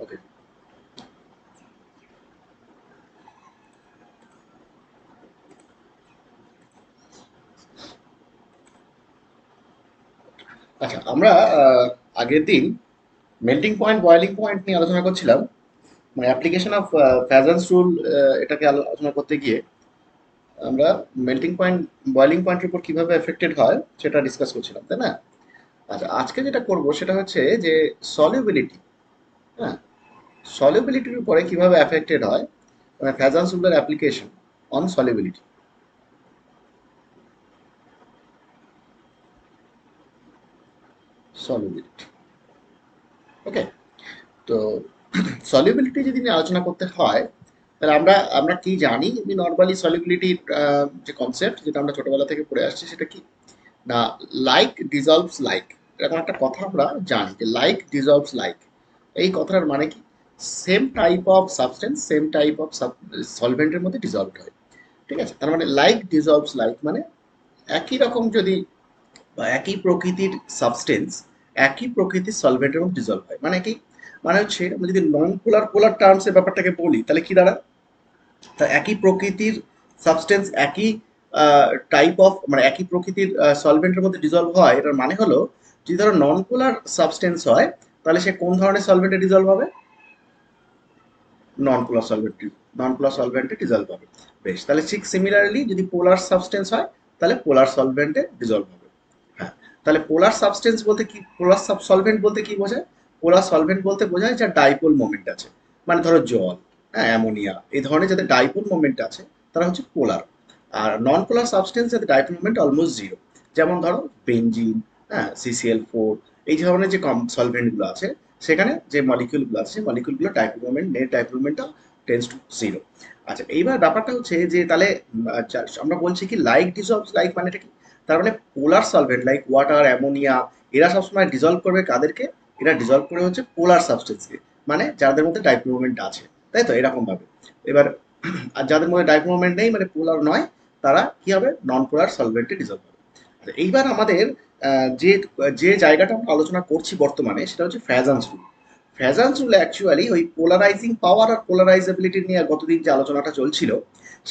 ওকে, আচ্ছা আমরা আগের দিন মেল্টিং পয়েন্ট বয়েলিং পয়েন্ট নিয়ে আলোচনা করছিলাম, মানে অ্যাপ্লিকেশন অফ ফ্যাজান্স রুল, এটাকে আলোচনা করতে গিয়ে আমরা মেল্টিং পয়েন্ট বয়েলিং পয়েন্টের উপর কিভাবে এফেক্টেড হয় সেটা ডিসকাস করছিলাম, তাই না? আচ্ছা, আজকে যেটা করব সেটা হচ্ছে যে সলিউবিলিটি। হ্যাঁ, সলিউবিলিটির উপরে কিভাবে এফেক্টেড হয়, মানে ফ্যাজান্স রুলের অ্যাপ্লিকেশন অন সলিউবিলিটি। সলিউবিলিটি, ওকে। তো সলিউবিলিটি যদি নিয়ে আলোচনা করতে হয়, তাহলে আমরা আমরা কি জানি নর্মালি সলিউবিলিটির যে কনসেপ্ট, যেটা আমরা ছোটবেলা থেকে পড়ে আসছি, সেটা কি না, লাইক ডিজলভস লাইক, এরকম একটা কথা আমরা জানি যে লাইক ডিজলভস লাইক। এই কথাটার মানে কি, same type of substance same type of সলভেন্টের মধ্যে ডিজলভ হয়। ঠিক আছে, তার মানে লাইক ডিজলভস লাইক মানে একই রকম যদি বা একই প্রকৃতির সাবস্টেন্স একই প্রকৃতির সলভেন্টের মধ্যে ডিজলভ হয়, মানে কি, মানে হচ্ছে আমরা যদি নন পোলার পোলার টার্মসের ব্যাপারটাকে বলি, তাহলে কি দাঁড়ায়, তা একই প্রকৃতির সাবস্টেন্স একই টাইপ অফ, মানে একই প্রকৃতির সলভেন্টের মধ্যে ডিজলভ হয়, এটার মানে হলো যদি ধরো নন পোলার সাবস্টেন্স হয়, তাহলে সে কোন ধরনের সলভেন্টে ডিজলভ হবে, নন পোলার সলভেন্ট, নন পোলার সলভেন্টে ডিজলভ হবে। বেশ, তাহলে ঠিক সিমিলারলি যদি পোলার সাবস্টেন্স হয়, তাহলে পোলার সলভেন্টে ডিজলভ হবে। হ্যাঁ, তাহলে পোলার সাবস্টেন্স বলতে কি, পোলার সলভেন্ট বলতে কি বোঝায়, পোলার সলভেন্ট বলতে বোঝায় যার ডাইপোল মোমেন্ট আছে, মানে ধরো জল, হ্যাঁ, অ্যামোনিয়া, এই ধরনের যাদের ডাইপোল মোমেন্ট আছে তারা হচ্ছে পোলার। আর নন পোলার সাবস্টেন্স যাদের ডাইপোল মোমেন্ট অলমোস্ট জিরো, যেমন ধরো বেনজিন, হ্যাঁ, CCl4, এই ধরনের যে সলভেন্টগুলো আছে, সেখানে যে মলিকিউলগুলো আছে সেই মলিকিউলগুলো ডাইপোল মোমেন্ট, নেট ডাইপোল মোমেন্টটা টেন্স টু জিরো। আচ্ছা, এইবার ব্যাপারটা হচ্ছে যে তাহলে আমরা বলছি কি লাইক ডিজলভস লাইক, মানে এটা কি, তার মানে পোলার সলভেন্ট লাইক ওয়াটার, অ্যামোনিয়া, এরা সবসময় ডিজলভ করবে কাদেরকে, এরা ডিজলভ করে হচ্ছে পোলার সাবস্টেন্সকে, মানে যাদের মধ্যে ডাইপোল মোমেন্ট আছে, তাই তো, এরকম ভাবে। এবার আর যাদের মধ্যে ডাইপোল মোমেন্ট নেই, মানে পোলার নয়, তারা কি হবে, নন পোলার সলভেন্টে ডিজলভ হবে। আচ্ছা, এইবার আমাদের যে যে জায়গাটা আমরা আলোচনা করছি বর্তমানে, সেটা হচ্ছে ফ্যাজান্স রুল। ফ্যাজান্স রুল অ্যাকচুয়ালি ওই পোলারাইজিং পাওয়ার আর পোলারাইজেবিলিটি নিয়ে গতদিন যে আলোচনাটা চলছিল,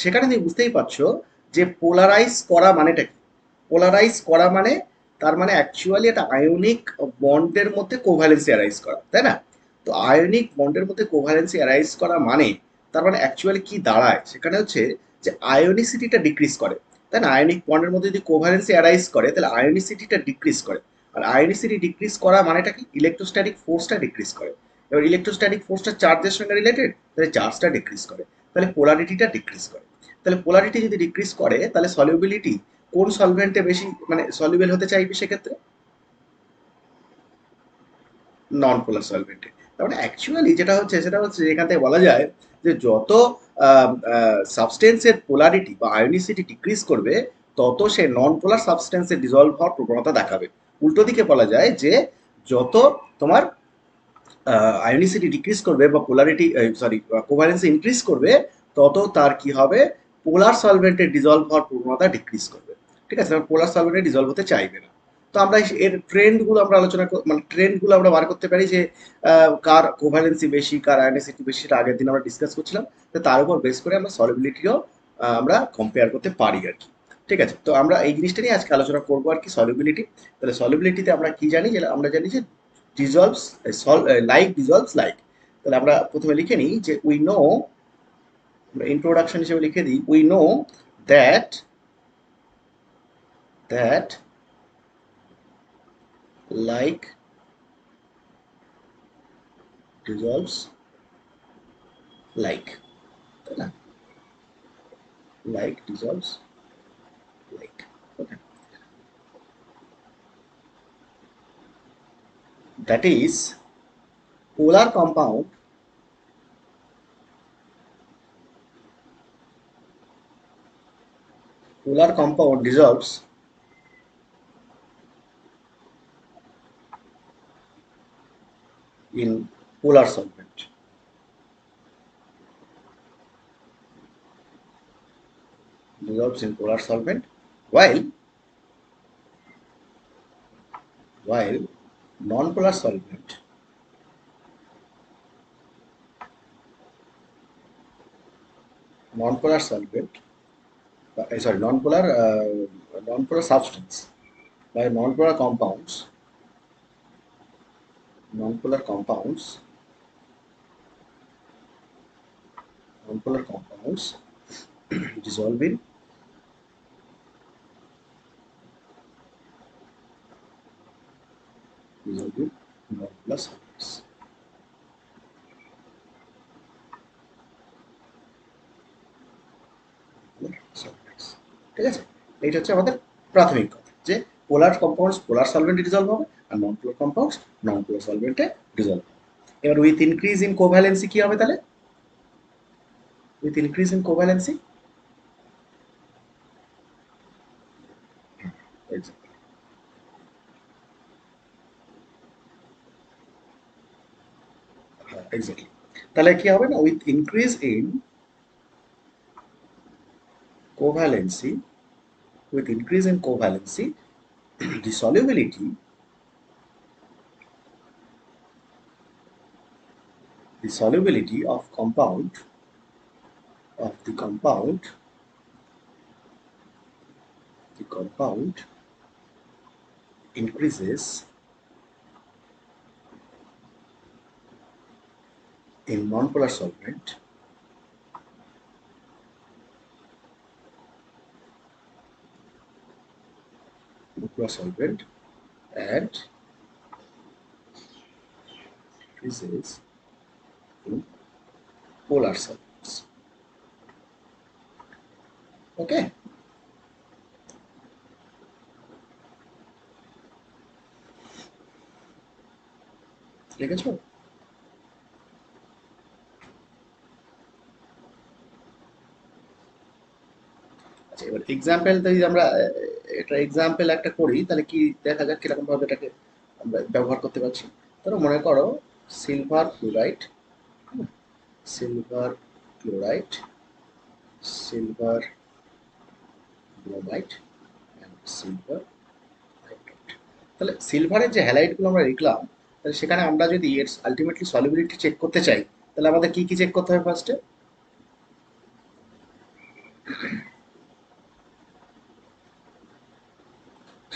সেখানে তুমি বুঝতেই পারছো যে পোলারাইজ করা মানেটা কি। পোলারাইজ করা মানে, তার মানে অ্যাকচুয়ালি একটা আয়নিক বন্ডের মধ্যে কোভ্যালেন্সি অ্যারাইজ করা, তাই না? তো আয়নিক বন্ডের মধ্যে কোভ্যালেন্সি অ্যারাইজ করা মানে, তার মানে অ্যাকচুয়ালি কি দাঁড়ায় সেখানে হচ্ছে যে আয়োনিসিটিটা ডিক্রিজ করে, তাই না? আয়নিক বন্ডের মধ্যে যদি কোভ্যালেন্সি অ্যারাইজ করে, তাহলে আয়োনিসিটিটা ডিক্রিজ করে। আর আয়োনিসিটি ডিক্রিজ করা মানেটা কি, ইলেকট্রোস্ট্যাটিক ফোর্সটা ডিক্রিজ করে। এবার ইলেকট্রোস্ট্যাটিক ফোর্সটা চার্জের সঙ্গে রিলেটেড, তাহলে চার্জটা ডিক্রিজ করে, তাহলে পোলারিটিটা ডিক্রিজ করে। তাহলে পোলারিটি যদি ডিক্রিজ করে, তাহলে সলিউবিলিটি কোন সলভেন্টে বেশি, মানে সলিউবল হতে চাইবে সেক্ষেত্রে, নন পোলার সলভেন্টে। তার মানে অ্যাকচুয়ালি যেটা হচ্ছে সেটা হচ্ছে এখান থেকে বলা যায় যে যত সাবস্টেন্সের পোলারিটি বা আয়োনিসিটি ডিক্রিজ করবে, তত সে নন পোলার সাবস্টেন্সে ডিজলভ হওয়ার প্রবণতা দেখাবে। উল্টো দিকে বলা যায় যে যত তোমার আয়োনিসিটি ডিক্রিজ করবে বা পোলারিটি, সরি, কোভালেন্সি ইনক্রিজ করবে, তত তার কি হবে, পোলার সলভেন্টে ডিজলভ হওয়ার প্রবণতা ডিক্রিজ করবে। ঠিক আছে, পোলার সলভেন্টে ডিজলভ হতে চাইবে না। তো আমরা এর ট্রেন্ডগুলো আমরা আলোচনা মানে ট্রেন্ডগুলো আমরা বার করতে পারি যে কার কোভালেন্সি বেশি, কার আয়োনিসিটি বেশি, সেটা আগের দিন আমরা ডিসকাস করছিলাম। তো তার উপর বেস করে আমরা সলিবিলিটিও আমরা কম্পেয়ার করতে পারি আর কি। ঠিক আছে, তো আমরা এই জিনিসটা নিয়ে আজকে আলোচনা করবো আর কি, সলিবিলিটি। তাহলে সলিবিলিটিতে আমরা কি জানি, যে আমরা জানি যে dissolves like dissolves like। তাহলে আমরা প্রথমে লিখে নিই যে উই নো, ইন্ট্রোডাকশন হিসেবে লিখে দিই, we know that that like dissolves like, তাই না, like dissolves like, okay, that is polar compound, polar compound dissolves in polar solvent, dissolves in polar solvent, while while non-polar solvent non-polar solvent, sorry, non-polar substance by non-polar compounds dissolve in non-polar solvents. ঠিক আছে, এইটা হচ্ছে আমাদের প্রাথমিক কথা যে পোলার compounds পোলার সলভেন্টে dissolved হবে আর নন পোলার compounds নন পোলার সলভেন্টে dissolved হবে। এবার উইথ ইনক্রিজ ইন কোভ্যালেন্সি কি হবে তাহলে? With increase in covalency exactly, তাহলে কি হবে না, with increase in covalency the solubility of the compound increases in nonpolar solvent and increases in polar solvents. Okay, ঠিক আছে। আচ্ছা, এবার এক্সাম্পল যদি আমরা এটা এক্সাম্পল একটা করি তাহলে কি দেখা যাক কিরকম ভাবে এটাকে আমরা ব্যবহার করতে পারছি। ধরো মনে করো silver chloride, silver chloride, silver bromide and silver hydride. তাহলে সিলভারের যে হ্যালাইডগুলো আমরা লিখলাম, তাহলে সেখানে আমরা যদি এর আলটিমেটলি সলিবিলিটি চেক করতে চাই তাহলে আমাদের কি কি চেক করতে হবে ফার্স্টে?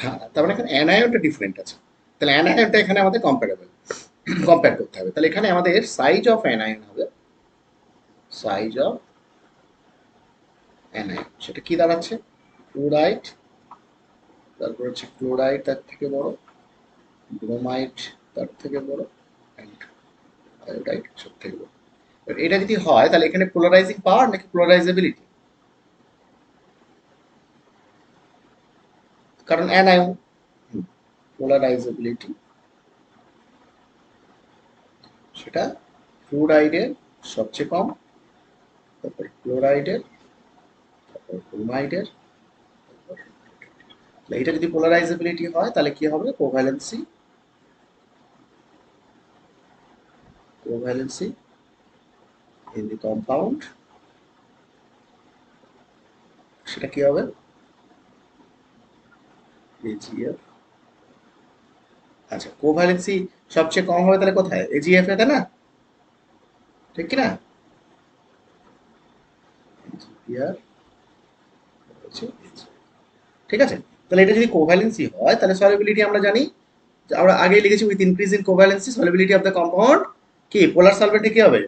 হ্যাঁ, তার মানে এখানে অ্যানায়নটা ডিফারেন্ট আছে, তাহলে অ্যানায়নটা এখানে আমাদের কম্পেয়ার করতে হবে। তাহলে এখানে আমাদের সাইজ অফ অ্যানায়ন হবে, সাইজ অফ অ্যানায়ন সেটা কি দাঁড়াচ্ছে? ফ্লুরাইড, তারপর হচ্ছে ক্লোরাইড তার থেকে বড়, ব্রোমাইড তার থেকে বড়, অ্যান্ড আয়োডাইড সব থেকে বড়। এটা যদি হয় তাহলে এখানে পোলারাইজিং পাওয়ার নাকি পোলারাইজেবিলিটি? কারণ অ্যানায়ন, পোলারাইজেবিলিটি সেটা ফ্লুরাইডের সবচেয়ে কম, তারপর ক্লোরাইডের, তারপর ব্রোমাইডের। এটা যদি পোলারাইজেবিলিটি হয় তাহলে কি হবে? কোভ্যালেন্সি ইন দি কম্পাউন্ড সেটা কি হবে? এজিএফ। আচ্ছা, কোভ্যালেন্সি সবচেয়ে কম হবে তাহলে কোথায়? এজিএফ এ, তাই না? ঠিক কি না? ঠিক আছে, তাহলে এটা যদি কোভ্যালেন্সি হয় তাহলে সলিবিলিটি আমরা জানি, আমরা আগেই লিখেছি with increase in covalency solubility of the compound কি পোলার সলভেন্টে কি হবে?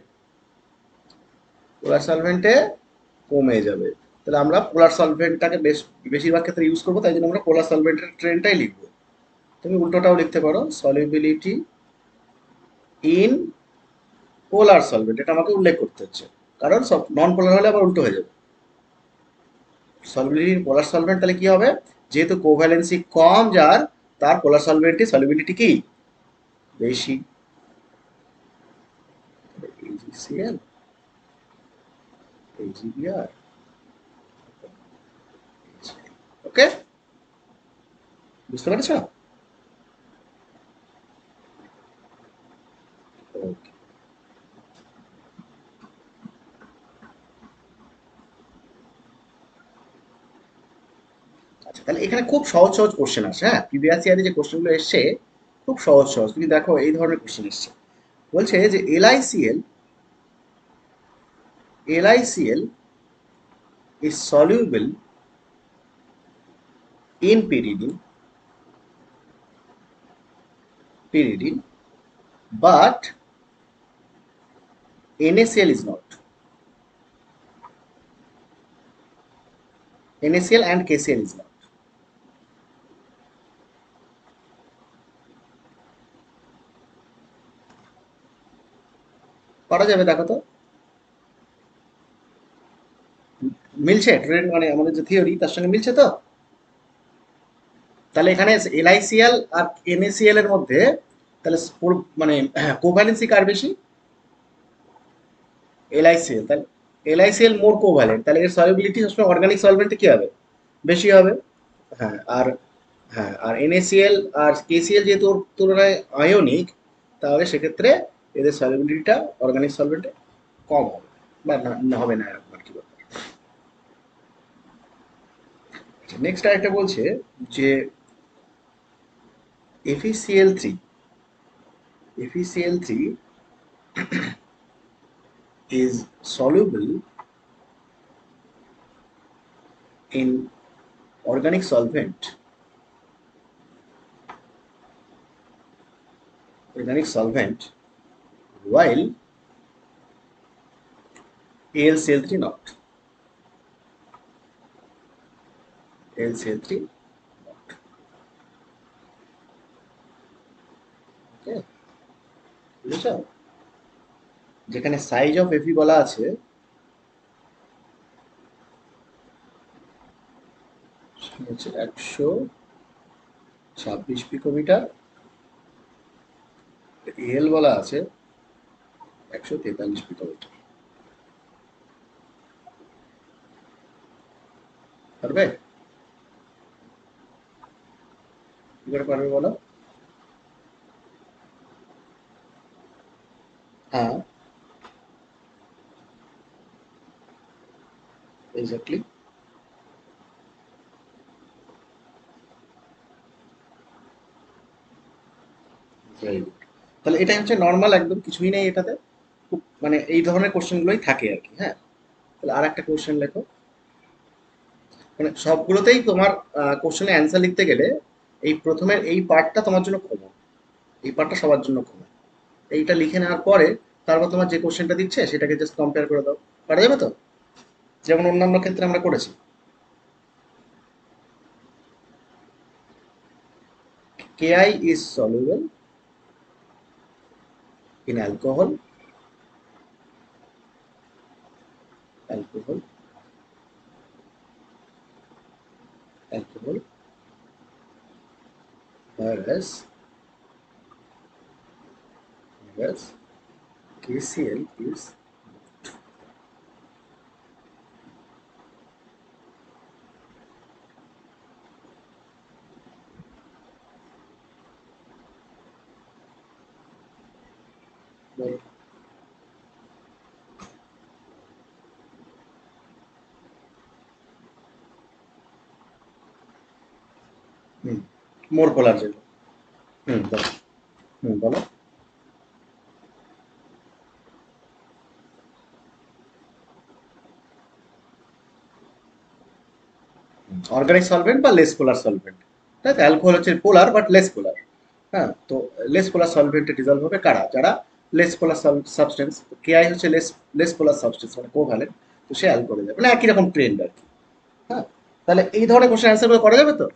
পোলার সলভেন্টে কমে যাবে। তাহলে আমরা পোলার সলভেন্টটাকে বেশিরভাগ ক্ষেত্রে ইউজ করবো, তাই জন্য আমরা পোলার সলভেন্টের ট্রেনটাই লিখবো। তুমি উল্টোটাও লিখতে পারো, সলিবিলিটি ইন পোলার সলভেন্ট, এটা আমাকে উল্লেখ করতে হচ্ছে কারণ সব নন পোলার হলে আবার উল্টো হয়ে যাবে। সলিবিলিটি ইন পোলার সলভেন্ট তাহলে কি হবে? যেহেতু কোভ্যালেন্সি কম যার, তার পোলার সলভেন্টে সলিবিলিটি কি বেশি, AgCl, AgBr। ওকে, বুঝতে পেরেছ? ওকে, আচ্ছা, তাহলে এখানে খুব সহজ সহজ কোশ্চেন আসে। হ্যাঁ, প্রিভিয়াস ইয়ারে যে কোশ্চেনগুলো এসছে খুব সহজ সহজ, তুমি দেখো এই ধরনের কোশ্চেন এসছে। বলছে যে এলআইসিএল is soluble in pyridine, but NaCl is not. NaCl and KCl is not. করা যাবে দেখো তো, মিলছে ট্রেন্ড মানে আমাদের যে থিওরি তার সঙ্গে মিলছে তো। তাহলে এখানে LiCl আর NaCl এর মধ্যে তাহলে মানে কোভ্যালেন্সি কার বেশি? LiCl। তাহলে LiCl মোর কোভ্যালেন্ট, তাহলে এর সলিবিলিটি সবসময় অর্গানিক সলভেন্টে কি হবে? বেশি হবে। হ্যাঁ আর NaCl আর KCl যেহেতু ওর তুলনায় আয়নিক, তাহলে সেক্ষেত্রে এদের সলিবিলিটিটা অর্গানিক সলভেন্টে কম হবে বা না হবে না, এরকম আর কি ব্যাপার। নেক্সট আরেকটা বলছে যে FeCl3 is soluble in organic solvent while AlCl3 not. AlCl3 not. Okay, বুঝেছো? যেখানে সাইজ অফ Fe বলা আছে হচ্ছে 126 পিকোমিটার, এল বলা আছে 143 পিকোমিটার। পারবে? কি করে পারবে বলো? হ্যাঁ, এক্স্যাক্টলি। Very good. তাহলে এটা হচ্ছে নর্মাল, একদম কিছুই নেই এটাতে, খুব মানে এই ধরনের কোশ্চেনগুলোই থাকে আর কি। হ্যাঁ, তাহলে আর একটা কোশ্চেন লেখো। মানে সবগুলোতেই তোমার কোশ্চেনে অ্যান্সার লিখতে গেলে এই প্রথমের এই পার্টটা তোমার জন্য কমন, এই পার্টটা সবার জন্য কমন। এইটা লিখে নেওয়ার পরে তারপর তোমার যে কোশ্চেনটা দিচ্ছে সেটাকে জাস্ট কম্পেয়ার করে দাও, পারা যাবে তো, যেমন অন্যান্য ক্ষেত্রে আমরা করেছি। Ki is soluble in alcohol, whereas KCl is more. মোর পোলার যেগুলো। বলো। বলো। অর্গানিক সলভেন্ট বা লেস পোলার সলভেন্ট, তাই তো? অ্যালকোহল হচ্ছে পোলার বাট লেস পোলার। হ্যাঁ, তো লেস পোলার সলভেন্টে ডিজলভ হবে কারা? যারা লেস পোলার সাবস্টেন্স। কেআই হচ্ছে লেস পোলার সাবস্টেন্স মানে কোভ্যালেন্ট, তো সে অ্যালকোহলে যাবে, মানে একই রকম ট্রেন্ড আর কি। হ্যাঁ, তাহলে এই ধরনের কোশ্চেন অ্যান্সার করে করা যাবে তো।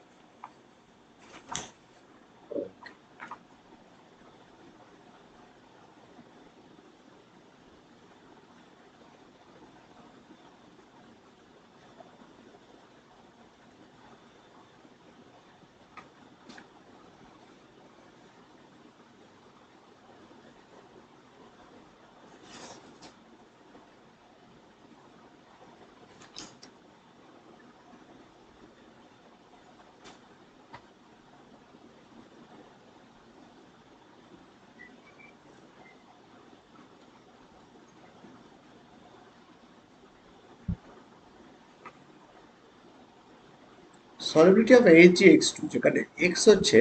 সলিবিলিটি অফ HgX2, যেখানে এক্স হচ্ছে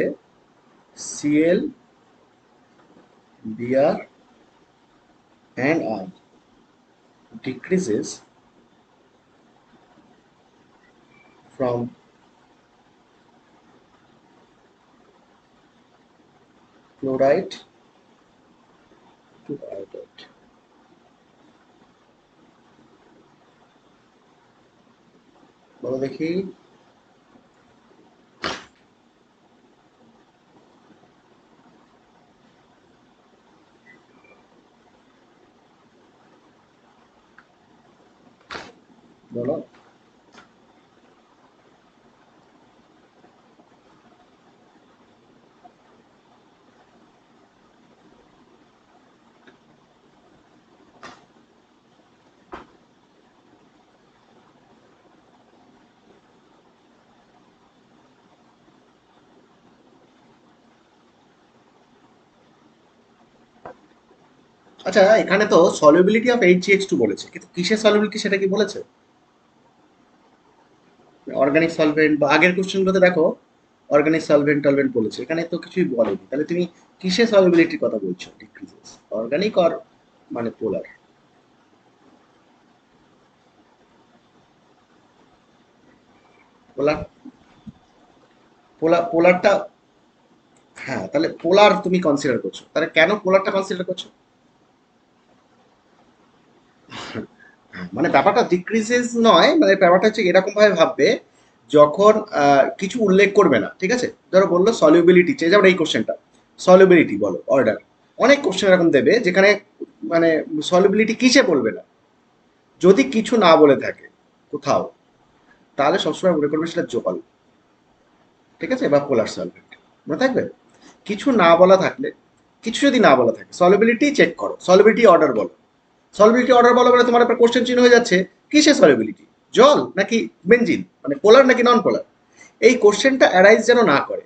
Cl, Br and I, decreases from chloride to iodide. বলো দেখি। বলো। আচ্ছা, এখানে তো সলিউবিলিটি অফ HgX2 বলেছে, কিন্তু কিসের সলিউবিলিটি সেটা কি বলেছে? অর্গানিক সলভেন্ট বা আগের কোশ্চেনগুলোতে দেখো অর্গানিক সলভেন্ট টলভেন্ট বলেছে, এখানে তো কিছুই বলেনি। তাহলে তুমি কিসের সলিউবিলিটির কথা বলছো? ডিক্রিজেস অর্গানিক অর মানে পোলার? পোলার, পোলারটা। হ্যাঁ, তাহলে পোলার তুমি কনসিডার করছো, তাহলে কেন পোলারটা কনসিডার করছো? মানে ব্যাপারটা ডিক্রিজেস নয়, মানে ব্যাপারটা হচ্ছে এরকম ভাবে ভাববে, যখন কিছু উল্লেখ করবে না, ঠিক আছে? ধরো বললো সলিউবিলিটি চেয়ে, যেমন এই কোশ্চেনটা সলিউবিলিটি বলো অর্ডার, অনেক কোশ্চেন এরকম দেবে যেখানে মানে সলিউবিলিটি কিসে বলবে না। যদি কিছু না বলে থাকে কোথাও, তাহলে সবসময় মনে করবে সেটা জল, ঠিক আছে, বা পোলার সলভেন্ট। মনে থাকবে। কিছু না বলা থাকলে, কিছু যদি না বলা থাকে, সলিউবিলিটি চেক করো, সলিউবিলিটি অর্ডার বলো। সলিউবিলিটি অর্ডার বলো মানে তোমার একটা কোশ্চেন চিহ্ন হয়ে যাচ্ছে, কিসের সলিউবিলিটি, জল নাকি বেনজিন, মানে পোলার নাকি নন পোলার। এই কোশ্চেনটা অ্যারাইজ যেন না করে।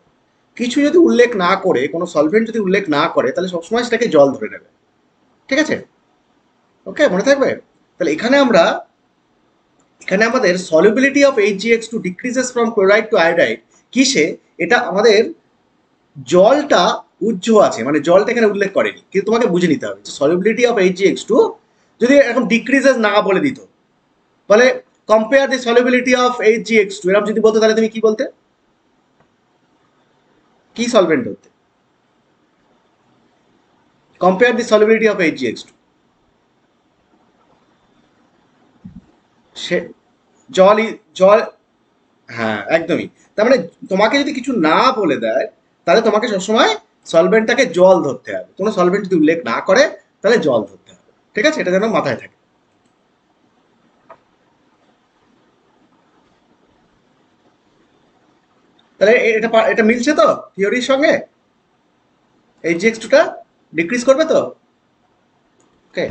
কিছু যদি উল্লেখ না করে, কোনো সলভেন্ট যদি উল্লেখ না করে, তাহলে সবসময় সেটাকে জল ধরে নেবে, ঠিক আছে? ওকে, মনে থাকবে। তাহলে এখানে আমাদের solubility of HgX2 decreases from chloride to iodide কিসে, এটা আমাদের জলটা উজ্জ্ব আছে, মানে জলটা এখানে উল্লেখ করেনি, কিন্তু তোমাকে বুঝে নিতে হবে সলিউবিলিটি অফ HgX2 যদি এখন ডিক্রিজেস না বলে দিত, বলে compare thee solubility of HgX2 এরকম যদি বলতো, তাহলে তুমি কি বলতে? কি সলভেন্ট হতে? Compare thee solubility of HgX2, সে জলই, জল। হ্যাঁ, একদমই। তার মানে তোমাকে যদি কিছু না বলে দেয়, তাহলে তোমাকে সবসময় সলভেন্টটাকে জল ধরতে হবে, কোনো সলভেন্ট যদি উল্লেখ না করে, তাহলে জল ধরতে হবে, ঠিক আছে? এটা যেন মাথায় থাকে। তাহলে এটা এটা মিলছে তো থিওরির সঙ্গে? HgX2টা ডিক্রিজ করবে তো? ওকে।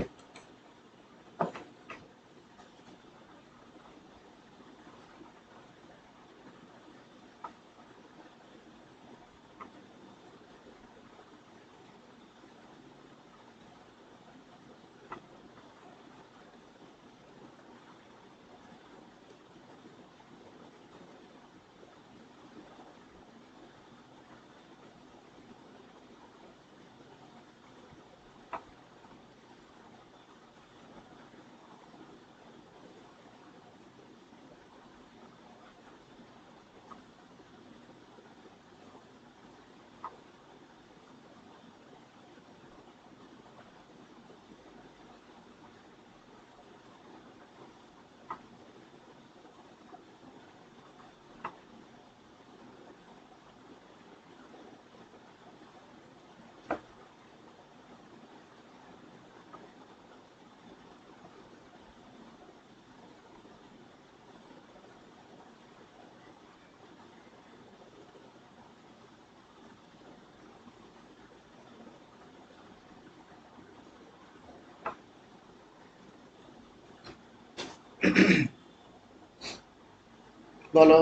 বলো,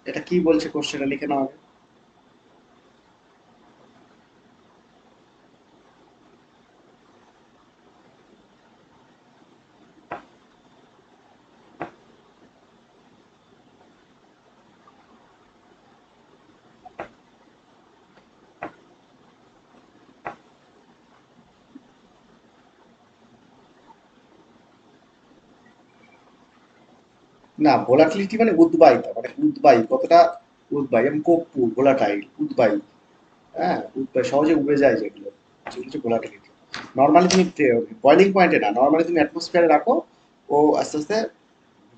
এটা কি বলছে কোশ্চেনে, লিখে নাও আগে। না, ভোলাটিলিটি মানে উদ্বায়িতা, মানে উদ্বায়ী কতটা, উদ্বায়ী এবং কপ্পু ভোলাটাইল উদ্বায়ী। হ্যাঁ, উদ্বায়ী সহজে উড়ে যায় যেগুলো, সেগুলো হচ্ছে ভোলাটিলিটি। নর্মালি তুমি বয়লিং পয়েন্টে না, নর্মালি তুমি অ্যাটমসফিয়ারে রাখো, ও আস্তে আস্তে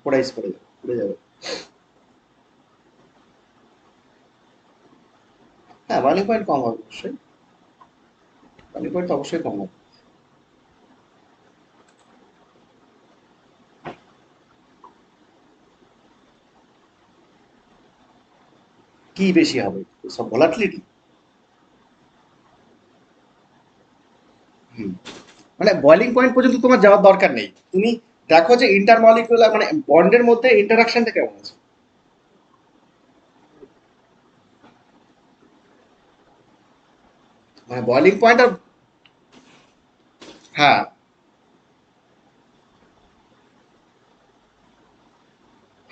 পোলারাইজ করে যাবে, উড়ে যাবে। হ্যাঁ, বয়লিং পয়েন্ট কম হবে অবশ্যই, বয়লিং পয়েন্ট তো অবশ্যই কম হবে। কি বেশি হবে? সব ভোলাটিলিটি। হুম, মানে বয়লিং পয়েন্ট পর্যন্ত তোমার যাওয়ার দরকার নেই, তুমি দেখো যে ইন্টারমলিকুলার মানে বন্ডের মধ্যে ইন্টারাকশনটা কেমন আছে। মানে বয়লিং পয়েন্ট আর, হ্যাঁ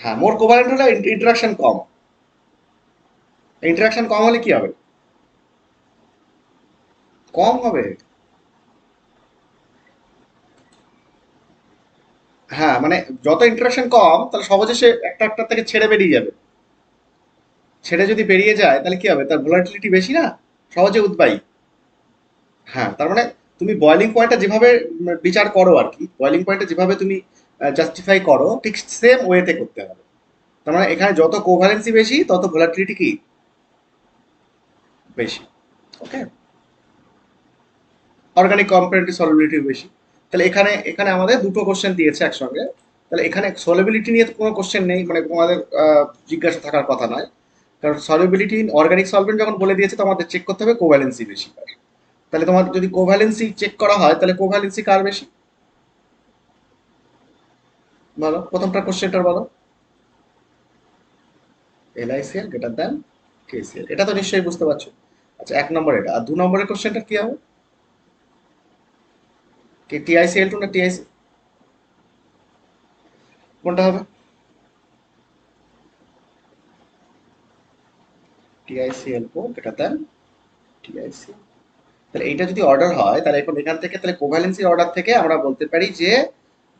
হ্যাঁ, মোর কোভালেন্ট হলে ইন্টারাকশন কম। ইন্টারাকশন কম হলে কি হবে? কম হবে। হ্যাঁ, মানে যত ইন্টারাকশন কম, তাহলে সহজে সে একটা একটা থেকে ছেড়ে বেরিয়ে যাবে। ছেড়ে যদি বেরিয়ে যায় তাহলে কি হবে, তার ভোলাটিলিটি বেশি না, সহজে উদ্বায়ী। হ্যাঁ, তার মানে তুমি বয়লিং পয়েন্টটা যেভাবে বিচার করো আর কি, বয়লিং পয়েন্টটা যেভাবে তুমি জাস্টিফাই করো, ঠিক সেম ওয়েতে করতে হবে। তার মানে এখানে যত কোভ্যালেন্সি বেশি তত ভোলাটিলিটি কি বেশি। ওকে, অর্গানিক কম্পারেটিভ সলিবিলিটি বেশি। তাহলে এখানে এখানে আমাদের দুটো কোশ্চেন দিয়েছে একসঙ্গে। তাহলে এখানে সলিবিলিটি নিয়ে তো কোনো কোশ্চেন নেই, মানে তোমাদের জিজ্ঞাসা থাকার কথা নয়। কারণ সলিবিলিটি ইন অর্গানিক সলভেন্ট যখন বলে দিয়েছে, তো আমাদের চেক করতে হবে কোভ্যালেন্সি বেশি কার। তাহলে তোমার যদি কোভ্যালেন্সি চেক করা হয়, তাহলে কোভ্যালেন্সি কার বেশি? বলো, প্রথমটা কোশ্চেনটার বলো। এলআইসিএল গ্রেটার দ্যান কেসিএল, এটা তো নিশ্চয়ই বুঝতে পারছো। আচ্ছা, এক নম্বর এটা, আর দু নম্বরের কোশ্চেনটা কি হবে? কি টিআইসিএল টু না টিআইসি, কোনটা হবে? টিআইসিএল ফোর গ্রেটার দ্যান টিআইসি। তাহলে এইটা যদি অর্ডার হয়, তাহলে এখন এখান থেকে তাহলে কোভ্যালেন্সির অর্ডার থেকে আমরা বলতে পারি যে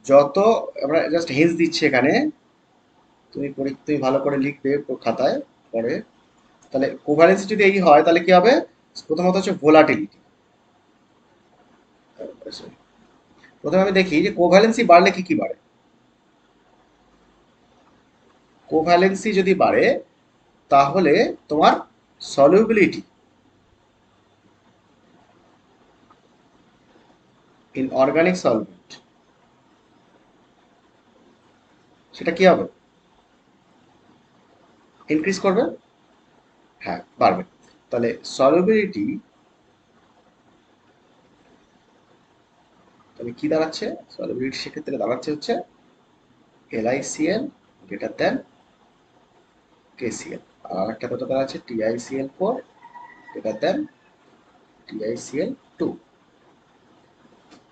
যত, আমরা জাস্ট হেন্স দিচ্ছি এখানে, তুমি ভালো করে লিখবে খাতায় পরে। তাহলে কোভ্যালেন্সি যদি এই হয় তাহলে কি হবে? প্রথমত হচ্ছে ভোলাটিলিটি। প্রথমে আমি দেখি যে কোভ্যালেন্সি বাড়লে কি কি বাড়ে। কোভ্যালেন্সি যদি বাড়ে, তাহলে তোমার সলিউবিলিটি ইন অর্গানিক সলভেন্ট, সেটা কি হবে? ইনক্রিজ করবে। হ্যাঁ, বাড়বে। তাহলে সলিউবিলিটি, তাহলে কি দাঁড়াচ্ছে? সলিউবিলিটি সেক্ষেত্রে দাঁড়াচ্ছে হচ্ছে এলআইসিএল গ্রেটার দেন কেসিএল। আর একটা কথা দাঁড়াচ্ছে টিআইসিএল ফোর গ্রেটার দেন টিআইসিএল টু।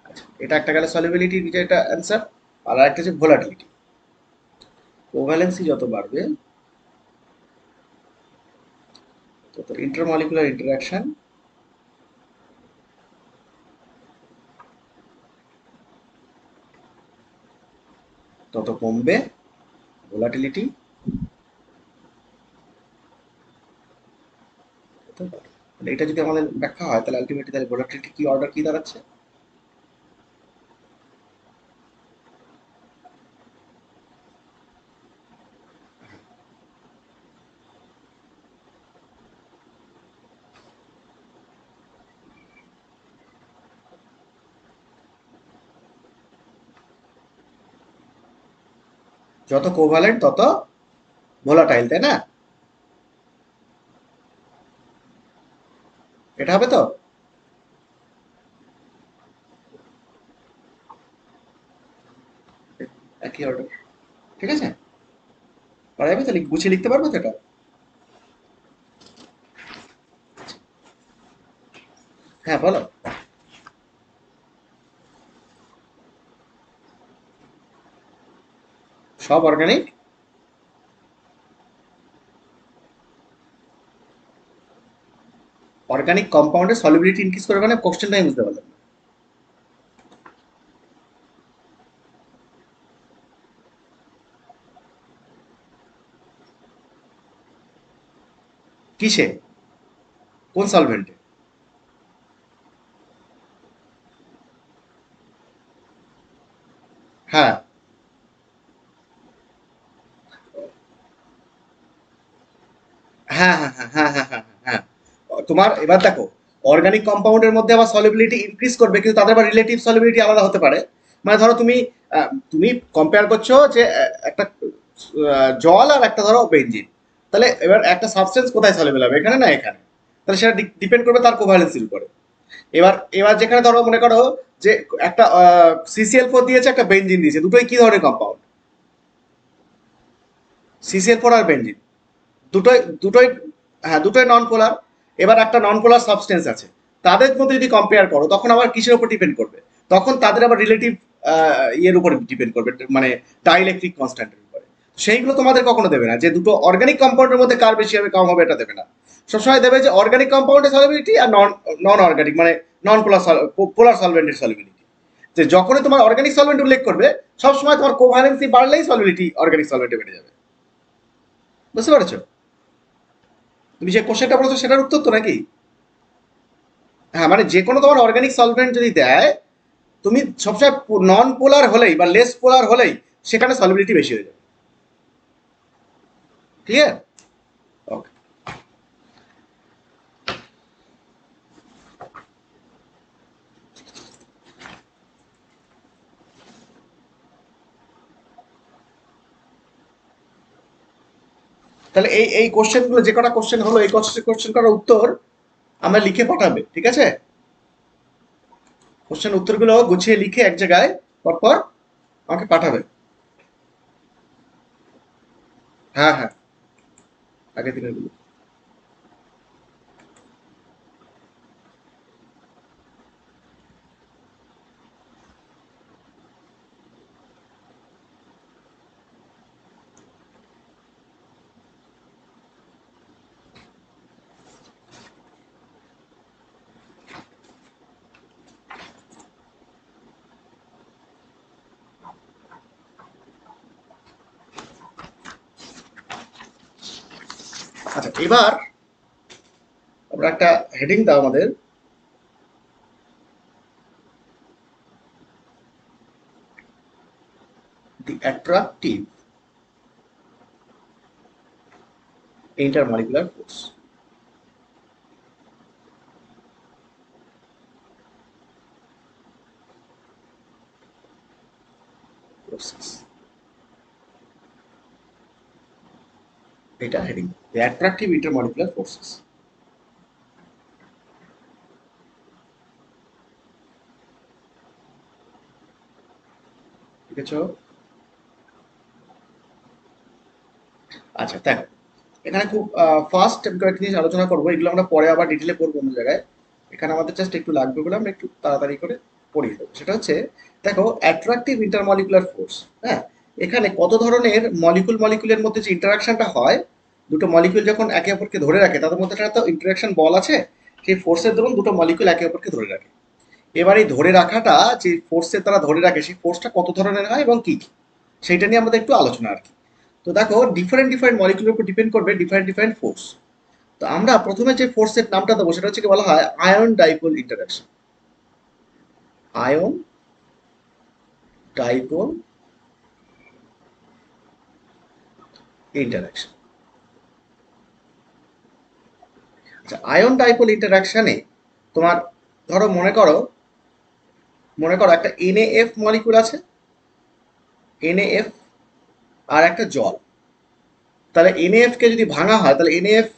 আচ্ছা, এটা একটা গেলে সলিউবিলিটি, নিজে একটা অ্যান্সার। আর একটা হচ্ছে ভোলাটিলিটি। কোভ্যালেন্সি যত বাড়বে, তত ইন্টারমলিকুলার ইন্টারাকশন তত কমবে, ভোলাটিলিটি তত বাড়বে। তাহলে এটা যদি আমাদের ব্যাখ্যা হয়, তাহলে আলটিমেটলি তাহলে ভোলাটিলিটি কি অর্ডার কি দাঁড়াচ্ছে? যত কোভ্যালেন্ট তত ভোলাটাইল, তাই না? এটা হবে তো। একই অর্ডার, ঠিক আছে। পারা যাবে, তাহলে গুছিয়ে লিখতে পারবো তো এটা। হ্যাঁ, বলো। সব অর্গানিক, অর্গানিক কম্পাউন্ডের সলিবিলিটি ইনক্রিজ করে, মানে কোশ্চেনটা আমি বুঝতে পারলাম না। কিসে? কোন সলভেন্টে? হ্যাঁ হ্যাঁ হ্যাঁ হ্যাঁ হ্যাঁ হ্যাঁ হ্যাঁ হ্যাঁ। তোমার এবার দেখো, অর্গানিক কম্পাউন্ডের মধ্যে আবার সলিবিলিটি ইনক্রিজ করবে, কিন্তু তাদের আবার রিলেটিভ সলিবিলিটি আলাদা হতে পারে। মানে ধরো তুমি তুমি কম্পেয়ার করছো যে একটা জল আর একটা ধরো বেঞ্জিন, তাহলে এবার একটা সাবস্টেন্স কোথায় সলিবল হবে, এখানে না এখানে? তাহলে সেটা ডিপেন্ড করবে তার কোভ্যালেন্সির উপরে। এবার এবার যেখানে ধরো মনে করো যে একটা CCl4 দিয়েছে, একটা বেঞ্জিন দিয়েছে, দুটোই কি ধরনের কম্পাউন্ড? CCl4 আর বেঞ্জিন, দুটোই দুটোই হ্যাঁ দুটোই নন পোলার। এবার একটা নন পোলার সাবস্টেন্স আছে, তাদের মধ্যে যদি কম্পেয়ার করো তখন আবার কিসের উপর ডিপেন্ড করবে? তখন তাদের আবার রিলেটিভ ইয়ের উপর ডিপেন্ড করবে, মানে ডাইইলেকট্রিক কনস্ট্যান্টের উপরে। সেইগুলো তোমাদের কখনো দেবে না যে দুটো অর্গানিক কম্পাউন্ডের মধ্যে কার বেশি হবে কম হবে, এটা দেবে না। সবসময় দেবে যে অর্গানিক কম্পাউন্ডের সলিবিলিটি আর নন নন অর্গানিক মানে নন পোলার পোলার সলভেন্টের সলিবিলিটি। যে যখনই তোমার অর্গানিক সলভেন্ট উল্লেখ করবে, সবসময় তোমার কোভ্যালেন্সি বাড়লেই সলিবিলিটি অর্গানিক সলভেন্টে বেড়ে যাবে। বুঝতে পারছো? তুমি যে কোশ্চেনটা বলেছো সেটার উত্তর তো নাকি? হ্যাঁ, মানে যে কোনো তোমার অর্গানিক সলভেন্ট যদি দেয়, তুমি সবসময় নন পোলার হলেই বা লেস পোলার হলেই সেখানে সলিবিলিটি বেশি হয়ে যাবে। ক্লিয়ার? ওকে। তাহলে এই এই কোশ্চেনগুলো যে কটা কোশ্চেন হলো, এই কোশ্চেনটার উত্তর আমরা লিখে পাঠাবে, ঠিক আছে? কোশ্চেন উত্তরগুলো গুছিয়ে লিখে এক জায়গায় পরপর আমাকে পাঠাবে। হ্যাঁ হ্যাঁ, আগের দিনের গুলো। আচ্ছা, এবার আমরা একটা হেডিং দাও আমাদের, দি অ্যাট্রাকটিভ ইন্টারমলিকুলার ফোর্স। প্রসেস, এটা হেডিং, দি অ্যাট্রাকটিভ ইন্টারমলিকুলার ফোর্সেস। ঠিক আছে? আচ্ছা দেখো, এখানে খুব ফার্স্ট আমি কয়েকটা জিনিস আলোচনা করবো, এগুলো আমরা পরে আবার ডিটেলে করবো অন্য জায়গায়। এখানে আমাদের জাস্ট একটু লাগবে বলে আমরা একটু তাড়াতাড়ি করে পড়িয়ে দেবো। সেটা হচ্ছে, দেখো অ্যাট্রাকটিভ ইন্টারমলিকুলার ফোর্স। হ্যাঁ, এখানে কত ধরনের মলিকুলের মধ্যে যে ইন্টারাকশনটা হয়, দুটো মলিকুল যখন একে অপরকে ধরে রাখে তাদের মধ্যে একটা তো ইন্টারাকশন বল আছে, সেই ফোর্সের দরুন দুটো মলিকুল একে অপরকে ধরে রাখে। এবার এই ধরে রাখাটা যে ফোর্সের তারা ধরে রাখে, সেই ফোর্সটা কত ধরনের হয় এবং কি কি, সেইটা নিয়ে আমাদের একটু আলোচনা আর কি। তো দেখো, ডিফারেন্ট ডিফারেন্ট মলিকুলের উপর ডিপেন্ড করবে ডিফারেন্ট ডিফারেন্ট ফোর্স। তো আমরা প্রথমে যে ফোর্সের নামটা দেবো সেটা হচ্ছে কি বলা হয় ion dipole interaction. Ion dipole interaction. আচ্ছা, আয়ন ডাইপোল ইন্টারাকশনে তোমার ধরো মনে করো একটা NaF মলিকুল আছে, NaF আর একটা জল। তাহলে NaF কে যদি ভাঙা হয় তাহলে NaF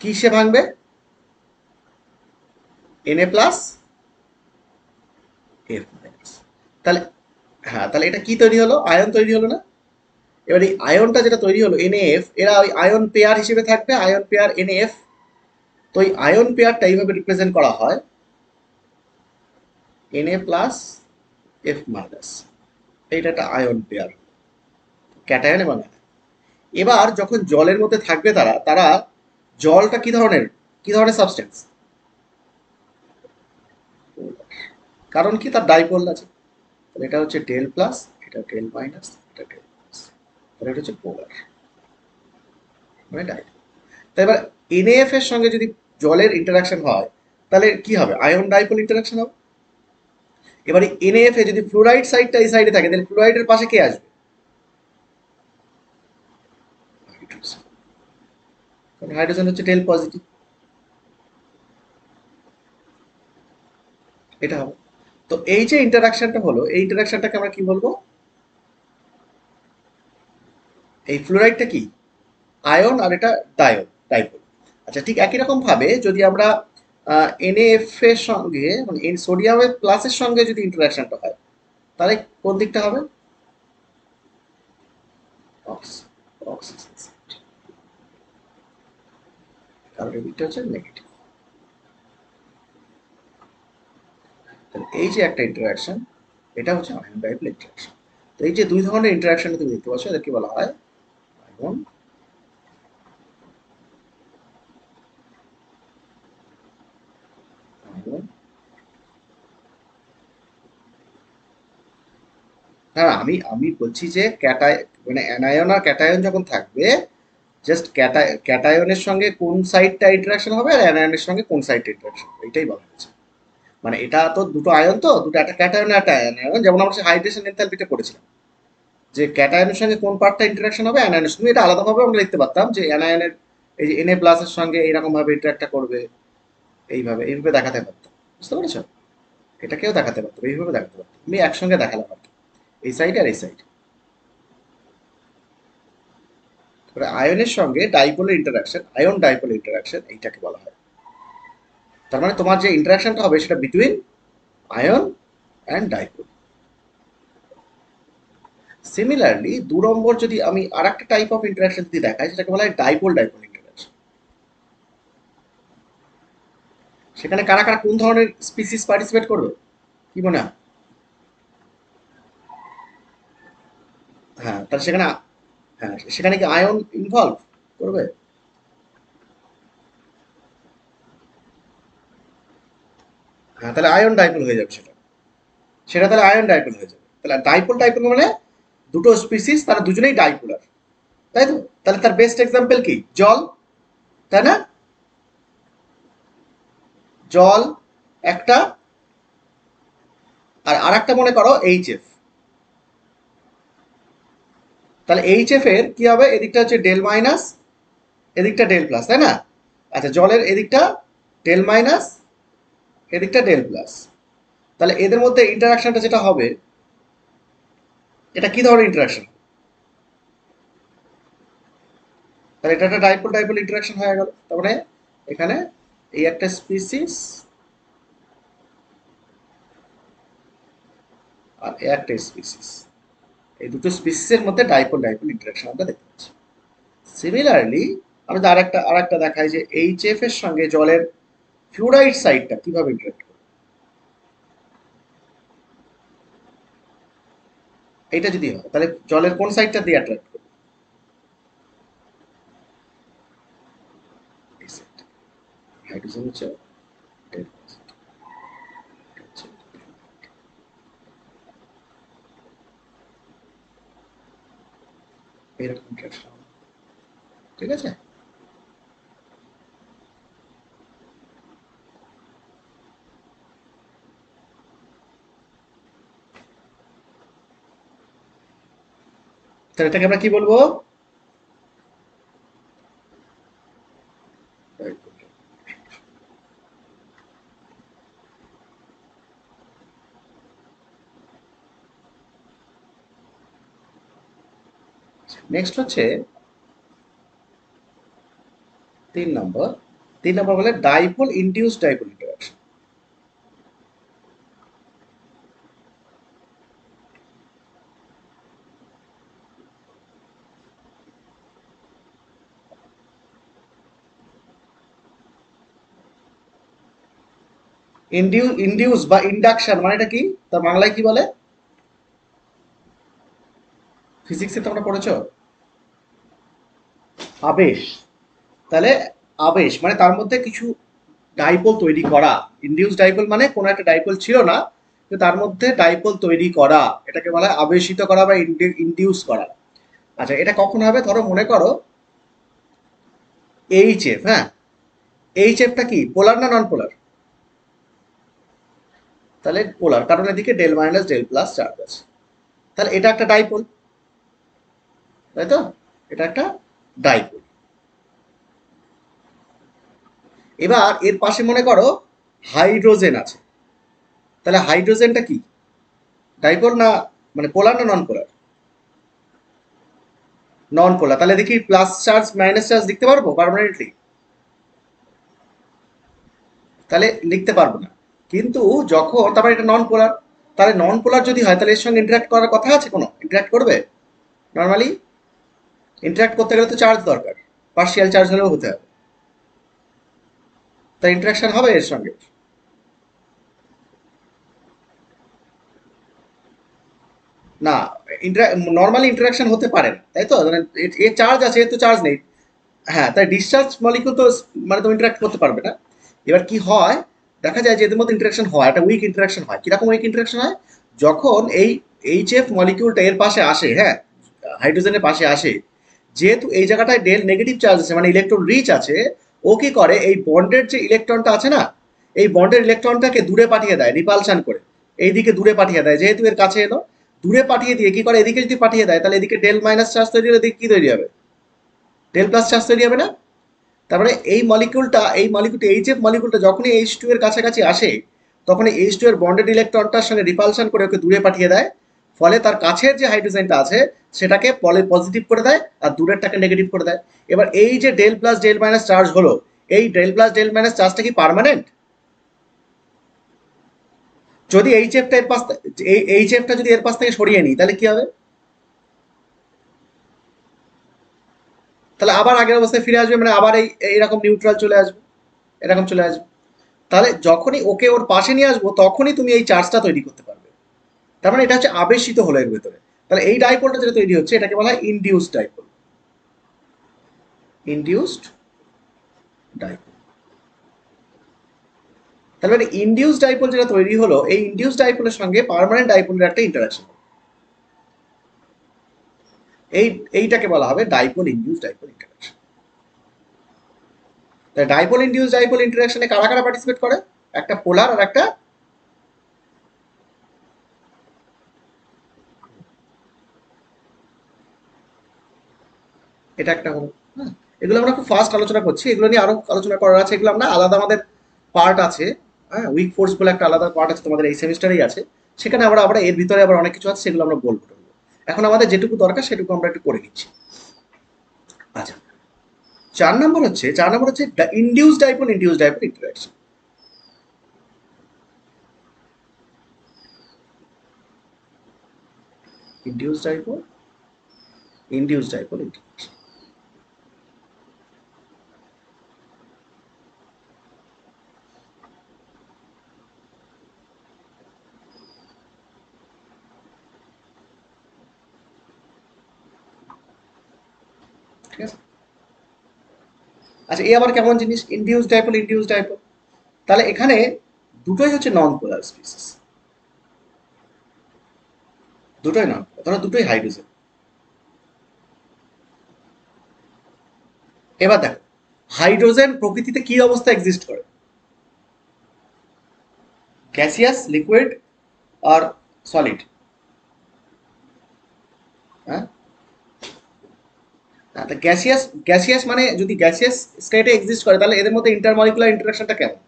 কিসে ভাঙবে? Na plus F minus. তাহলে হ্যাঁ, তাহলে এটা কি তৈরি হলো? আয়ন তৈরি হলো না? এবার এই আয়নটা যেটা তৈরি হলো NaF, এরা ওই আয়ন পেয়ার হিসেবে থাকবে, আয়ন পেয়ার NaF। তো এই আয়ন পেয়ারটা এইভাবে রিপ্রেজেন্ট করা হয় Na প্লাস F মাইনাস। এইটা একটা আয়ন পেয়ার, ক্যাটায়ন এবং অ্যানায়ন। এবার যখন জলের মধ্যে থাকবে তারা তারা জলটা কি ধরনের সাবস্টেন্স? কারণ কি, তার ডাইপোল আছে। তাহলে এটা হচ্ছে ডেল প্লাস, এটা ডেল মাইনাস, এটা ডেল প্লাস, তাহলে এটা হচ্ছে পোলার, মানে ডাইপোল। তাই এবার NaF এর সঙ্গে যদি জলের ইন্টারাকশন হয় তাহলে কি হবে? আয়ন ডাইপোল ইন্টারাকশন হবে। এবারে NaF এ যদি ফ্লোরাইড সাইডটা এই সাইডে থাকে তাহলে ফ্লোরাইডের পাশে কে আসবে? হাইড্রোজেন। কারণ হাইড্রোজেন হচ্ছে টেল পজিটিভ, এটা হবে। তো এই যে ইন্টারাকশনটা হলো, এই ইন্টারাকশনটাকে আমরা কি বলবো? এই ফ্লোরাইডটা কি? আয়ন, আর এটা ডাইপোল। আচ্ছা, ঠিক একই রকম ভাবে যদি আমরা NaF এর সঙ্গে মানে সোডিয়ামের প্লাসের সঙ্গে যদি ইন্টারাকশনটা হয় তাহলে কোন দিকটা হবে? অক্সিজেন, কারণ এই দিকটা হচ্ছে নেগেটিভ। এই যে একটা ইন্টারাকশন, এটা হচ্ছে আয়ন ডাইপোল ইন্টারাকশন। তো এই যে দুই ধরনের ইন্টারাকশন তুমি দেখতে পাচ্ছ, এদেরকে বলা হয় আয়ন আয়ন হ্যাঁ, আমি আমি বলছি যে মানে অ্যানায়ন আর ক্যাটায়ন যখন থাকবে, জাস্ট ক্যাটায়নের সঙ্গে কোন সাইডটা ইন্টারাকশন হবে আর অ্যানায়নের সঙ্গে কোন সাইডটা ইন্টারাকশন হবে, এটাই বলা হয়েছে। মানে এটা তো দুটো আয়ন, তো দুটো, একটা ক্যাটায়ন আর একটা অ্যানায়ন, যেমন আমরা হাইড্রেশন এনথালপিতে পড়েছিলাম যে ক্যাটায়নের সঙ্গে কোন পার্টটা ইন্টারাকশন হবে, অ্যানায়নের সঙ্গে। এটা আলাদাভাবে আমরা লিখতে পারতাম যে অ্যানায়নের এই যে Na+ এর সঙ্গে এইরকম ভাবে ইন্টারাক্টটা করবে, এইভাবে দেখাতে পারতাম। বুঝতে পেরেছো? এটাকেও দেখাতে পারতাম, এইভাবে দেখাতে পারতাম। আমি একসঙ্গে দেখালাম আর কি, এই সাইড আর এই সাইড। আয়নের সঙ্গে ডাইপোলের ইন্টারাকশন, আয়ন ডাইপোল ইন্টারাকশন, এইটাকে বলা হয়। তার মানে তোমার যে ইন্টারাকশনটা হবে সেটা between ion and dipole. Similarly 2 নম্বর যদি আমি আর একটা টাইপ অফ ইন্টারাকশন যদি দেখাই, সেটাকে বলা হয় ডাইপোল ডাইপোল ইন্টারাকশন। সেখানে কারা কারা কোন ধরনের স্পিসিস পার্টিসিপেট করবে কি মনে হয়? হ্যাঁ, তাহলে সেখানে হ্যাঁ, সেখানে কি আয়ন ইনভলভ করবে? হ্যাঁ, তাহলে আয়ন ডাইপোল হয়ে যাবে সেটা। সেটা তাহলে আয়ন ডাইপোল হয়ে যাবে। তাহলে ডাইপোল ডাইপোল মানে দুটো স্পিসিস, তারা দুজনেই ডাইপোলার, তাই তো? তাহলে তার বেস্ট এক্সাম্পল কি? জল, তাই না? জল একটা, আর আরেকটা মনে করো HF। তাহলে HF এর কি হবে? এদিকটা হচ্ছে ডেল মাইনাস, এদিকটা ডেল প্লাস, তাই না? আচ্ছা, জলের এদিকটা ডেল মাইনাস, এদিকটা ডেল প্লাস। তাহলে এদের মধ্যে ইন্টারাকশনটা যেটা হবে, এটা কি ধরনের ইন্টারাকশন? তাহলে এটা একটা ডাইপোল ডাইপোল ইন্টারাকশন হয়ে গেল। তার মানে এখানে এই একটা স্পিসিস আর এই একটা স্পিসিস, এই দুটো স্পিসিসের মধ্যে ডাইপোল ডাইপোল ইন্টারাকশন আমরা দেখতে পাচ্ছি। সিমিলারলি আমি আরেকটা দেখাই যে HF এর সঙ্গে জলের ফ্লুরাইড সাইডটা কিভাবে ইন্টারাক্ট করে। এটা যদি হয় তাহলে জলের কোন সাইডটা দিয়ে অ্যাট্রাক্ট করবে? এই সাইডটা। হাইড্রোজেন হচ্ছে dead positive, এটা হচ্ছে এরকম ইন্টারাকশন হবে। ঠিক আছে? তাহলে এটাকে আমরা কি বলবো? নেক্সট হচ্ছে 3 নম্বর। 3 নম্বর বলে dipole induced dipole interaction. Induce বা ইন্ডাকশন মানে এটা কি? তার বাংলায় কি বলে? ফিজিক্সে তোমরা পড়েছো আবেশ। তাহলে আবেশ মানে তার মধ্যে কিছু ডাইপোল তৈরি করা। ইনডিউস ডাইপোল মানে কোনো একটা ডাইপোল ছিল না, কিন্তু তার মধ্যে ডাইপোল তৈরি করা, এটাকে বলা হয় আবেশিত করা বা ইনডিউস করা। আচ্ছা, এটা কখন হবে? ধরো মনে করো এইচ এফ, হ্যাঁ, এইচ এফটা কি পোলার না নন পোলার? তাহলে পোলার, কারণ এদিকে del minus del plus charge আছে। তাহলে এটা একটা ডাইপোল, তাই তো? এটা একটা ডাইপোল। এবার এর পাশে মনে করো হাইড্রোজেন আছে, তাহলে হাইড্রোজেনটা কি ডাইপোল না, মানে পোলার না নন পোলার? নন পোলার। তাহলে দেখি প্লাস চার্জ মাইনাস চার্জ লিখতে পারবো পার্মানেন্টলি? তাহলে লিখতে পারবো না। কিন্তু যখন তারপরে এটা নন পোলার, তাহলে নন পোলার যদি হয় তাহলে এর সঙ্গে ইন্টারাক্ট করার কথা আছে, কোনো ইন্টারাক্ট করবে? নর্মালি ইন্টারাক্ট করতে গেলে তো চার্জ দরকার, পার্শিয়াল চার্জ হলেও হতে হবে, তাই ইন্টারাকশন হবে এর সঙ্গে। না, নর্মালি ইন্টারাকশন হতে পারে না, তাই তো? মানে এর চার্জ আছে, এর তো চার্জ নেই। হ্যাঁ, তাই ডিসচার্জ মলিকুল তো মানে তো ইন্টারাক্ট করতে পারবে না। এবার কি হয়, দেখা যায় যে এদের মধ্যে ইন্টারাকশন হয়, একটা উইক ইন্টারাকশন হয়। কিরকম উইক ইন্টারাকশন হয়? যখন এই এইচ এফ মলিকিউলটা এর পাশে আসে, হ্যাঁ, হাইড্রোজেনের পাশে আসে, যেহেতু এই জায়গাটায় ডেল নেগেটিভ চার্জ আছে, মানে ইলেকট্রন রিচ আছে, ও কি করে এই বন্ডের যে ইলেকট্রনটা আছে না, এই বন্ডের ইলেকট্রনটাকে দূরে পাঠিয়ে দেয় রিপালশন করে, এইদিকে দূরে পাঠিয়ে দেয়, যেহেতু এর কাছে এলো দূরে পাঠিয়ে দিয়ে কি করে, এদিকে যদি পাঠিয়ে দেয় তাহলে এদিকে ডেল মাইনাস চার্জ তৈরি হলে এদিকে কি তৈরি হবে? ডেল প্লাস চার্জ তৈরি হবে না? তারপরে এই মলিকুলটা এইচ এফ মলিকুলটা যখনই এইচ টু এর কাছাকাছি আসে, তখন এইচ টু এর বন্ডেড ইলেকট্রনটার সঙ্গে রিপালশন করে ওকে দূরে পাঠিয়ে দেয়। ফলে তার কাছের যে হাইড্রোজেনটা আছে সেটাকে পজিটিভ করে দেয় আর দূরেরটাকে নেগেটিভ করে দেয়। এবার এই যে del plus del minus charge হলো, এই ডেল প্লাস ডেল মাইনাস চার্জটা কি পার্মানেন্ট? যদি এইচ এফটা যদি এর পাশ থেকে সরিয়ে নিই তাহলে কি হবে? তাহলে আবার আগের অবস্থায় ফিরে আসবে, মানে আবার এইরকম নিউট্রাল চলে আসবে, এরকম চলে আসবে। তাহলে যখনই ওকে ওর পাশে নিয়ে আসবো তখনই তুমি এই চার্জটা তৈরি করতে পারবে। তার মানে এটা হচ্ছে আবেশিত হলো এর ভেতরে। তাহলে এই ডাইপোলটা যেটা তৈরি হচ্ছে এটাকে বলা হয় ইনডিউসড ডাইপোল। Induced dipole. তাহলে মানে ইনডিউসড ডাইপোল যেটা তৈরি হলো, এই ইনডিউসড ডাইপোলের সঙ্গে পার্মানেন্ট ডাইপোলের একটা ইন্টারাকশন, এই এইটাকে বলা হবে ডাইপোল ইনডিউসড ডাইপোল ইন্টারাকশন। তাই ডাইপোল ইনডিউসড ডাইপোল ইন্টারাকশনে কারা কারা পার্টিসিপেট করে? একটা পোলার আর একটা, এটা একটা হলো, হ্যাঁ। এগুলো আমরা খুব ফাস্ট আলোচনা করছি, এগুলো নিয়ে আরো আলোচনা করার আছে, এগুলো আমরা আলাদা আমাদের পার্ট আছে। হ্যাঁ, উইক ফোর্স বলে একটা আলাদা পার্ট আছে তোমাদের এই সেমিস্টারেই আছে, সেখানে আমরা আবার এর ভিতরে আবার অনেক কিছু আছে, সেগুলো আমরা বলবো টলবো। এখন আমাদের যেটুকু দরকার সেটুকু আমরা একটু করে নিচ্ছি। আচ্ছা, 4 নম্বর হচ্ছে induced dipole interaction. Induce dipole interaction. ঠিক আছে। আচ্ছা, এই আবার কেমন জিনিস ইনডিউস ডাইপোল? তাহলে এখানে দুটোই হচ্ছে নন পোলার স্পিসিস, দুটোই নন পোলার, ধরো দুটোই হাইড্রোজেন। এবার দেখো, হাইড্রোজেন প্রকৃতিতে কি অবস্থা এক্সিস্ট করে? গ্যাসিয়াস, লিকুইড আর সলিড? হ্যাঁ, গ্যাসিয়াস, গ্যাসিয়াস মানে যদি গ্যাসিয়াস স্টেটে এক্সিস্ট করে তাহলে এদের মধ্যে ইন্টারমলিকুলার ইন্টারাকশনটা কেমন?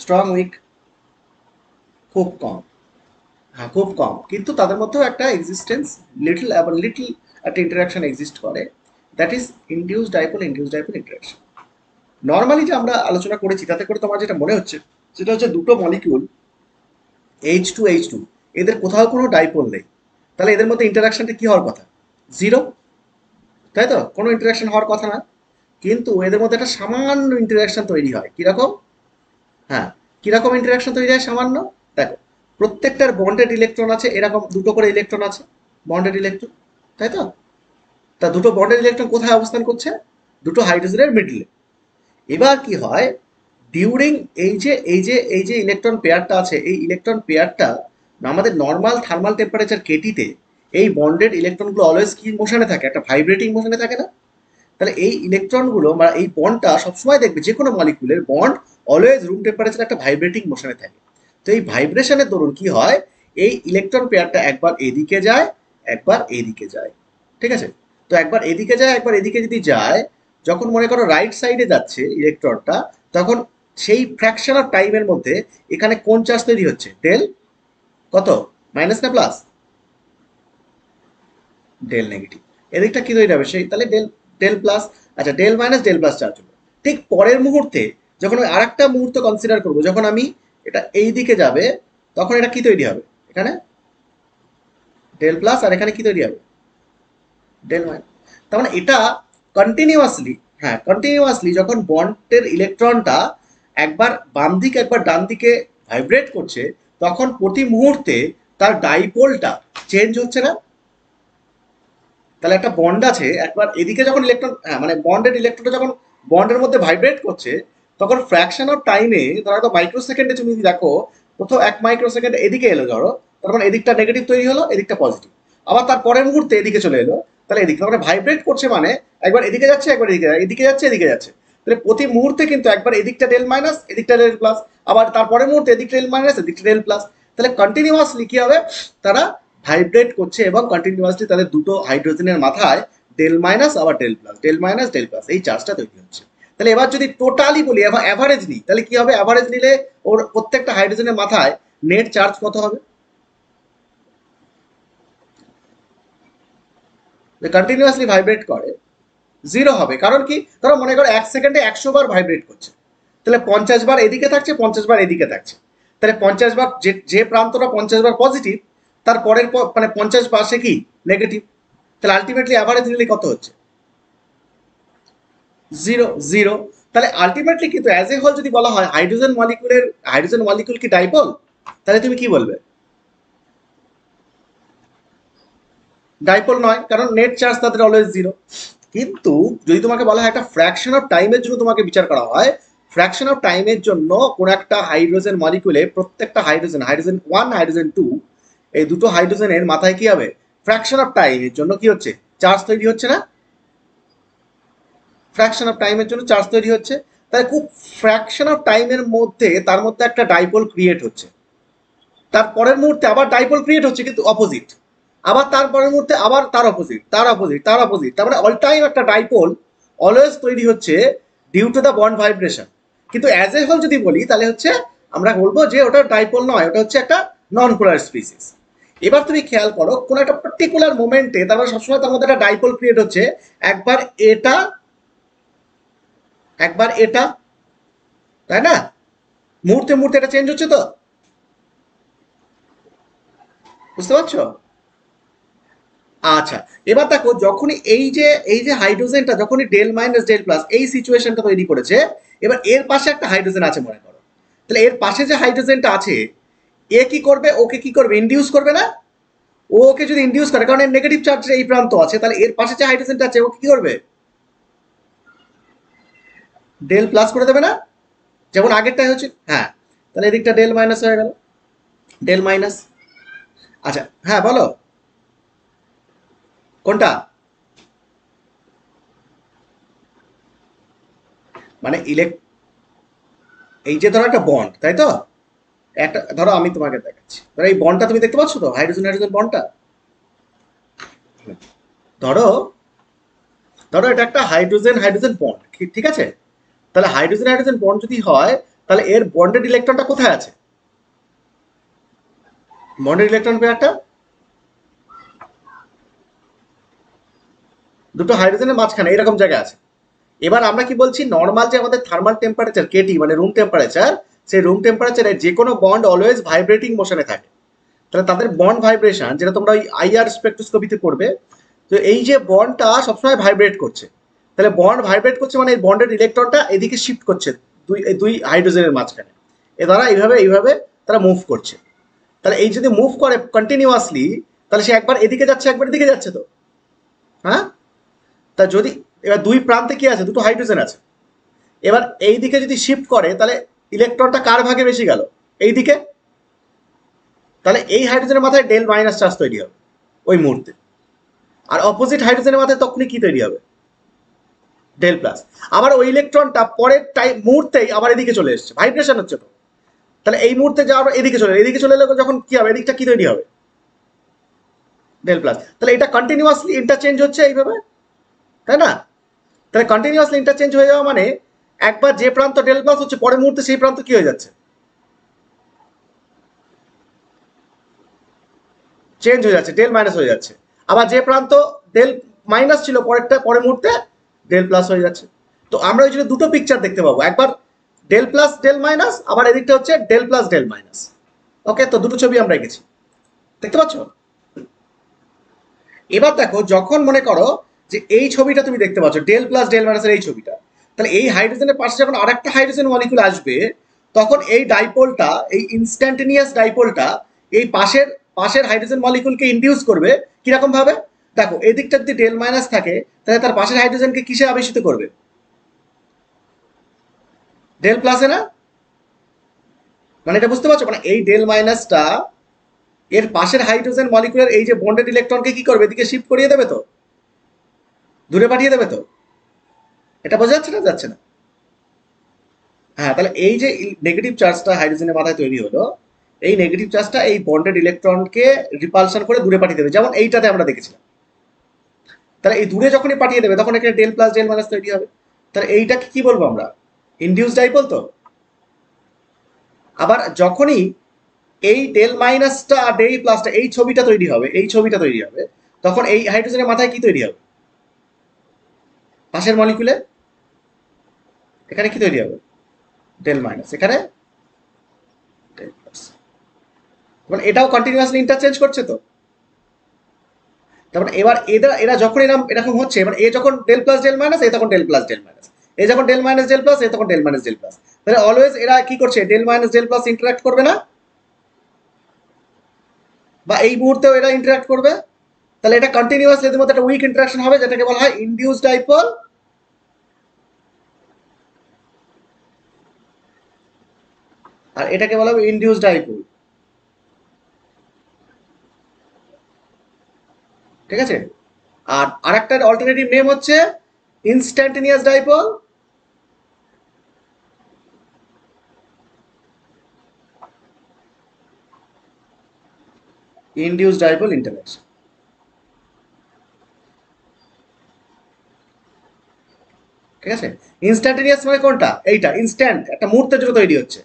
Strong, weak? খুব কম। হ্যাঁ, খুব কম, কিন্তু তাদের মধ্যেও একটা এক্সিস্টেন্স, লিটল একটা ইন্টারাকশন এক্সিস্ট করে, that is induce dipole interaction. Normally যে আমরা আলোচনা করেছি তাতে করে তোমার যেটা মনে হচ্ছে সেটা হচ্ছে দুটো মলিকিউল H2H2, এদের কোথাও কোনো ডাইপোল নেই, তাহলে এদের মধ্যে ইন্টারাকশনটা কি হওয়ার কথা? জিরো, তাই তো? কোনো ইন্টারাকশন হওয়ার কথা না। কিন্তু এদের মধ্যে একটা সামান্য ইন্টারাকশন তৈরি হয়, কিরকম? হ্যাঁ, কিরকম ইন্টারাকশন তৈরি হয় সামান্য? দেখো, প্রত্যেকটার বন্ডেড ইলেকট্রন আছে, এরকম দুটো করে ইলেকট্রন আছে, বন্ডেড ইলেকট্রন, তাই তো? তা দুটো বন্ডেড ইলেকট্রন কোথায় অবস্থান করছে? দুটো হাইড্রোজেনের মিডলে। এবার কি হয়, ডিউরিং এই যে ইলেকট্রন পেয়ারটা আছে, এই ইলেকট্রন পেয়ারটা আমাদের নর্মাল থার্মাল টেম্পারেচার কেটিতে এই বন্ডেড ইলেকট্রনগুলো অলওয়েজ কি মোশনে থাকে, একটা ভাইব্রেটিং মোশনে থাকে না? তাহলে এই ইলেকট্রনগুলো বা এই বন্ডটা সবসময় দেখবে যে কোনো মলিকুলের বন্ড অলওয়েজ রুম টেম্পারেচার একটা ভাইব্রেটিং মোশনে থাকে। তো এই ভাইব্রেশনের দরুন কি হয়, এই ইলেকট্রন পেয়ারটা একবার এদিকে যায় একবার এদিকে যায়, ঠিক আছে? তো একবার এদিকে যায় একবার এদিকে যদি যায়, যখন মনে করো রাইট সাইডে যাচ্ছে ইলেকট্রনটা, তখন সেই ফ্র্যাকশন অফ টাইমের মধ্যে এখানে কোন চার্জ তৈরি হচ্ছে, ডেল কত, মাইনাস না প্লাস, ডেল নেগেটিভ। এদিকটা কি তৈরি হবে, সেই তাহলে ডেল, ডেল প্লাস। আচ্ছা, del minus del plus charge হলো। ঠিক পরের মুহূর্তে যখন ওই আরেকটা মুহূর্ত কনসিডার করবো, যখন আমি এটা এই দিকে যাবে, তখন এটা কি তৈরি হবে, এখানে ডেল প্লাস, আর এখানে কি তৈরি হবে, ডেল মাইনাস। তার মানে এটা কন্টিনিউয়াসলি, হ্যাঁ কন্টিনিউয়াসলি যখন বন্ডের ইলেকট্রনটা একবার বাম দিকে একবার ডান দিকে ভাইব্রেট করছে, তখন প্রতি মুহূর্তে তার ডাইপোলটা চেঞ্জ হচ্ছে না? তাহলে একটা বন্ড আছে, একবার এদিকে যখন ইলেকট্রন, হ্যাঁ মানে বন্ডের ইলেকট্রনটা যখন বন্ডের মধ্যে ভাইব্রেট করছে, তখন ফ্র্যাকশন অফ টাইমে ধরো তো মাইক্রো সেকেন্ডে তুমি যদি দেখো, প্রথম 1 মাইক্রো সেকেন্ড এদিকে এলো ধরো, তার মানে এদিকটা নেগেটিভ তৈরি হলো, এদিকটা পজিটিভ। আবার তার পরের মুহূর্তে এদিকে চলে এলো, তাহলে এদিকে মানে ভাইব্রেট করছে, মানে একবার এদিকে যাচ্ছে একবার এদিকে এদিকে যাচ্ছে এদিকে যাচ্ছে। তাহলে প্রতি মুহূর্তে কিন্তু একবার এদিকটা ডেল মাইনাস এদিকটা ডেল প্লাস, আবার তারপরের মুহূর্তে এদিকটা ডেল মাইনাস এদিকটা ডেল প্লাস। তাহলে কন্টিনিউয়াসলি কি হবে, তারা ভাইব্রেট করছে এবং কন্টিনিউয়াসলি তাদের দুটো হাইড্রোজেনের মাথায় ডেল মাইনাস আবার del plus, del minus del plus এই চার্জটা তৈরি হচ্ছে। তাহলে এবার যদি টোটালি বলি, অ্যাভারেজ নিই, তাহলে কি হবে, অ্যাভারেজ নিলে ওর প্রত্যেকটা হাইড্রোজেনের মাথায় নেট চার্জ কত হবে, যে কন্টিনিউয়াসলি ভাইব্রেট করে, জিরো হবে। কারণ কি, ধরো মনে করো 1 সেকেন্ডে 100 বার ভাইব্রেট করছে, তাহলে 50 বার এদিকে থাকছে 50 বার এদিকে থাকছে, তাহলে 50 বার যে যে প্রান্তটা 50 বার পজিটিভ, তার পরের মানে 50 বার সে কি নেগেটিভ। তাহলে আলটিমেটলি অ্যাভারেজ নিলে কত হচ্ছে, জিরো, জিরো। তাহলে আলটিমেটলি কিন্তু অ্যাজ এ হোল যদি বলা হয় হাইড্রোজেন মলিকুল কি ডাইপোল, তাহলে তুমি কি বলবে, ডাইপোল নয়, কারণ নেট চার্জ তাদের অলওয়েজ জিরো। কিন্তু যদি তোমাকে বলা হয় একটা ফ্র্যাকশন অফ টাইমের জন্য তোমাকে বিচার করা হয়, ফ্র্যাকশন অফ টাইমের জন্য কোন একটা হাইড্রোজেন মলিকুলে প্রত্যেকটা হাইড্রোজেন, হাইড্রোজেন 1 হাইড্রোজেন 2, এই দুটো হাইড্রোজেনের মাথায় কি হবে, ফ্র্যাকশন অফ টাইমের জন্য কি হচ্ছে, চার্জ তৈরি হচ্ছে না? ফ্র্যাকশন অফ টাইমের জন্য চার্জ তৈরি হচ্ছে। তাহলে খুব ফ্র্যাকশন অফ টাইমের মধ্যে তার মধ্যে একটা ডাইপোল ক্রিয়েট হচ্ছে, তার পরের মুহূর্তে আবার ডাইপোল ক্রিয়েট হচ্ছে কিন্তু অপোজিট, আবার তারপরের মুহূর্তে আবার তার অপোজিট, তার অপোজিট, তার অপোজিট, তার মানে অল টাইম একটা ডাইপোল অলওয়েজ তৈরি হচ্ছে due to the bond vibration. কিন্তু অ্যাজ এ হোল যদি বলি, তাহলে হচ্ছে আমরা বলবো যে ওটা ডাইপোল নয়, ওটা হচ্ছে একটা নন পোলার স্পিসিস। এবার তুমি খেয়াল করো, কোন একটা পার্টিকুলার মোমেন্টে তার মানে সবসময় তার মধ্যে একটা ডাইপোল ক্রিয়েট হচ্ছে, একবার এটা একবার এটা, তাই না? মুহূর্তে মুহূর্তে এটা চেঞ্জ হচ্ছে, তো বুঝতে পারছো? আচ্ছা, এবার দেখো যখনই এই যে হাইড্রোজেনটা যখনই ডেল মাইনাস ডেল প্লাস এই সিচুয়েশনটা তৈরি করেছে, এবার এর পাশে একটা হাইড্রোজেন আছে মনে করো, তাহলে এর পাশে যে হাইড্রোজেনটা আছে, এ কি করবে, ওকে কি করবে, ইন্ডিউস করবে না? ও ওকে যদি ইন্ডিউস করে, কারণ এর নেগেটিভ চার্জ এই প্রান্ত আছে, তাহলে এর পাশে যে হাইড্রোজেনটা আছে ও কি করবে, ডেল প্লাস করে দেবে না, যেমন আগেরটাই হচ্ছে, হ্যাঁ। তাহলে এদিকটা ডেল মাইনাস হয়ে গেল, ডেল মাইনাস। আচ্ছা হ্যাঁ বলো, কোনটা, মানে এই যে ধরো একটা বন্ড, তাই তো, একটা ধরো আমি তোমাকে দেখাচ্ছি, ধরো এই বন্ডটা তুমি দেখতে পাচ্ছ তো, হাইড্রোজেন হাইড্রোজেন বন্ডটা, ধরো ধরো এটা একটা হাইড্রোজেন হাইড্রোজেন বন্ড, ঠিক আছে? তাহলে হাইড্রোজেন হাইড্রোজেন বন্ড যদি হয়, তাহলে এর বন্ডেড ইলেকট্রনটা কোথায় আছে, বন্ডেড ইলেকট্রন পেয়ারটা দুটো হাইড্রোজেনের মাঝখানে এরকম জায়গায় আছে। এবার আমরা কি বলছি, নর্মাল যে আমাদের থার্মাল টেম্পারেচার কেটি মানে রুম টেম্পারেচার, সেই রুম টেম্পারেচারে যে কোনো বন্ড অলওয়েজ ভাইব্রেটিং মোশনে থাকে। তাহলে তাদের বন্ড ভাইব্রেশন, যেটা তোমরা ওই আইআর স্পেকট্রোস্কোপিতে করবে, তো এই যে বন্ডটা সবসময় ভাইব্রেট করছে, তাহলে বন্ড ভাইব্রেট করছে মানে এই বন্ডের ইলেকট্রনটা এদিকে শিফট করছে দুই হাইড্রোজেনের মাঝখানে, এ দ্বারা এইভাবে এইভাবে তারা মুভ করছে। তাহলে এই যদি মুভ করে কন্টিনিউয়াসলি, তাহলে সে একবার এদিকে যাচ্ছে একবার এদিকে যাচ্ছে, তো হ্যাঁ। তা যদি এবার দুই প্রান্তে কি আছে, দুটো হাইড্রোজেন আছে, এবার এই দিকে যদি শিফট করে, তাহলে ইলেকট্রনটা কার ভাগে বেশি গেল, এই দিকে, তাহলে এই হাইড্রোজেনের মাথায় ডেল মাইনাস চার্জ তৈরি হবে ওই মুহূর্তে, আর অপোজিট হাইড্রোজেনের মাথায় তখনই কি তৈরি হবে, ডেল প্লাস। আবার ওই ইলেকট্রনটা পরের মুহূর্তেই আবার এদিকে চলে এসছে, ভাইব্রেশন হচ্ছে তো, তাহলে এই মুহূর্তে যা আবার এদিকে চলে এলে যখন কি হবে, এদিকটা কি তৈরি হবে, ডেল প্লাস। তাহলে এটা কন্টিনিউয়াসলি ইন্টারচেঞ্জ হচ্ছে এইভাবে, তাই না? তাহলে কন্টিনিউয়াসলি ইন্টারচেঞ্জ হয়ে যাওয়া মানে একবার যে প্রান্ত ডেল প্লাস হচ্ছে পরের মুহূর্তে সেই প্রান্ত কি হয়ে যাচ্ছে, চেঞ্জ হয়ে যাচ্ছে, ডেল মাইনাস হয়ে যাচ্ছে। আবার যে প্রান্ত ডেল মাইনাস ছিল পরের মুহূর্তে ডেল প্লাস হয়ে যাচ্ছে। তো আমরা ওই জন্য দুটো পিকচার দেখতে পাবো, একবার ডেল প্লাস ডেল মাইনাস, আবার এদিকটা হচ্ছে ডেল প্লাস ডেল মাইনাস। ওকে, তো দুটো ছবি আমরা এঁকেছি, দেখতে পাচ্ছ? এবার দেখো, যখন মনে করো যে এই ছবিটা তুমি দেখতে পাচ্ছ ডেল প্লাস ডেল মাইনাসের এই ছবিটা, তাহলে এই হাইড্রোজেনের পাশে যখন আরেকটা হাইড্রোজেন মলিকুল আসবে, তখন এই ডাইপোলটা, এই ইনস্ট্যান্টেনিয়াস ডাইপোলটা এই পাশের পাশের হাইড্রোজেন মলিকুলকে ইনডিউস করবে কিরকম ভাবে। দেখো, এই দিকটা যদি ডেল মাইনাস থাকে, তাহলে তার পাশের হাইড্রোজেনকে কিসে আবেশিত করবে, ডেল প্লাসে না? মানে এটা বুঝতে পারছো, মানে এই ডেল মাইনাসটা এর পাশের হাইড্রোজেন মলিকুলের এই যে বন্ডেড ইলেকট্রনকে কি করবে, এদিকে শিফট করিয়ে দেবে তো, দূরে পাঠিয়ে দেবে তো। এটা বোঝা যাচ্ছে না, যাচ্ছে না? হ্যাঁ, তাহলে এই যে নেগেটিভ চার্জটা হাইড্রোজেনের মাথায় তৈরি হলো, এই নেগেটিভ চার্জটা এই বন্ডেড ইলেকট্রনকে রিপালশন করে দূরে পাঠিয়ে দেবে, যেমন এইটাতে আমরা দেখেছিলাম। তাহলে এই দূরে যখনই পাঠিয়ে দেবে, তখন এখানে ডেল প্লাস ডেল মাইনাস তৈরি হবে। তাহলে এইটাকে কি বলবো আমরা, ইনডিউস ডাইপোল তো। আবার যখনই এই ডেল মাইনাসটা আর ডেল প্লাসটা এই ছবিটা তৈরি হবে, এই ছবিটা তৈরি হবে, তখন এই হাইড্রোজেনের মাথায় কি তৈরি হবে, পাশের মলিকুলে এখানে কি তৈরি হবে, ডেল মাইনাস, এখানে ডেল প্লাস। মানে এটাও কন্টিনিউয়াসলি ইন্টারচেঞ্জ করছে তো। তারপরে এবার এরা এরা যখন এরকম হচ্ছে, এবার এ যখন ডেল প্লাস ডেল মাইনাস, এ তখন ডেল প্লাস ডেল মাইনাস, এ যখন ডেল মাইনাস ডেল প্লাস, এ তখন ডেল মাইনাস ডেল প্লাস। তাহলে অলওয়েজ এরা কি করছে, del minus del plus interact করবে না, বা এই মুহূর্তেও এরা ইন্টারাক্ট করবে। তাহলে এটা কন্টিনিউয়াসলি এদের মধ্যে একটা উইক ইন্টারাকশন হবে, যেটাকে বলা হয় ইনডিউস ডাইপোল, আর এটাকে বলা হবে ইনডিউস ডাইপোল। ঠিক আছে? আর আরেকটা অল্টারনেটিভ নেম হচ্ছে instantaneous dipole, induced dipole interaction. ঠিক আছে? ইনস্ট্যান্টেনিয়াস মানে কোনটা, এইটা ইনস্ট্যান্ট, একটা মুহূর্তের জন্য তৈরি হচ্ছে।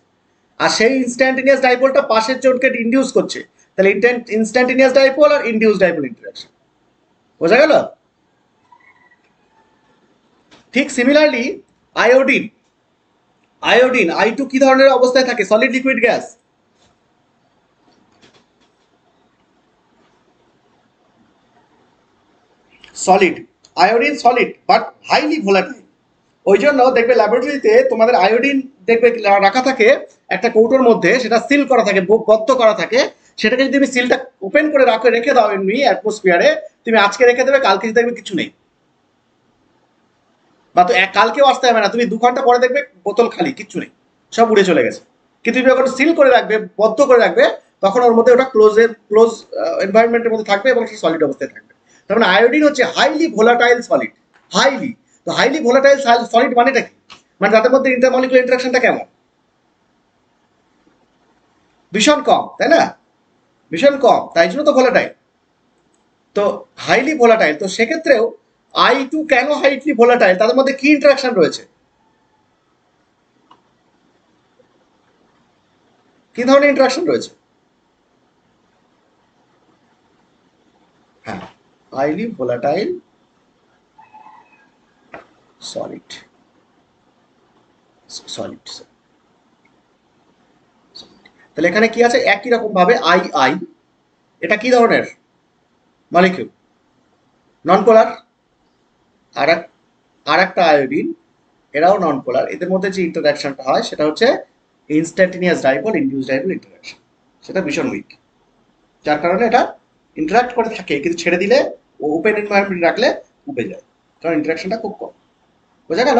আর সেই ইনস্ট্যান্টেনিয়াস ডাইপোলটা পাশের জোনকে ইনডিউস করছে, তাহলে ইনস্ট্যান্টেনিয়াস ডাইপোল আর ইনডিউস ডাইপোল ইন্টারাকশন। বোঝা গেল? ঠিক সিমিলারলি আয়োডিন, আয়োডিন I2 কি ধরনের অবস্থায় থাকে, solid liquid gas, solid. Iodine solid but highly volatile. ওই জন্য দেখবে ল্যাবরেটরিতে তোমাদের আয়োডিন দেখবে রাখা থাকে একটা কৌটোর মধ্যে, সেটা সিল করা থাকে, বদ্ধ করা থাকে। সেটাকে যদি তুমি সিলটা ওপেন করে রেখে দাও এমনি অ্যাটমসফিয়ারে, তুমি আজকে রেখে দেবে, কালকে দেখবে কিছু নেই, বা তো কালকেও আসতে হবে না, তুমি 2 ঘন্টা পরে দেখবে বোতল খালি, কিচ্ছু নেই, সব উড়ে চলে গেছে। কিন্তু তুমি যখন সিল করে রাখবে, বদ্ধ করে রাখবে, তখন ওর মধ্যে ওটা ক্লোজ এনভায়রনমেন্টের মধ্যে থাকবে এবং সে সলিড অবস্থায় থাকবে। তার মানে আয়োডিন হচ্ছে হাইলি ভোলাটাইল সলিড, হাইলি। তো হাইলি ভোলাটাইল সলিড মানেটা কি, মানে তাদের মধ্যে ইন্টারমলিকুলার ইন্টারাকশনটা কেমন, ভীষণ কম, তাই না? ভীষণ কম, তাই জন্য তো ভোলাটাইল। তো হাইলি ভোলাটাইল, তো সেক্ষেত্রেও I2 কেন হাইলি ভোলাটাইল, তাদের মধ্যে কি ইন্টারাকশন রয়েছে, কি ধরনের ইন্টারাকশন রয়েছে? হ্যাঁ, হাইলি ভোলাটাইল সলিড, সলিড। তাহলে এখানে কি আছে, একই রকম ভাবে I এটা কি ধরনের মলিকিউল, নন পোলার। আর আর একটা আয়োডিন, এরাও নন পোলার। এদের মধ্যে যে ইন্টারাকশনটা হয় সেটা হচ্ছে instantaneous dipole, induced dipole interaction. সেটা ভীষণ উইক, যার কারণে এটা ইন্টারাক্ট করে থাকে, কিন্তু ছেড়ে দিলে, ওপেন এনভায়রনমেন্ট রাখলে উবে যায়, কারণ ইন্টারাকশনটা খুব কম। বোঝা গেল?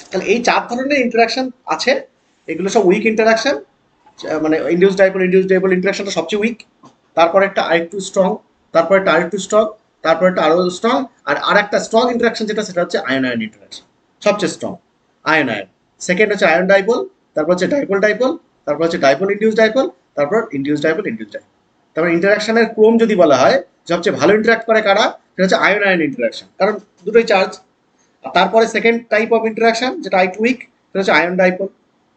তাহলে এই 4 ধরনের ইন্টারাকশন আছে, এগুলো সব উইক ইন্টারাকশন। মানে ইনডিউস ডাইপোল ইন্টারাকশনটা সবচেয়ে উইক, তারপর একটা আরেকটু স্ট্রং, তারপর একটা আরেকটু স্ট্রং, তারপরটা আরো স্ট্রং, আর একটা স্ট্রং ইন্টারাকশন যেটা সেটা হচ্ছে আয়ন আয়ন ইন্টারাকশন, সবচেয়ে স্ট্রং আয়ন আয়ন। সেকেন্ড হচ্ছে আয়ন ডাইপোল, তারপর হচ্ছে ডাইপোল ডাইপোল, তারপর হচ্ছে ডাইপোল ইনডিউস ডাইপোল, তারপর ইনডিউস ডাইপোল ইনডিউস ডাইপোল। তারপর ইন্টারাকশনের ক্রম যদি বলা হয়, সবচেয়ে ভালো ইন্টারাক্ট করে কারা, সেটা হচ্ছে আয়ন আয়ন ইন্টারাকশন, কারণ দুটোই চার্জ। আর তারপরে সেকেন্ড টাইপ অফ ইন্টারাকশন যেটা একটু উইক, সেটা হচ্ছে আয়ন ডাইপোল।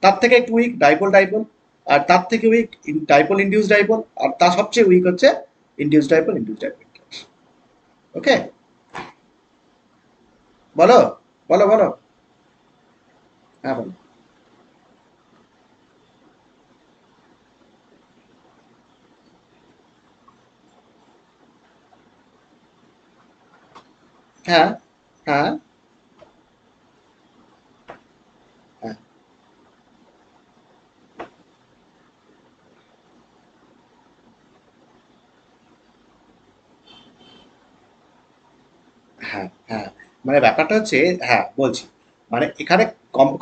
তার থেকে একটু উইক ডাইপোল ডাইপোল, আর তার থেকে উইক ডাইপোল ইনডিউস ডাইপোল, আর তার সবচেয়ে উইক হচ্ছে induced dipole induced dipole interaction. Okay, বলো বলো বলো। হ্যাঁ বলো। হ্যাঁ হ্যাঁ হ্যাঁ হ্যাঁ হ্যাঁ, মানে ব্যাপারটা হচ্ছে, হ্যাঁ বলছি, মানে এখানে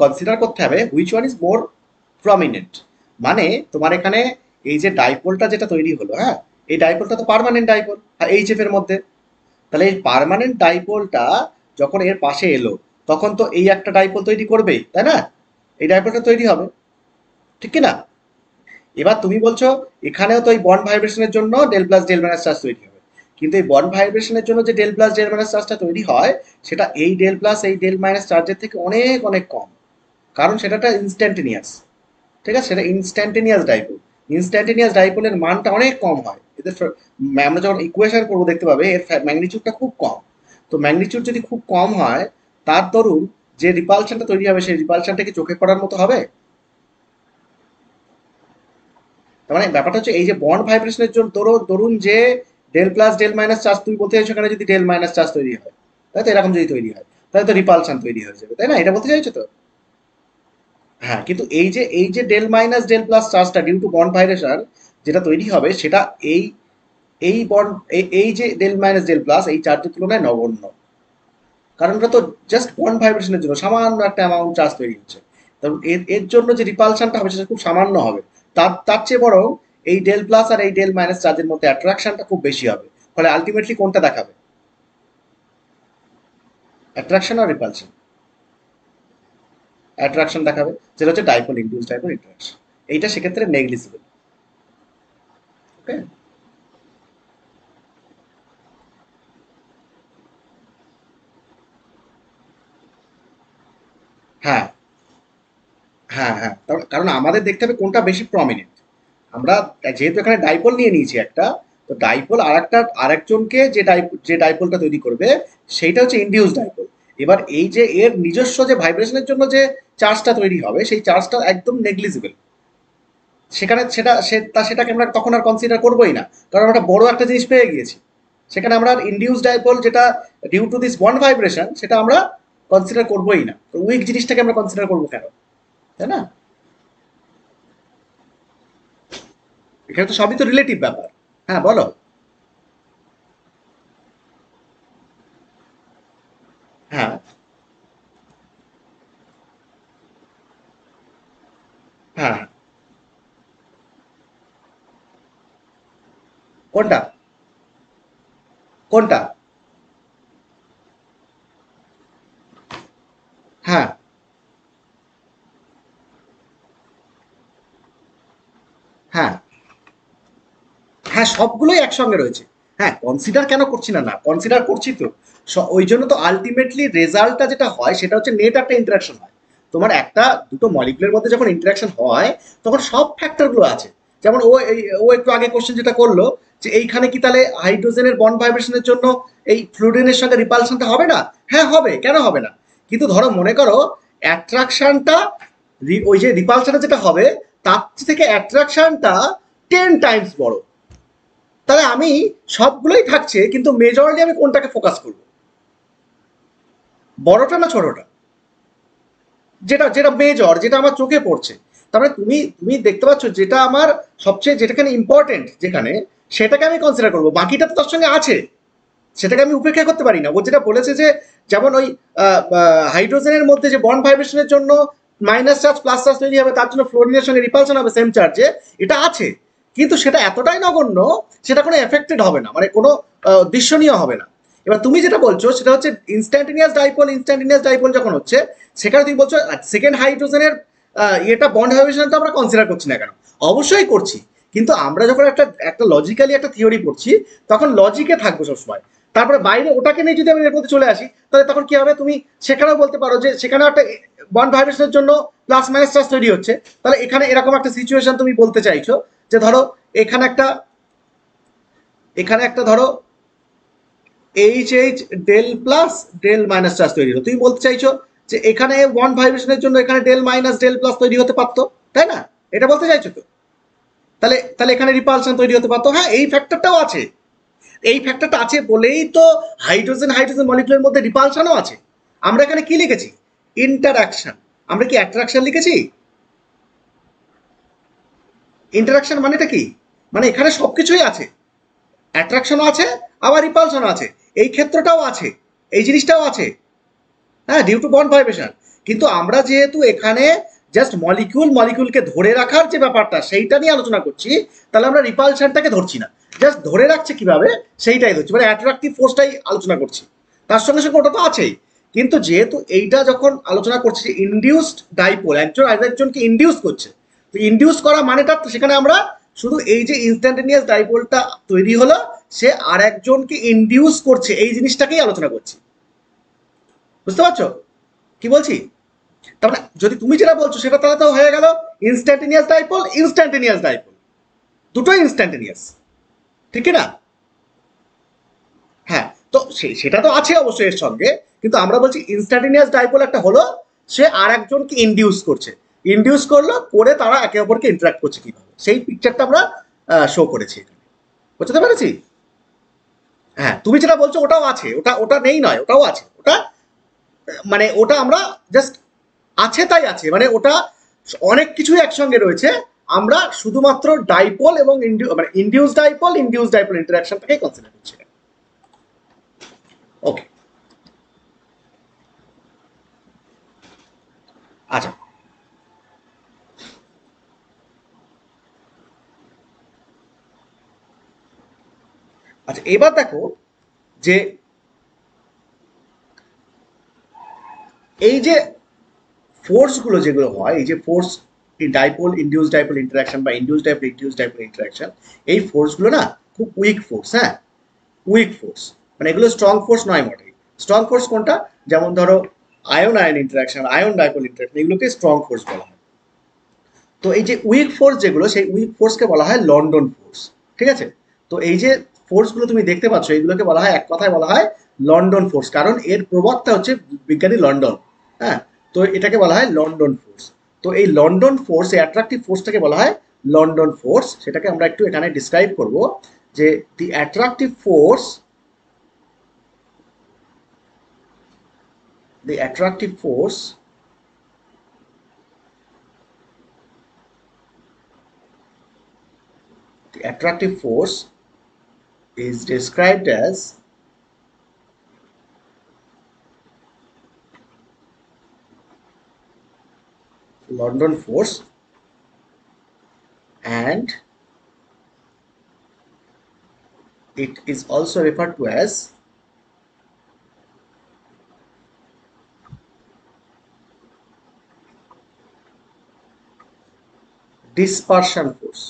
কনসিডার করতে হবে which one is more prominent. মানে তোমার এখানে এই যে ডাইপোলটা যেটা তৈরি হলো, হ্যাঁ, এই ডাইপোলটা তো পার্মানেন্ট ডাইপোল এইচএফ এর মধ্যে। তাহলে এই পার্মানেন্ট ডাইপোলটা যখন এর পাশে এলো, তখন তো এই একটা ডাইপোল তৈরি করবেই, তাই না? এই ডাইপোলটা তৈরি হবে, ঠিক কি না? এবার তুমি বলছো এখানেও তো এই বন্ড ভাইব্রেশনের জন্য del plus del minus charge তৈরি হবে, কিন্তু এই বন্ড ভাইব্রেশনের জন্য যে ডেল প্লাস ডেল মাইনাস চার্জটা তৈরি হয়, সেটা এই ডেল প্লাস এই ডেল মাইনাস চার্জের থেকে অনেক অনেক কম, কারণ সেটাটা ইনস্ট্যান্টেনিয়াস। ঠিক আছে, সেটা ইনস্ট্যান্টেনিয়াস ডাইপোল। ইনস্ট্যান্টেনিয়াস ডাইপোলের মানটা অনেক কম হয় এদের। আমরা যখন ইকুয়েশন করবো দেখতে পাবে এর ম্যাগনিচিউডটা খুব কম। তো ম্যাগনিচিউড যদি খুব কম হয়, তার দরুন যে রিপালশনটা তৈরি হবে, সেই রিপালশনটা কি চোখে পড়ার মতো হবে? তার মানে ব্যাপারটা হচ্ছে এই যে বন্ড ভাইব্রেশনের জন্য ধরুন যে del plus del minus charge তুমি বলতে চাইছো, এখানে যদি ডেল মাইনাস চার্জ তৈরি হয়, তাই তো এরকম যদি তৈরি হয়, তাহলে তো রিপালশন তৈরি হয়ে যাবে, তাই না? এটা বলতে চাইছো তো? হ্যাঁ, কিন্তু এই যে ডেল মাইনাস ডেল প্লাস চার্জটা ডিউ টু বন্ড ভাইব্রেশন যেটা তৈরি হবে, সেটা এই এই বন্ড এই যে ডেল মাইনাস ডেল প্লাস এই চার্জের তুলনায় নগণ্য। কারণ ওটা তো জাস্ট বন্ড ভাইব্রেশনের জন্য সামান্য একটা অ্যামাউন্ট চার্জ তৈরি হচ্ছে। তখন এর এর জন্য যে রিপালশনটা হবে সেটা খুব সামান্য হবে। তার তার চেয়ে বরং এই ডেল প্লাস আর এই ডেল মাইনাস চার্জের মধ্যে অ্যাট্রাকশনটা খুব বেশি হবে। ফলে আলটিমেটলি কোনটা দেখাবে, অ্যাট্রাকশন আর রিপালশন? অ্যাট্রাকশন দেখাবে, যেটা হচ্ছে ডাইপোল ইনডিউস ডাইপোল ইন্টারাকশন। এইটা সেক্ষেত্রে নেগলিজিবল। ওকে। হ্যাঁ হ্যাঁ হ্যাঁ, কারণ আমাদের দেখতে হবে কোনটা বেশি প্রমিনেন্ট। আমরা যেহেতু এখানে ডাইপোল নিয়ে নিয়েছি একটা, তো ডাইপোল আরেকজনকে যে ডাইপোলটা তৈরি করবে, সেইটা হচ্ছে ইনডিউস ডাইপোল। এবার এই যে এর নিজস্ব যে ভাইব্রেশনের জন্য যে চার্জটা তৈরি হবে, সেই চার্জটা একদম নেগলিজিবল। সেখানে সেটাকে আমরা তখন আর কনসিডার করবোই না, কারণ আমরা বড় একটা জিনিস পেয়ে গিয়েছি। সেখানে আমরা ইনডিউস ডাইপোল যেটা due to this bond vibration, সেটা আমরা কনসিডার করবোই না। তো উইক জিনিসটাকে আমরা কনসিডার করবো কেন, তাই না? এখানে তো সবই তো রিলেটিভ ব্যাপার। হ্যাঁ বলো। হ্যাঁ হ্যাঁ, কোনটা কোনটা? হ্যাঁ হ্যাঁ হ্যাঁ, সবগুলোই একসঙ্গে রয়েছে। হ্যাঁ, কনসিডার কেন করছি না, না কনসিডার করছি তো। ওই জন্য তো আলটিমেটলি রেজাল্টটা যেটা হয় সেটা হচ্ছে নেট একটা ইন্টারাকশন হয়। তোমার একটা দুটো মলিকুলের মধ্যে যখন ইন্টারাকশন হয়, তখন সব ফ্যাক্টরগুলো আছে। যেমন ও একটু আগে কোশ্চেন যেটা করলো, যে এইখানে কি তাহলে হাইড্রোজেনের বন্ড ভাইব্রেশনের জন্য এই ফ্লুরিনের সঙ্গে রিপালশনটা হবে না? হ্যাঁ হবে, কেন হবে না? কিন্তু ধরো মনে করো অ্যাট্রাকশনটা, ওই যে রিপালশনটা যেটা হবে, তার থেকে অ্যাট্রাকশনটা 10 টাইমস বড়। তাহলে আমি সবগুলোই থাকছে, কিন্তু মেজরলি আমি কোনটাকে ফোকাস করব, বড়টা না ছোটটা? যেটা যেটা মেজর, যেটা আমার চোখে পড়ছে। তারপরে তুমি তুমি দেখতে পাচ্ছ যেটা আমার সবচেয়ে যেটাখানে ইম্পর্টেন্ট যেখানে, সেটাকে আমি কনসিডার করবো, বাকিটা তো তার সঙ্গে আছে, সেটাকে আমি উপেক্ষা করতে পারি না। ও যেটা বলেছে যে যেমন ওই হাইড্রোজেনের মধ্যে যে বন্ড ভাইব্রেশনের জন্য মাইনাস চার্জ প্লাস চার্জ তৈরি হবে, তার জন্য ফ্লোরিনের সঙ্গে রিপালশন হবে সেম চার্জে, এটা আছে। কিন্তু সেটা এতটাই নগণ্য, সেটা কোনো এফেক্টেড হবে না, মানে কোনো দৃশ্যনীয় হবে না। এবার তুমি যেটা বলছো সেটা হচ্ছে ইনস্ট্যান্টিনিয়াস ডাইপোল যখন হচ্ছে, সেখানে তুমি বলছো সেকেন্ড হাইড্রোজেনের এটা বন্ড ভাইব্রেশনটা আমরা কনসিডার করছি না কেন? অবশ্যই করছি, কিন্তু আমরা যখন একটা একটা লজিক্যালি একটা থিওরি পড়ছি, তখন লজিকে থাকবো সবসময়। তারপরে বাইরে ওটাকে নিয়ে যদি আমি এর মধ্যে চলে আসি, তাহলে তখন কি হবে? তুমি সেখানেও বলতে পারো যে সেখানে একটা বন্ড ভাইব্রেশনের জন্য প্লাস মাইনাস চার্জ তৈরি হচ্ছে, তাহলে এখানে এরকম একটা সিচুয়েশন তুমি বলতে চাইছো যে ধরো এখানে একটা ধরো H H del plus del minus charge তৈরি হলো, তুমি বলতে চাইছো যে এখানে বন্ড ভাইব্রেশনের জন্য এখানে ডেল মাইনাস ডেল প্লাস তৈরি হতে পারতো, তাই না? এটা বলতে চাইছো তো? তাহলে তাহলে এখানে রিপালশন তৈরি হতে পারতো। হ্যাঁ, এই ফ্যাক্টরটাও আছে, এই ফ্যাক্টরটা আছে বলেই তো হাইড্রোজেন হাইড্রোজেন মলিকুলের মধ্যে রিপালশনও আছে। আমরা এখানে কি লিখেছি? ইন্টারাকশন। আমরা কি অ্যাট্রাকশন লিখেছি? ইন্টারাকশন মানেটা কি? মানে এখানে সবকিছুই আছে, অ্যাট্রাকশনও আছে, আবার রিপালশনও আছে, এই ক্ষেত্রটাও আছে, এই জিনিসটাও আছে। হ্যাঁ, ডিউ টু বন্ড ভাইব্রেশন। কিন্তু আমরা যেহেতু এখানে জাস্ট মলিকিউলকে ধরে রাখার যে ব্যাপারটা সেইটা নিয়ে আলোচনা করছি, তাহলে আমরা রিপালশনটাকে ধরছি না, জাস্ট ধরে রাখছে কিভাবে সেইটাই ধরছি, মানে অ্যাট্রাকটিভ ফোর্সটাই আলোচনা করছি। তার সঙ্গে সঙ্গে ওটা তো আছেই, কিন্তু যেহেতু এইটা যখন আলোচনা করছি যে ইনডিউসড ডাইপোল, একজন আরেকজনকে ইনডিউস করছে, তো ইনডিউস করা মানেটা সেখানে আমরা শুধু এই যে ইনস্ট্যান্টেনিয়াস ডাইপোলটা তৈরি হলো, সে আর একজনকে ইনডিউস করছে, এই জিনিসটাকেই আলোচনা করছি। বুঝতে পারছো কি বলছি? তার মানে যদি তুমি যেটা বলছো সেটা তাহলে তো হয়ে গেল ইনস্ট্যান্টেনিয়াস ডাইপোল, দুটোই ইনস্ট্যান্টেনিয়াস, ঠিক কি না? হ্যাঁ, তো সেটা তো আছে অবশ্যই এর সঙ্গে, কিন্তু আমরা বলছি ইনস্ট্যান্টেনিয়াস ডাইপোল একটা হলো, সে আর একজনকে ইনডিউস করছে, ইনডিউস করলো করে তারা একে অপরকে ইন্টারাক্ট করছে কিভাবে, সেই পিকচারটা আমরা শো করেছি এখানে। বুঝতে পেরেছি? হ্যাঁ, তুমি যেটা বলছো ওটাও আছে, ওটা ওটা নেই নয়, ওটাও আছে, ওটা মানে ওটা আমরা জাস্ট আছে তাই আছে, মানে ওটা অনেক কিছুই একসঙ্গে রয়েছে। আমরা শুধুমাত্র ডাইপোল এবং মানে ইন্ডিউস ডাইপোল ইন্টারাকশনটাকে কনসিডার করছি। ওকে, আচ্ছা আচ্ছা, এবার দেখো যে এই যে ফোর্সগুলো যেগুলো হয়, এই যে ফোর্স ডাইপোল ইন্টারাকশন বা ইন্ডিউস ডাইপোল ইন্টারাকশন, এই ফোর্সগুলো না খুব উইক ফোর্স। হ্যাঁ, উইক ফোর্স, মানে এগুলো স্ট্রং ফোর্স নয় মোটেই। স্ট্রং ফোর্স কোনটা? যেমন ধরো ion ion interaction, ion dipole interaction, এগুলোকে স্ট্রং ফোর্স বলা হয়। তো এই যে উইক ফোর্স যেগুলো, সেই উইক ফোর্সকে বলা হয় লন্ডন ফোর্স। ঠিক আছে? তো এই যে ফোর্সগুলো তুমি দেখতে পাচ্ছ, এইগুলোকে বলা হয়, এক কথায় বলা হয় লন্ডন ফোর্স, কারণ এর প্রবক্তা হচ্ছে বিজ্ঞানী লন্ডন। হ্যাঁ, তো এটাকে বলা হয় লন্ডন ফোর্স। তো এই লন্ডন ফোর্স, এই অ্যাট্রাকটিভ ফোর্সটাকে বলা হয় লন্ডন ফোর্স। সেটাকে আমরা একটু এখানে ডিসক্রাইব করব যে the attractive force, the attractive force the attractive force is described as London force, and it is also referred to as dispersion force.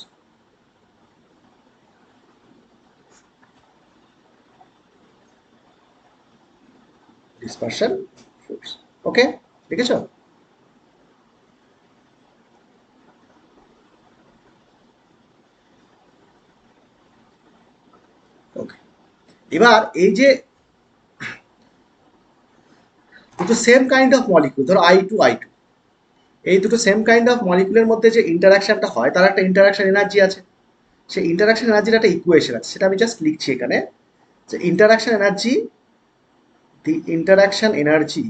Dispersion force. ওকে, দেখেছো? ওকে, এবার এই যে দুটো সেম কাইন্ড অফ মলিকুল, ধরো I2 এই দুটো সেম কাইন্ড অফ মলিকুলের মধ্যে যে ইন্টারাকশনটা হয়, তার একটা ইন্টারাকশন এনার্জি আছে। সেই ইন্টারাকশন এনার্জির একটা ইকুয়েশন আছে, সেটা আমি জাস্ট লিখছি এখানে, যে interaction energy, the interaction energy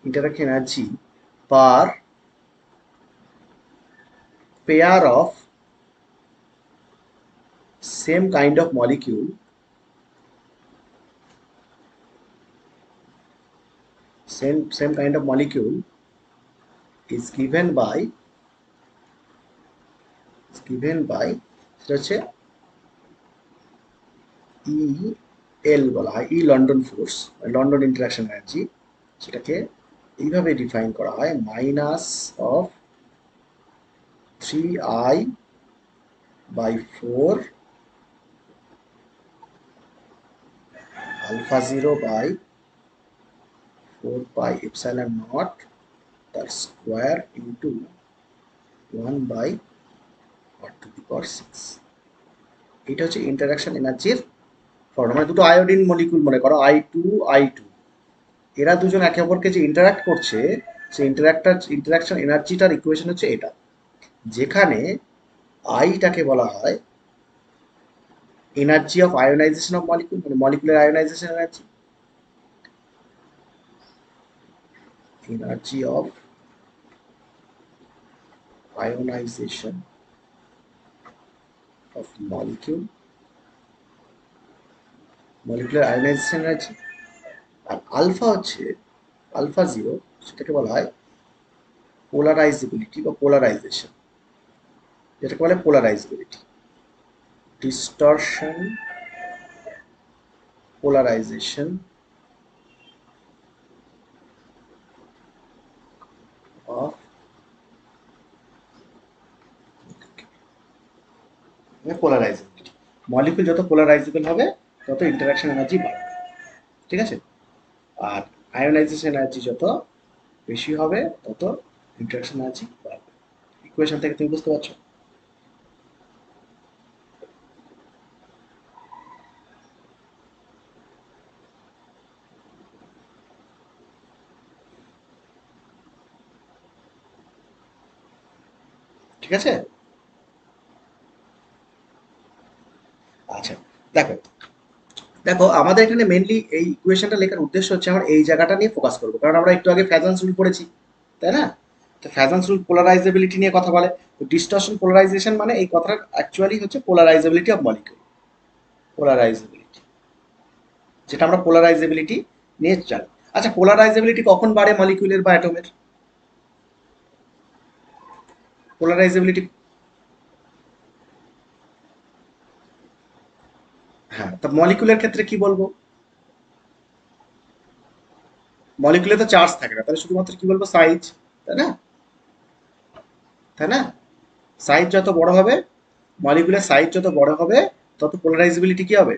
interaction energy per pair of same kind of molecule same kind of molecule is given by সেটা হচ্ছে EL বলা হয়, E London force, London interaction energy. সেটাকে এইভাবে ডিফাইন করা হয়, -3I/4 alpha 0 by 4 pi epsilon naught তার square into 1 by r to the power 6। এটা হচ্ছে ইন্টারাকশন এনার্জির ফর্মুলা। মানে দুটো আয়োডিন মলিকুল মনে করো, I2 এরা দুজন একে অপরকে যে ইন্টারাক্ট করছে, সেই ইন্টারাকশন এনার্জিটার ইকুয়েশন হচ্ছে এটা, যেখানে আইটাকে বলা হয় energy of ionization of molecule, মানে molecular ionization energy, energy of ionization of molecule, molecular ionization energy. আর আলফা হচ্ছে আলফা 0, সেটাকে বলা হয় পোলারাইজেবিলিটি বা পোলারাইজেশন, যেটাকে বলে polarizability, distortion, polarization of polarizability. Molecule যত পোলারাইজেবল হবে তত ইন্টারাকশন এনার্জি বাড়বে, ঠিক আছে? আর আয়োনাইজেশন এনার্জি যত বেশি হবে তত ইন্টারাকশন এনার্জি বাড়বে। ইকুয়েশন থেকে তুমি বুঝতে পারছো? ঠিক আছে? আচ্ছা, দেখো দেখো আমাদের এখানে মেনলি এই ইকুয়েশনটা লেখার উদ্দেশ্য হচ্ছে আমরা এই জায়গাটা নিয়ে ফোকাস করবো, কারণ আমরা একটু আগে ফ্যাজান্স রুল পড়েছি, তাই না? তো ফ্যাজান্স রুল পোলারাইজেবিলিটি নিয়ে কথা বলে। তো ডিস্টরশন পোলারাইজেশন মানে এই কথাটা অ্যাকচুয়ালি হচ্ছে পোলারাইজেবিলিটি অফ মলিকিউল, পোলারাইজেবিলিটি, যেটা আমরা পোলারাইজেবিলিটি নিয়ে জানি। আচ্ছা, পোলারাইজেবিলিটি কখন বাড়ে মলিকিউলের বা অ্যাটমের? পোলারাইজেবিলিটি, হ্যাঁ, তা মলিকুলের ক্ষেত্রে কি বলবো? মলিকুলে তো চার্জ থাকে না, তাহলে শুধুমাত্র কি বলবো? সাইজ, তাই না? তাই না? সাইজ যত বড় হবে, মলিকুলের সাইজ যত বড় হবে তত পোলারাইজেবিলিটি কি হবে?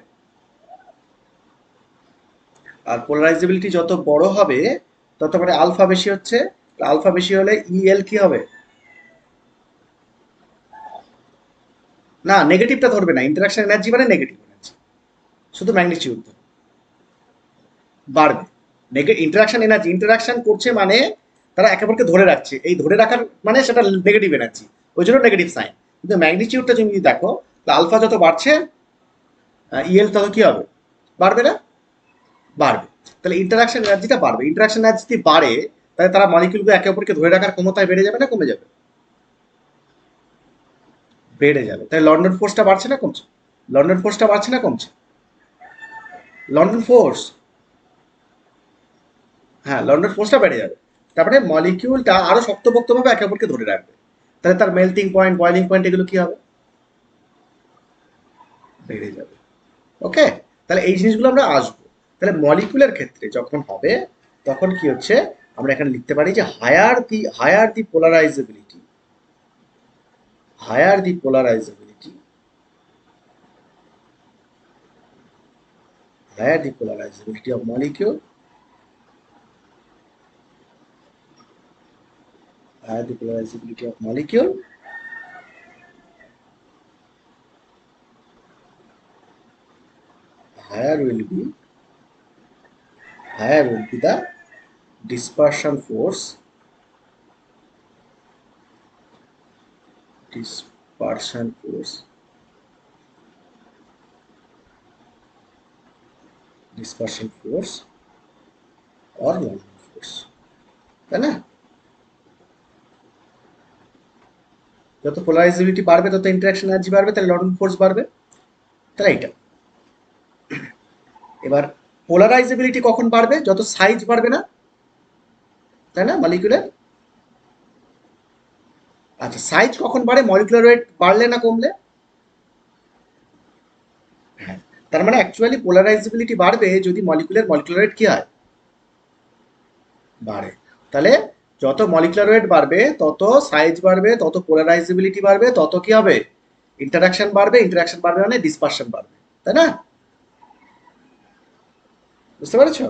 আর পোলারাইজেবিলিটি যত বড় হবে তত মানে আলফা বেশি হচ্ছে, আলফা বেশি হলে ইএল কি হবে? না, নেগেটিভটা ধরবে না, ইন্টারাকশন এনার্জি মানে নেগেটিভ এনার্জি, শুধু ম্যাগনিটিউড বাড়বে। ইন্টারাকশন এনার্জি, ইন্টারাকশন করছে মানে তারা একে অপরকে ধরে রাখছে, এই ধরে রাখার মানে সেটা নেগেটিভ এনার্জি, ওই জন্য নেগেটিভ সাইন। কিন্তু ম্যাগনিটিউডটা তুমি যদি দেখো, আলফা যত বাড়ছে ইএল তত কি হবে? বাড়বে না? বাড়বে। তাহলে ইন্টারাকশন এনার্জিটা বাড়বে। ইন্টারাকশন এনার্জি যদি বাড়ে, তাহলে তারা মলিকিউলকে একে অপরকে ধরে রাখার ক্ষমতায় বেড়ে যাবে না কমে যাবে? বেড়ে যাবে। তাই লন্ডন ফোর্সটা বাড়ছে না কমছে? লন্ডন ফোর্সটা বাড়ছে না কমছে? লন্ডন ফোর্স, হ্যাঁ, লন্ডন ফোর্সটা বেড়ে যাবে। তারপরে মলিকিউলটা আরো শক্তপোক্তভাবে একে অপরকে ধরে রাখবে, তাহলে তার মেল্টিং পয়েন্ট, বয়লিং পয়েন্ট এগুলো কি হবে? বেড়ে যাবে। ওকে, তাহলে এই জিনিসগুলো আমরা আসবো। তাহলে মলিকুলের ক্ষেত্রে যখন হবে তখন কি হচ্ছে, আমরা এখানে লিখতে পারি যে higher the polarizability, higher the polarizability, higher the polarizability of molecule, higher the polarizability of molecule, higher will be the dispersion force, dispersion force, dispersion force or London force, তাই না? যত পোলারাইজেবিলিটি বাড়বে তত ইন্টারাকশন এনার্জি বাড়বে, তাহলে London force বাড়বে। তাহলে এটা, এবার পোলারাইজেবিলিটি কখন বাড়বে? যত সাইজ বাড়বে না? তাই না মলিকুলার? আচ্ছা, সাইজ কখন বাড়ে? মলিকুলার ওয়েট বাড়লে না কমলে? হ্যাঁ, তার মানে অ্যাকচুয়ালি পোলারাইজেবিলিটি বাড়বে যদি মলিকুলার ওয়েট কি হয়, বাড়ে। তাহলে যত মলিকুলার ওয়েট বাড়বে তত সাইজ বাড়বে, তত পোলারাইজেবিলিটি বাড়বে, তত কি হবে, ইন্টারাকশন বাড়বে মানে ডিসপারশন বাড়বে, তাই না? বুঝতে পেরেছো?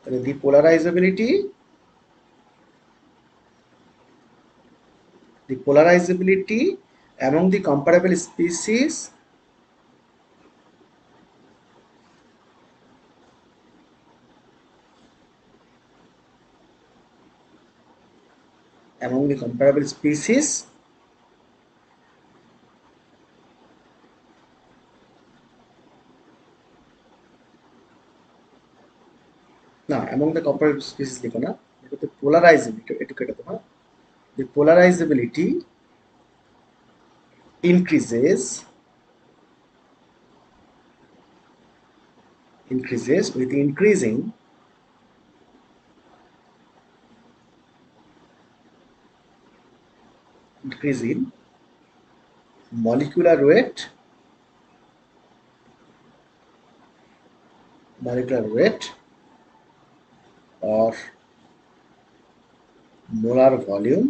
তাহলে the polarizability among the comparable species among the comparable species না, among the comparable species লিখো না, লিখো polarizability, একটু কেটে দেবো। the polarizability increases with increase in molecular weight or molar volume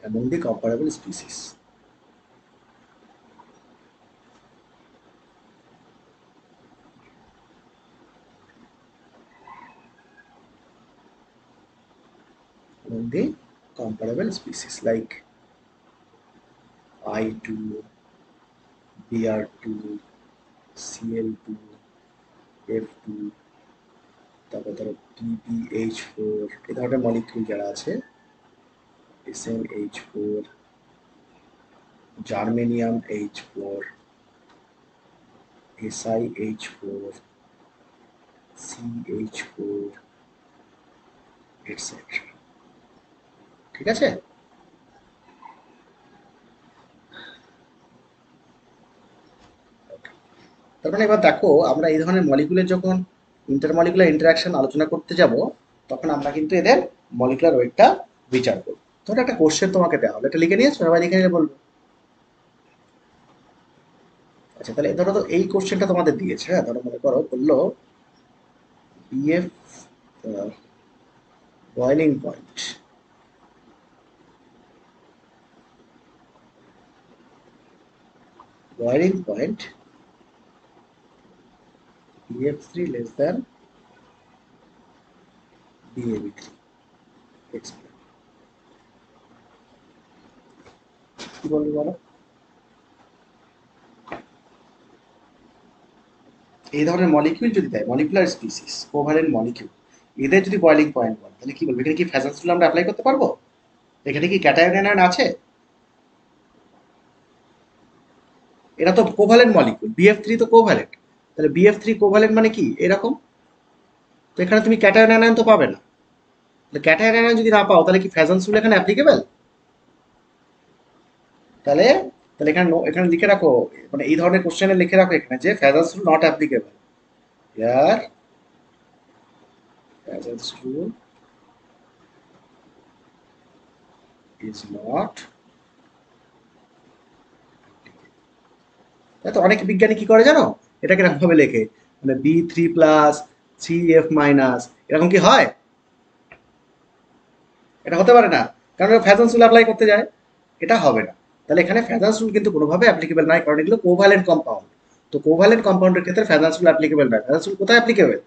among the comparable species. Among the comparable species like I2, Br2, Cl2, F2, তারপর ধরো PbH4, এই ধরনের মলিকিউল যারা আছে, SnH4, germanium H4, SiH4, CH4, etcetera. ঠিক আছে? তার মানে এবার দেখো, আমরা এই ধরনের মলিকুলের যখন ইন্টারমলিকুলার ইন্টারাকশন আলোচনা করতে যাব, তখন আমরা কিন্তু এদের মলিকুলার ওয়েটটা বিচার করব। ধরো একটা কোশ্চেন তোমাকে দেওয়া হলো, এটা লিখে নিয়েছো? সবাই লিখে নিয়ে বলবো। আচ্ছা, তাহলে ধরো তো এই কোশ্চেনটা তোমাদের দিয়েছে, হ্যাঁ, ধরো মনে করো বললো BF boiling point, BF3 less than BAB3, explain। কি বলবো বলো? এই ধরনের মলিকিউল যদি দেয়, মলিকুলার স্পিসিস, কোভালেন্ট মলিকিউল, এদের যদি বয়লিং পয়েন্ট বলে, তাহলে কি বলবো? এখানে কি ফ্যাজান্স রুল আমরা অ্যাপ্লাই করতে পারবো? এখানে কি ক্যাটায়ন অ্যানায়ন আছে? এটা তো কোভালেন্ট মলিকিউল, BF3 তো কোভালেন্ট, তাহলে BF3 কোভালেন্ট মানে কি এরকম, তো এখানে তুমি ক্যাটায়ন অ্যানায়ন তো পাবে না। তাহলে ক্যাটায়ন অ্যানায়ন যদি না পাও, তাহলে কি ফ্যাজান্স রুল এখানে অ্যাপ্লিকেবল? তাহলে তাহলে এখানে লিখে রাখো, মানে এই ধরনের কোশ্চেনে লিখে রাখো এখানে যে Fajans rule not applicable, here Fajans rule is not. তাই তো অনেক বিজ্ঞানী কি করে জানো, এটাকে এরকম ভাবে লেখে, মানে B3+, CF-, এরকম কি হয়? এটা হতে পারে না, কারণ ফ্যাজান্স রুল অ্যাপ্লাই করতে যায়, এটা হবে না। তাহলে এখানে ফ্যাজান্স রুল কিন্তু কোনোভাবে অ্যাপ্লিকেবল নয়, কারণ এগুলো কোভালেন্ট কম্পাউন্ড। তো কোভালেন্ট কম্পাউন্ডের ক্ষেত্রে ফ্যাজান্স রুল অ্যাপ্লিকেবল নয়। ফ্যাজান্স রুল কোথায় অ্যাপ্লিকেবল?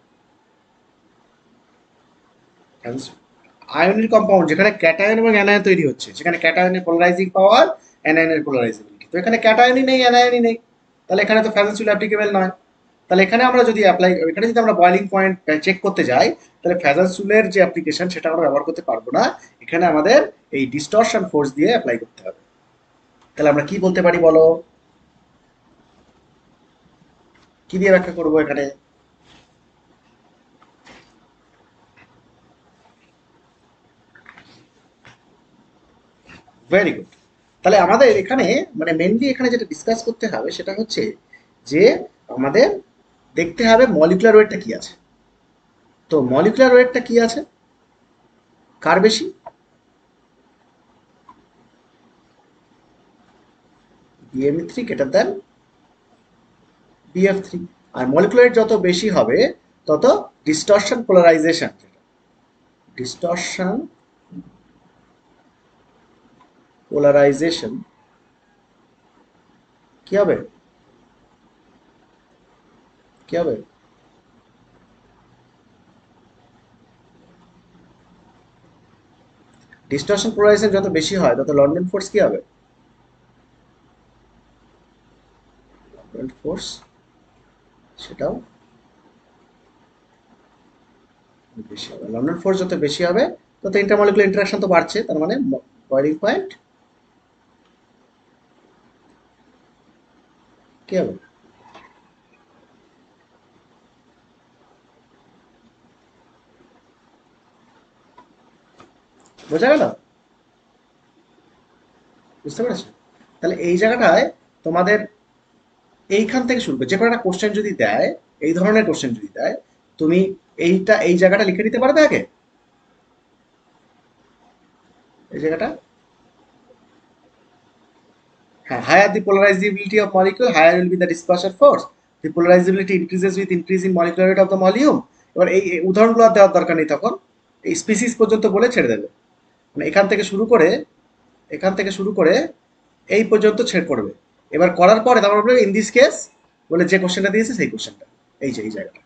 আয়নিক কম্পাউন্ড যেখানে ক্যাটায়ন এবং অ্যানায়ন তৈরি হচ্ছে, সেখানে ক্যাটায়নের পোলারাইজিং পাওয়ার, অ্যানায়নের পোলারাইজেবিলিটি, তো এখানে ক্যাটায়নই নেই, অ্যানায়নই নেই, তাহলে এখানে তো ফ্যাজান্স রুল অ্যাপ্লিকেবল নয়। তাহলে এখানে আমরা যদি এখানে যদি আমরা বয়লিং পয়েন্ট চেক করতে যাই, তাহলে ফ্যাজান্স রুলের যে অ্যাপ্লিকেশন সেটা আমরা ব্যবহার করতে পারবো না। এখানে আমাদের এই ডিস্টরশন ফোর্স দিয়ে অ্যাপ্লাই করতে হবে। তাহলে আমরা কি বলতে পারি বলো? কি দিয়ে ব্যাখ্যা করবো এখানে? Very good. তাহলে আমাদের এখানে মানে মেনলি এখানে যেটা ডিসকাস করতে হবে সেটা হচ্ছে যে আমাদের দেখতে হবে মলিকুলার ওয়েটটা কি আছে। তো মলিকুলার ওয়েটটা কি আছে, কার বেশি? BMe3 greater than BF3। আর মলিকুলার ওয়েট যত বেশি হবে তত ডিস্টরশন পোলারাইজেশন, ডিস্টরশন পোলারাইজেশন কি হবে, কি হবে? ডিস্টরশন পোলারাইজেশন যত বেশি হয় তত লন্ডন ফোর্স কি হবে? লন্ডন ফোর্স সেটাও বেশি হবে। লন্ডন ফোর্স যত বেশি হবে তত ইন্টারমলিকুলার ইন্টারাকশন তো বাড়ছে, তার মানে বয়লিং পয়েন্ট কি হবে? বোঝা গেল? বুঝতে পেরেছো? তাহলে এই জায়গাটায় তোমাদের এইখান থেকে শুরু করে যে কোনো একটা কোশ্চেন যদি দেয়, এই ধরনের কোশ্চেন যদি দেয়, তুমি এইটা এই জায়গাটা লিখে দিতে পারবে আগে, এই জায়গাটা। হ্যাঁ, higher the polarizability of molecule, higher will be the dispersion force. The polarizability increases with increase in molecular weight of the volume. এবার এই উদাহরণগুলো আর দেওয়ার দরকার নেই, তখন এই স্পিসিস পর্যন্ত বলে ছেড়ে দেবে। মানে এখান থেকে শুরু করে এই পর্যন্ত ছেড়ে পড়বে। এবার করার পরে তারপর বলবে ইন দিস কেস, বলে যে কোশ্চেনটা দিয়েছে সেই কোশ্চেনটা, এই যে এই জায়গাটা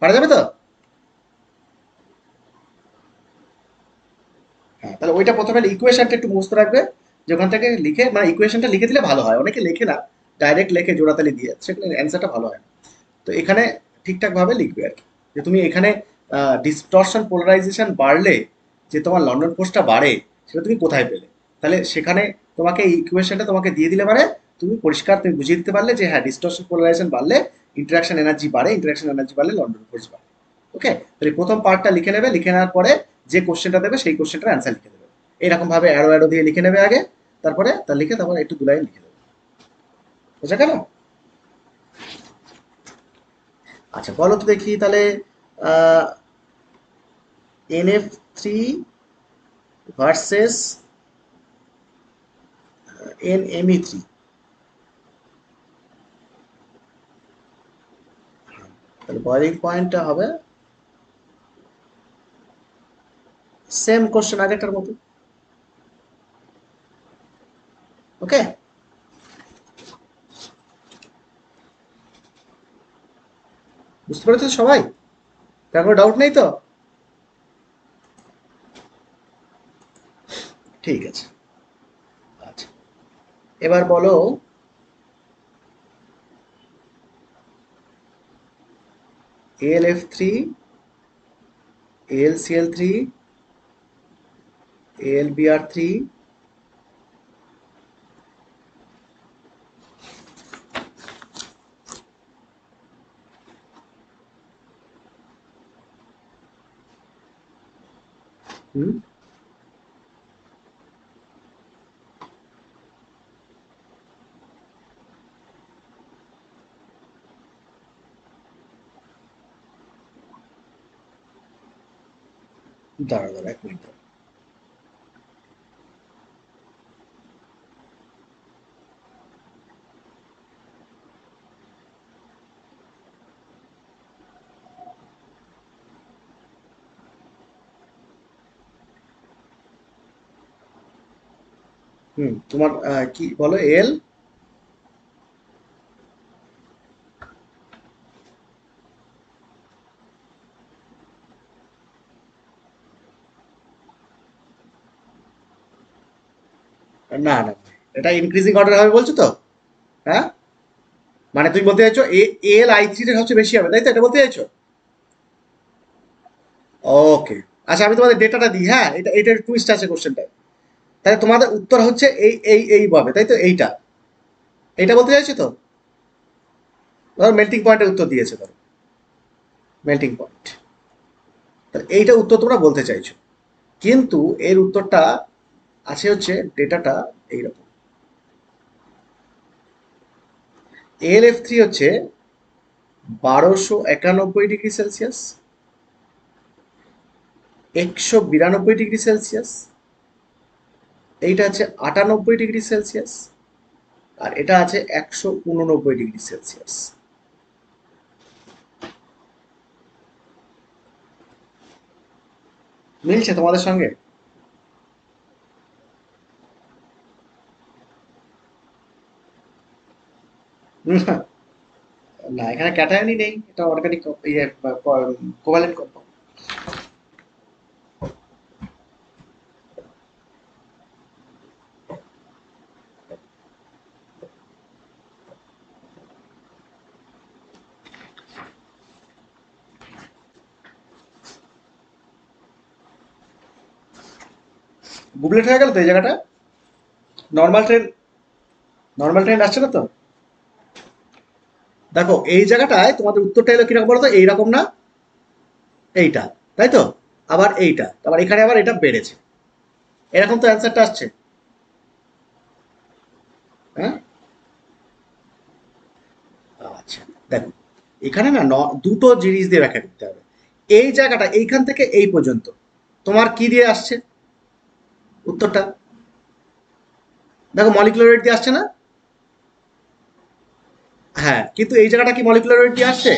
পারা যাবে তো। হ্যাঁ, তাহলে ওইটা প্রথমে ইকুয়েশনটা একটু মুখস্থ রাখবে, যে ওখান থেকে লিখে, মানে ইকুয়েশনটা লিখে দিলে ভালো হয়, অনেকে লেখে না, ডাইরেক্ট লেখে জোড়াতালি দিয়ে, সেখানে অ্যান্সারটা ভালো হয় না। তো এখানে ঠিকঠাক ভাবে লিখবে আর কি, যে তুমি এখানে ডিস্টরশন পোলারাইজেশন বাড়লে যে তোমার লন্ডন ফোর্সটা বাড়ে, সেটা তুমি কোথায় পেলে? তাহলে সেখানে তোমাকে এই ইকুয়েশনটা তোমাকে দিয়ে দিলে পারে, তুমি পরিষ্কার তুমি বুঝিয়ে দিতে পারলে যে হ্যাঁ, ডিস্টরশন পোলারাইজেশন বাড়লে ইন্টারাকশন এনার্জি বাড়ে, ইন্টারাকশন এনার্জি বাড়লে লন্ডন ফোর্স বাড়ে। ওকে, তাহলে প্রথম পার্টটা লিখে নেবে, লিখে নেওয়ার পরে যে কোশ্চেনটা দেবে সেই কোশ্চেনটার অ্যান্সার লিখে দেবে। এইরকম ভাবে অ্যারো অ্যারো দিয়ে লিখে নেবে আগে, তারপরে তা লিখে তারপরে একটু দু লাইন লিখে দেবে। বুঝা গেল? আচ্ছা বলো তো দেখি তাহলে, NF3 ভার্সেস NMe3, তাহলে বয়লিং পয়েন্টটা হবে সেম কোশ্চেন আগেরটার মতো। ওকে, বুঝতে পেরেছো সবাই? তার কোনো ডাউট নেই তো? ঠিক আছে। আচ্ছা, এবার বলো AlF3, AlCl3, AlBr3, হুম, দাঁড়া দাঁড়া এক মিনিট। হুম, তোমার কি বলো এল, না না, এটা ইনক্রিজিং অর্ডার হবে বলছো তো? হ্যাঁ, মানে তুমি বলতে চাইছো AlI3 এর হচ্ছে বেশি হবে, তাই তো এটা বলতে চাইছো? ওকে, আচ্ছা আমি তোমাদের ডেটাটা দিই, হ্যাঁ, এটার টুইস্ট আছে কোশ্চেনটা। তাহলে তোমাদের উত্তর হচ্ছে এই ভাবে, তাই তো? এইটা বলতে চাইছো তো? ধরো মেল্টিং পয়েন্টের উত্তর দিয়েছে, ধরো মেল্টিং পয়েন্ট, তাহলে এইটা উত্তর তোমরা বলতে চাইছো, কিন্তু এর উত্তরটা আছে হচ্ছে ডেটাটা এইরকম। AlF3 হচ্ছে 1291°C, 192°C, এইটা আছে 98°C, আর এটা আছে 189°C। মিলছে তোমাদের সঙ্গে? না, না, এখানে ক্যাটায়নই নেই, এটা অর্গানিক ইয়ে কোভ্যালেন্ট কম্পাউন্ড। বুবলেট হয়ে গেল তো এই জায়গাটা। নর্মাল ট্রেন, নর্মাল ট্রেন আসছে না তো? দেখো এই জায়গাটায় তোমাদের উত্তরটা এলো কিরকম বলো তো, এইরকম না, এইটা, তাই তো? আবার এইটা, আবার এখানে আবার এটা বেড়েছে, এরকম তো অ্যান্সারটা আসছে। হ্যাঁ, আচ্ছা, দেখো এখানে না দুটো জিনিস দিয়ে ব্যাখ্যা করতে হবে। এই জায়গাটা এইখান থেকে এই পর্যন্ত তোমার কি দিয়ে আসছে উত্তরটা? দেখো মলিকুলার ওয়েট দিয়ে আসছে না? হ্যাঁ, কিন্তু এই জায়গাটা কি মলিকুলার ওয়েট দিয়ে আসছে?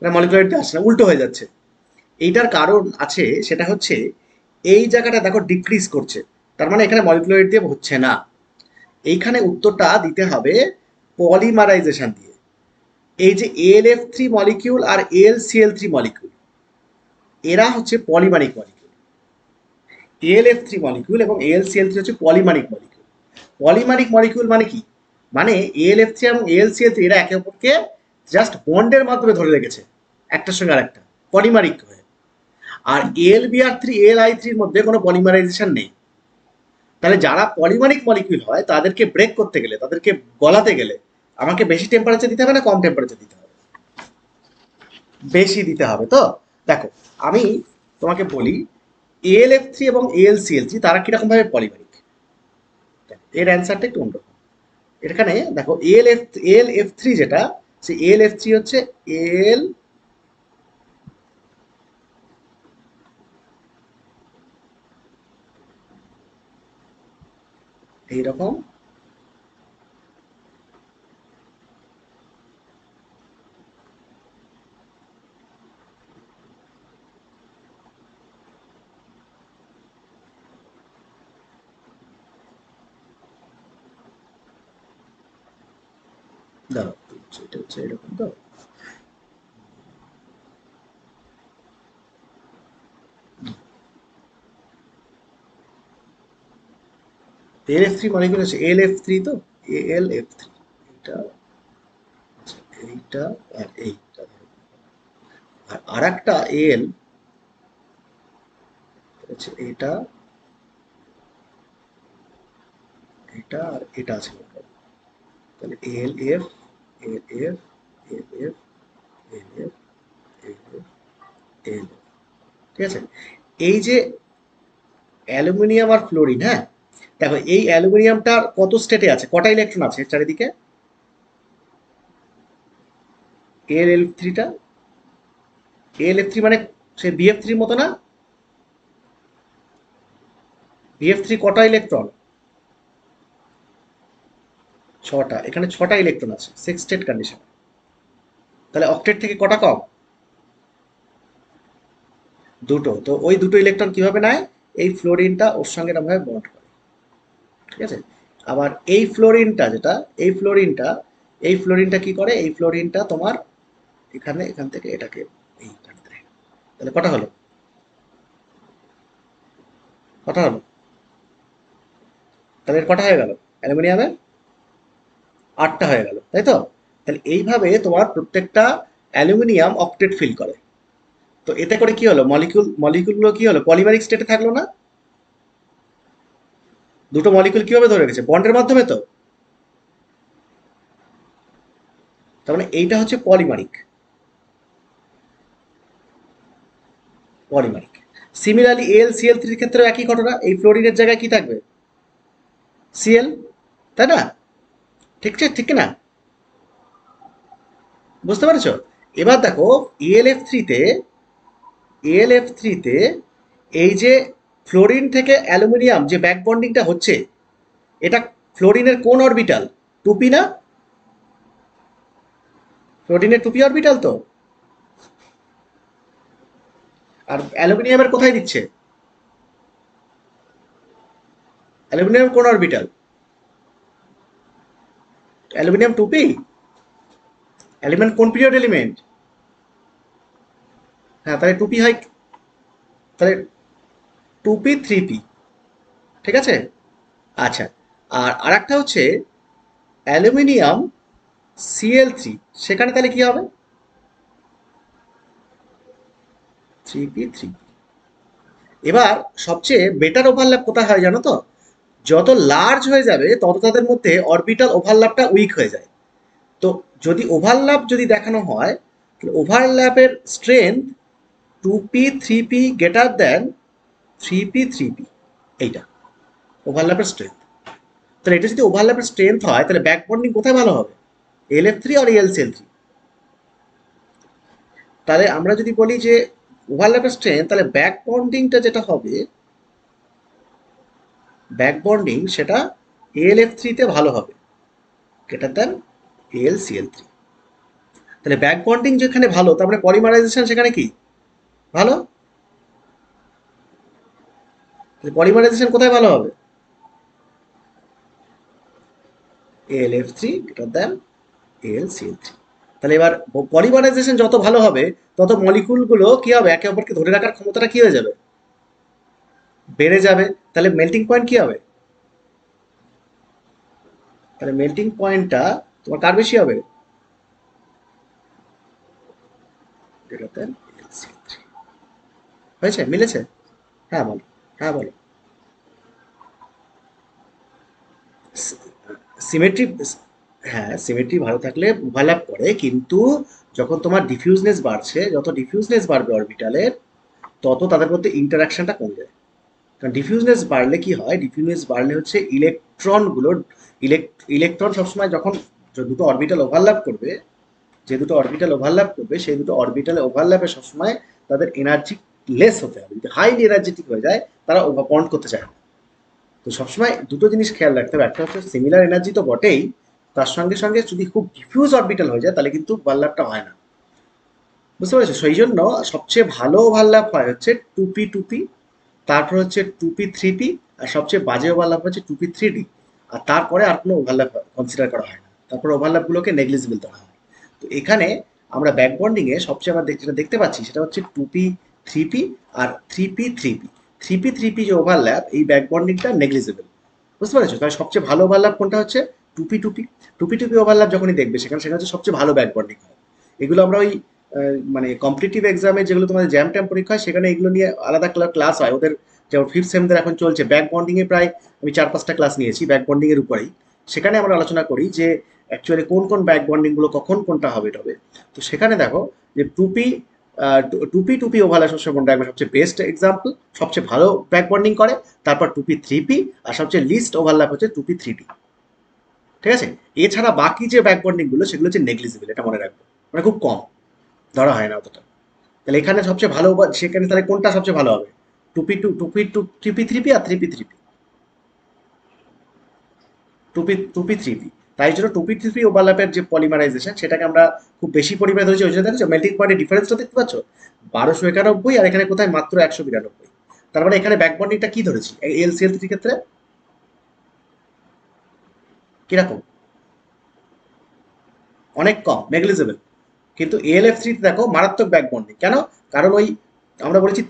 না, মলিকুলার ওয়েট দিয়ে আসছে না, উল্টো হয়ে যাচ্ছে। এইটার কারণ আছে, সেটা হচ্ছে এই জায়গাটা দেখো ডিক্রিজ করছে, তার মানে এখানে মলিকুলার ওয়েট দিয়ে হচ্ছে না। এইখানে উত্তরটা দিতে হবে পলিমারাইজেশন দিয়ে। এই যে AlF3 মলিকিউল আর AlCl3 মলিকিউল, এরা হচ্ছে পলিমারিক মলিকিউল। AlF3 মলিকিউল এবং AlCl3 হচ্ছে পলিমারিক মলিকিউল। পলিমারিক মলিকিউল মানে কি? মানে AlF3 এবং AlCl3 এরা একে অপরকে জাস্ট বন্ডের মাধ্যমে ধরে রেখেছে একটার সঙ্গে আরেকটা, পলিমারিক হয়ে। আর AlBr3 AlI3 এর মধ্যে কোনো পলিমারাইজেশন নেই। তাহলে যারা পলিমারিক মলিকিউল হয় তাদেরকে ব্রেক করতে গেলে, তাদেরকে গলাতে গেলে আমাকে বেশি টেম্পারেচার দিতে হবে না কম টেম্পারেচার দিতে হবে? বেশি দিতে হবে তো। দেখো আমি তোমাকে বলি, AlF3 এবং AlCl3 তারা কিরকম ভাবে পলিমারিক, এর অ্যান্সারটা একটু অন্যরকম। এখানে দেখো AlF3 যেটা, সেই AlF3 হচ্ছে এল এইরকম, দাঁড়াও, এটা হচ্ছে এরকম তো। AlF3 মলিকিউল হচ্ছে AlF3 তো, AlF3, এটা, আচ্ছা, এইটা আর এইটা, আর আরেকটা এল হচ্ছে এটা, এটা আর এটা আছে মনে হয়। তাহলে AlF, AlF, AlF, AlF, AlF, ঠিক আছে? এই যে অ্যালুমিনিয়াম আর ফ্লোরিন, হ্যাঁ, দেখো এই অ্যালুমিনিয়ামটার কত স্টেটে আছে, কটা ইলেকট্রন আছে চারিদিকে? AlF3টা, AlF3 মানে সে BF3 মতো না? BF3 কটা ইলেকট্রন? ছটা, এখানে ছটা ইলেকট্রন আছে সেক্সটেট কন্ডিশন। তাহলে অক্টেট থেকে কটা কম? দুটো। তো ওই দুটো ইলেকট্রন কিভাবে নেয়? এই ফ্লোরিনটা ওর সঙ্গে এরকমভাবে বন্ড করে, ঠিক আছে? আবার এই ফ্লোরিনটা যেটা, এই ফ্লোরিনটা, এই ফ্লোরিনটা কি করে, এই ফ্লোরিনটা তোমার এখানে, এখান থেকে এটাকে এইখানে দেয়। তাহলে কটা হলো, কটা হলো? তাহলে এর কটা হয়ে গেল অ্যালুমিনিয়ামের? আটটা হয়ে গেল, তাই তো? তাহলে এইভাবে তোমার প্রত্যেকটা অ্যালুমিনিয়াম অক্টেট ফিল করে। তো এতে করে কি হলো, মলিকিউলগুলো কি হলো, পলিমারিক স্টেটে থাকলো না? দুটো মলিকিউল কিভাবে ধরে রেখেছে, বন্ডের মাধ্যমে তো। তার মানে এইটা হচ্ছে পলিমারিক, পলিমারিক। সিমিলারলি AlCl3 ক্ষেত্রে একই ঘটনা, এই ফ্লোরিনের জায়গায় কি থাকবে, Cl, তাই না? ঠিক আছে, ঠিক না? বুঝতে পেরেছো? এবার দেখো এএলএফ থ্রিতে এই যে ফ্লোরিন থেকে অ্যালুমিনিয়াম যে ব্যাক বন্ডিংটা হচ্ছে, এটা ফ্লোরিনের কোন অরবিটাল? টুপি না? ফ্লোরিনের টুপি অরবিটাল তো। আর অ্যালুমিনিয়ামের কোথায় দিচ্ছে? অ্যালুমিনিয়াম কোন অরবিটাল? অ্যালুমিনিয়াম টুপি? এলিমেন্ট কোন পিরিয়ড এলিমেন্ট? হ্যাঁ, তাহলে টুপি হয়, তাহলে টুপি থ্রি পি। ঠিক আছে। আচ্ছা, আর আরেকটা হচ্ছে অ্যালুমিনিয়াম সিএল3, সেখানে তাহলে কি হবে? Three p three. এবার সবচেয়ে বেটার ওভারল্যাপ কোথায় হয় জানো তো? যত লার্জ হয়ে যাবে তত তাদের মধ্যে অরবিটাল ওভারল্যাপটা উইক হয়ে যায়। তো যদি ওভারল্যাপ যদি দেখানো হয়, তাহলে ওভারল্যাপের strength two p three p greater than three p three p, এইটা ওভারল্যাপের স্ট্রেংথ। তাহলে এটা যদি ওভারল্যাপের স্ট্রেংথ হয়, তাহলে ব্যাক বন্ডিং কোথায় ভালো হবে? এলএফ3 আর এলসিএল3। তাহলে আমরা যদি বলি যে ওভারল্যাপের স্ট্রেংথ, তাহলে ব্যাক বন্ডিংটা যেটা হবে, ব্যাক বন্ডিং সেটা এএলএফ3 তে ভালো হবে গ্রেটার দেন এলসিএল3। তাহলে ব্যাক বন্ডিং যেখানে ভালো, তার মানে পলিমারাইজেশন সেখানে কি ভালো? পলিমারাইজেশন কোথায় ভালো হবে? এএলএফ3 গ্রেটার দেন এলসিএল3। তাহলে এবার পলিমারাইজেশন যত ভালো হবে, তত মলিকুলগুলো কি হবে, একে অপরকে ধরে রাখার ক্ষমতাটা কি হয়ে যাবে? বেড়ে যাবে। তাহলে মেল্টিং পয়েন্ট কি হবে? তাহলে মেল্টিং পয়েন্টটা তোমার কার বেশি হবে? গ্রেটার দেন এলসিএল3। হয়েছে? মিলেছে? হ্যাঁ বলো। হ্যাঁ বলো। সিমেট্রি, হ্যাঁ সিমেট্রি ভালো থাকলে ওভারল্যাপ করে, কিন্তু যখন তোমার ডিফিউজনেস বাড়ছে, যত ডিফিউজনেস বাড়বে অরবিটালের, তত তাদের মধ্যে ইন্টারাকশনটা কমে যায়। কারণ ডিফিউজনেস বাড়লে কি হয়, ডিফিউজনেস বাড়লে হচ্ছে ইলেকট্রনগুলো, ইলেকট্রন সবসময় যখন দুটো অরবিটাল ওভারল্যাপ করবে, যে দুটো অরবিটাল ওভারল্যাপ করবে সেই দুটো অরবিটাল ওভারল্যাপে সবসময় তাদের এনার্জি লেস হতে হবে। যদি হাইলি এনার্জেটিক হয়ে যায়, তারা বন্ড করতে চায় না। তো সবসময় দুটো জিনিস খেয়াল রাখতে হবে, একটা হচ্ছে সিমিলার এনার্জি তো বটেই, তার সঙ্গে সঙ্গে যদি খুব ডিফিউজ অরবিটাল হয়ে যায়, তাহলে কিন্তু ওভারল্যাপটা হয় না। বুঝতে পেরেছো? সেই জন্য সবচেয়ে ভালো ওভারল্যাপ হয় হচ্ছে টুপি টুপি, তারপর হচ্ছে টুপি থ্রি পি, আর সবচেয়ে বাজে ওভারল্যাপ হচ্ছে টুপি থ্রি ডি। আর তারপরে আর কোনো ওভারল্যাপ কনসিডার করা হয় না, তারপর ওভারল্যাপগুলোকে নেগলিজিবল ধরা হয়। তো এখানে আমরা ব্যাক বন্ডিংয়ে সবচেয়ে আমরা যেটা দেখতে পাচ্ছি, সেটা হচ্ছে টুপি থ্রি পি আর three p three p. Three p three p যে ওভারল্যাপ, এই ব্যাক বন্ডিংটা নেগলিজিবল। বুঝতে পেরেছো? তাহলে সবচেয়ে ভালো ওভারল্যাপ কোনটা হচ্ছে? টুপি টুপি। টুপি টুপি ওভারল্যাপ যখনই দেখবে, সেখানে সেখানে হচ্ছে সবচেয়ে ভালো ব্যাক বন্ডিং হয়। এগুলো আমরা ওই মানে কম্পিটিটিভ এক্সামে যেগুলো তোমাদের জ্যাম ট্যাম পরীক্ষা হয়, সেখানে এগুলো নিয়ে আলাদা ক্লাস হয় ওদের। যেমন ফিফথ সেমদের এখন চলছে ব্যাক বন্ডিং এ, প্রায় আমি 4-5টা ক্লাস নিয়েছি ব্যাক বন্ডিং এর উপরেই। সেখানে আমরা আলোচনা করি যে অ্যাকচুয়ালি কোন কোন ব্যাক বন্ডিং গুলো কখন কোনটা হবে টবে। তো সেখানে দেখো যে টুপি, টুপি টুপি ওভারল্যাপ সবসময় মনে রাখবে সবচেয়ে বেস্ট এক্সাম্পল, সবচেয়ে ভালো ব্যাক বন্ডিং করে। তারপর টুপি থ্রি পি, আর সবচেয়ে লিস্ট ওভারল্যাপ হচ্ছে টুপি থ্রি ডি। ঠিক আছে। এছাড়া বাকি যে ব্যাক বন্ডিং গুলো, সেগুলো হচ্ছে নেগলিজিবল, এটা মনে রাখবে। মানে খুব কম, ধরা হয় না অতটা। তাহলে এখানে সবচেয়ে ভালো সেখানে তাহলে কোনটা সবচেয়ে ভালো হবে? টুপি থ্রি পি আর থ্রি পি থ্রি পি। টুপি থ্রি পি। তাই জন্য টুপি থ্রি পি ওভারল্যাপের যে পলিমারাইজেশন, সেটাকে আমরা খুব বেশি পরিমাণে ধরেছি। ওই জন্য দেখছো মেল্টিং পয়েন্টের ডিফারেন্সটা দেখতে পাচ্ছ, 1291 আর এখানে কোথায় মাত্র 192। তার মানে এখানে ব্যাক বন্ডিংটা কি ধরেছি এলসিএল থ্রি ক্ষেত্রে? কিরকম? অনেক কম, নেগলিজেবল। কিন্তু এএলএফ থ্রিতে দেখো মারাত্মক ব্যাক বন্ডিং। কেন? কারণ ওই আমরা বলেছি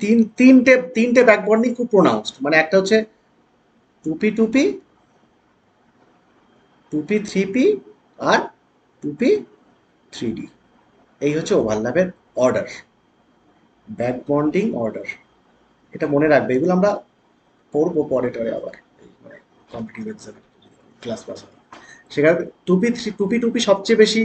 তিনটে ব্যাক বন্ডিং খুব প্রোনাউন্সড। মানে একটা হচ্ছে টুপি টুপি, টুপি থ্রি পি, আর টুপি থ্রি ডি। এই হচ্ছে ওভারল্যাপের অর্ডার, ব্যাক বন্ডিং অর্ডার। এটা মনে রাখবে, এগুলো আমরা পড়বো পরে টরে আবার, কম্পিটিটিভ এক্সামে ক্লাস পাস হবে। সেখানে টুপি টুপি সবচেয়ে বেশি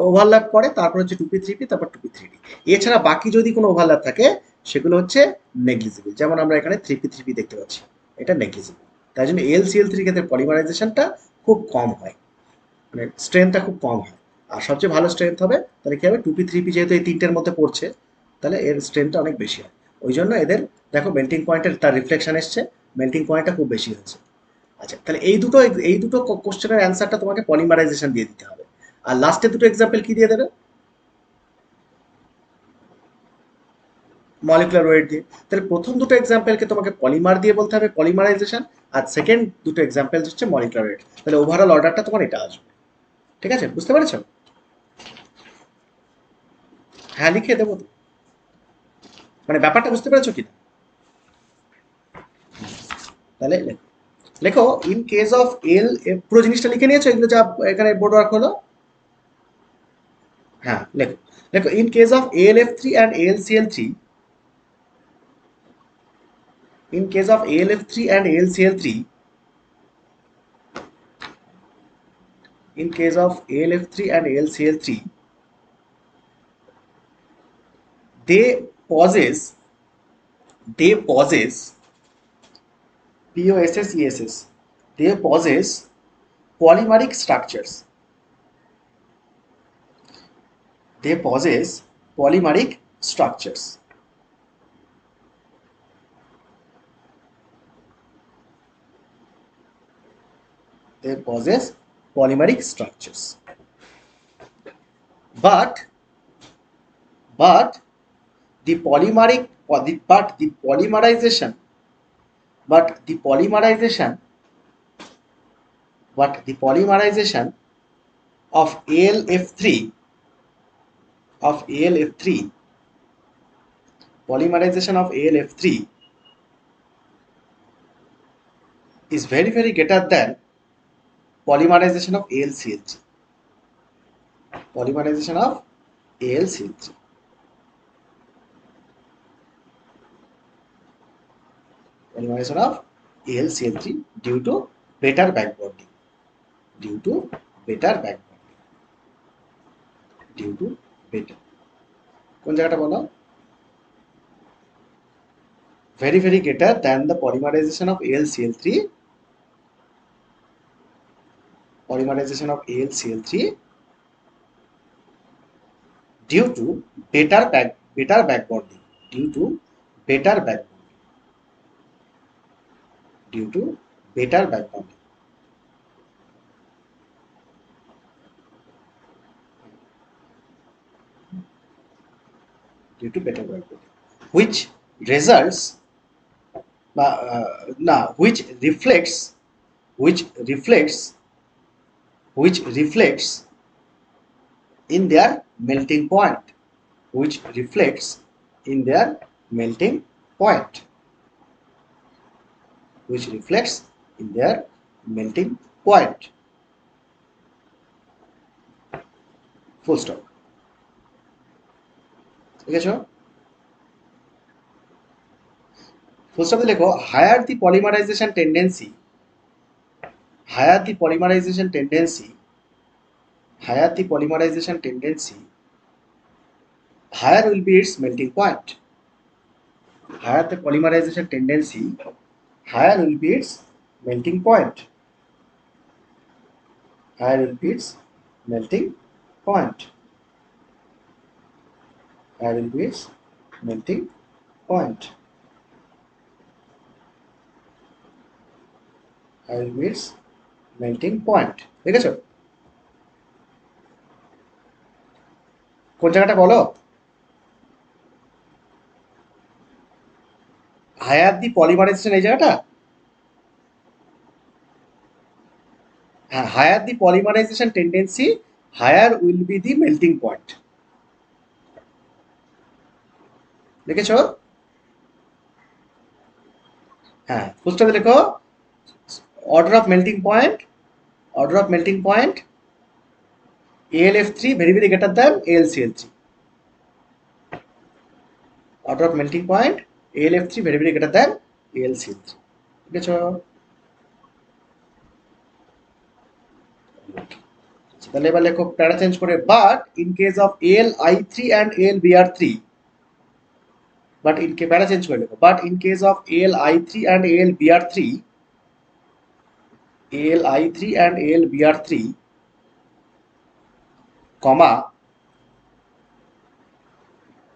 ওভারল্যাপ করে, তারপর হচ্ছে টুপি থ্রি পি, তারপর টুপি থ্রি ডি। এছাড়া বাকি যদি কোনো ওভারল্যাপ থাকে, সেগুলো হচ্ছে নেগলিজিবল। যেমন আমরা এখানে থ্রি পি দেখতে পাচ্ছি, এটা নেগলিজিবল। তাই জন্য এলসিএল থ্রি ক্ষেত্রে পলিমারাইজেশনটা খুব কম হয়, মানে স্ট্রেংথটা খুব কম হয়। আর সবচেয়ে ভালো স্ট্রেংথ হবে তাহলে কি হবে, 2p 3p যেহেতু এই তিনটের মধ্যে পড়ছে, তাহলে এর স্ট্রেংথটা অনেক বেশি হয়। ওই জন্য এদের দেখো মেল্টিং পয়েন্টের তার রিফ্লেকশন এসছে, মেল্টিং পয়েন্টটা খুব বেশি হয়েছে। আচ্ছা, তাহলে এই দুটো কোশ্চেনের অ্যান্সারটা তোমাকে পলিমারাইজেশন দিয়ে দিতে হবে। আর লাস্টে দুটো এক্সাম্পল কি দিয়ে দেবে, মলিকুলার ওয়েট দিয়ে। তাহলে প্রথম দুটো এক্সাম্পলকে তোমাকে পলিমার দিয়ে বলতে হবে পলিমারাইজেশন, আর সেকেন্ড দুটো এক্সাম্পল হচ্ছে মলিকুলার ওয়েট। তাহলে ওভারঅল অর্ডারটা তোমার এটা আসবে। ঠিক আছে, বুঝতে পেরেছো? হ্যাঁ, লিখে দেবো তো। মানে ব্যাপারটা বুঝতে পেরেছো কি না? তাহলে লেখো, লেখো ইন কেস অফ এল, পুরো জিনিসটা লিখে নিয়েছো এগুলো যা এখানে বোর্ড ওয়ার্ক হলো? হ্যাঁ, লেখো, লেখো in case of AlF3 and AlCl3, in case of AlF3 and AlCl3, in case of AlF3 and AlCl3, they possess POSSESS, they possess polymeric structures. They possess polymeric structures. They possess polymeric structures. But the polymeric, but the polymerization, but the polymerization, but the polymerization of AlF3, of AlF3, polymerization of AlF3 is very, very greater than polymerization of AlCl3. Polymerization of AlCl3. Polymerization of AlCl3 due to better backbonding. Due to better backbonding. Due to better. কোন জায়গাটা বলো? Very, very greater than the polymerization of AlCl3. Polymerization of AlCl3 due to better backbonding. Due to better backbonding. Due to better backbonding. Due to better backbonding, which results, which reflects, which reflects, which reflects in their melting point, which reflects in their melting point, which reflects in their melting point. Full stop. ঠিক আছে? Full stop লেখো, higher the polymerization tendency, higher the polymerization tendency, higher the polymerization tendency, higher will be its melting point. Higher the polymerization tendency, higher will be its melting point. Higher will be its melting point. Higher will be its melting point. Higher will be its melting point. ঠিক আছে? কোন জায়গাটা বলো? Higher the polymerisation এই জায়গাটা? হ্যাঁ, higher the polymerization tendency, higher will be the melting point. লিখেছ? হ্যাঁ, ফুলস্টপে লেখো, order of melting point, order of melting point AlF3 very, very greater than AlCl3. Order of melting point AlF3 very, very greater than AlCl3. ঠিক আছে? তাহলে এবার লেখো para change করে, but in case of AlI3 and AlBr3, but in কে para change করে লেখো, but in case of AlI3 and AlBr3, AlI3 and AlBr3 comma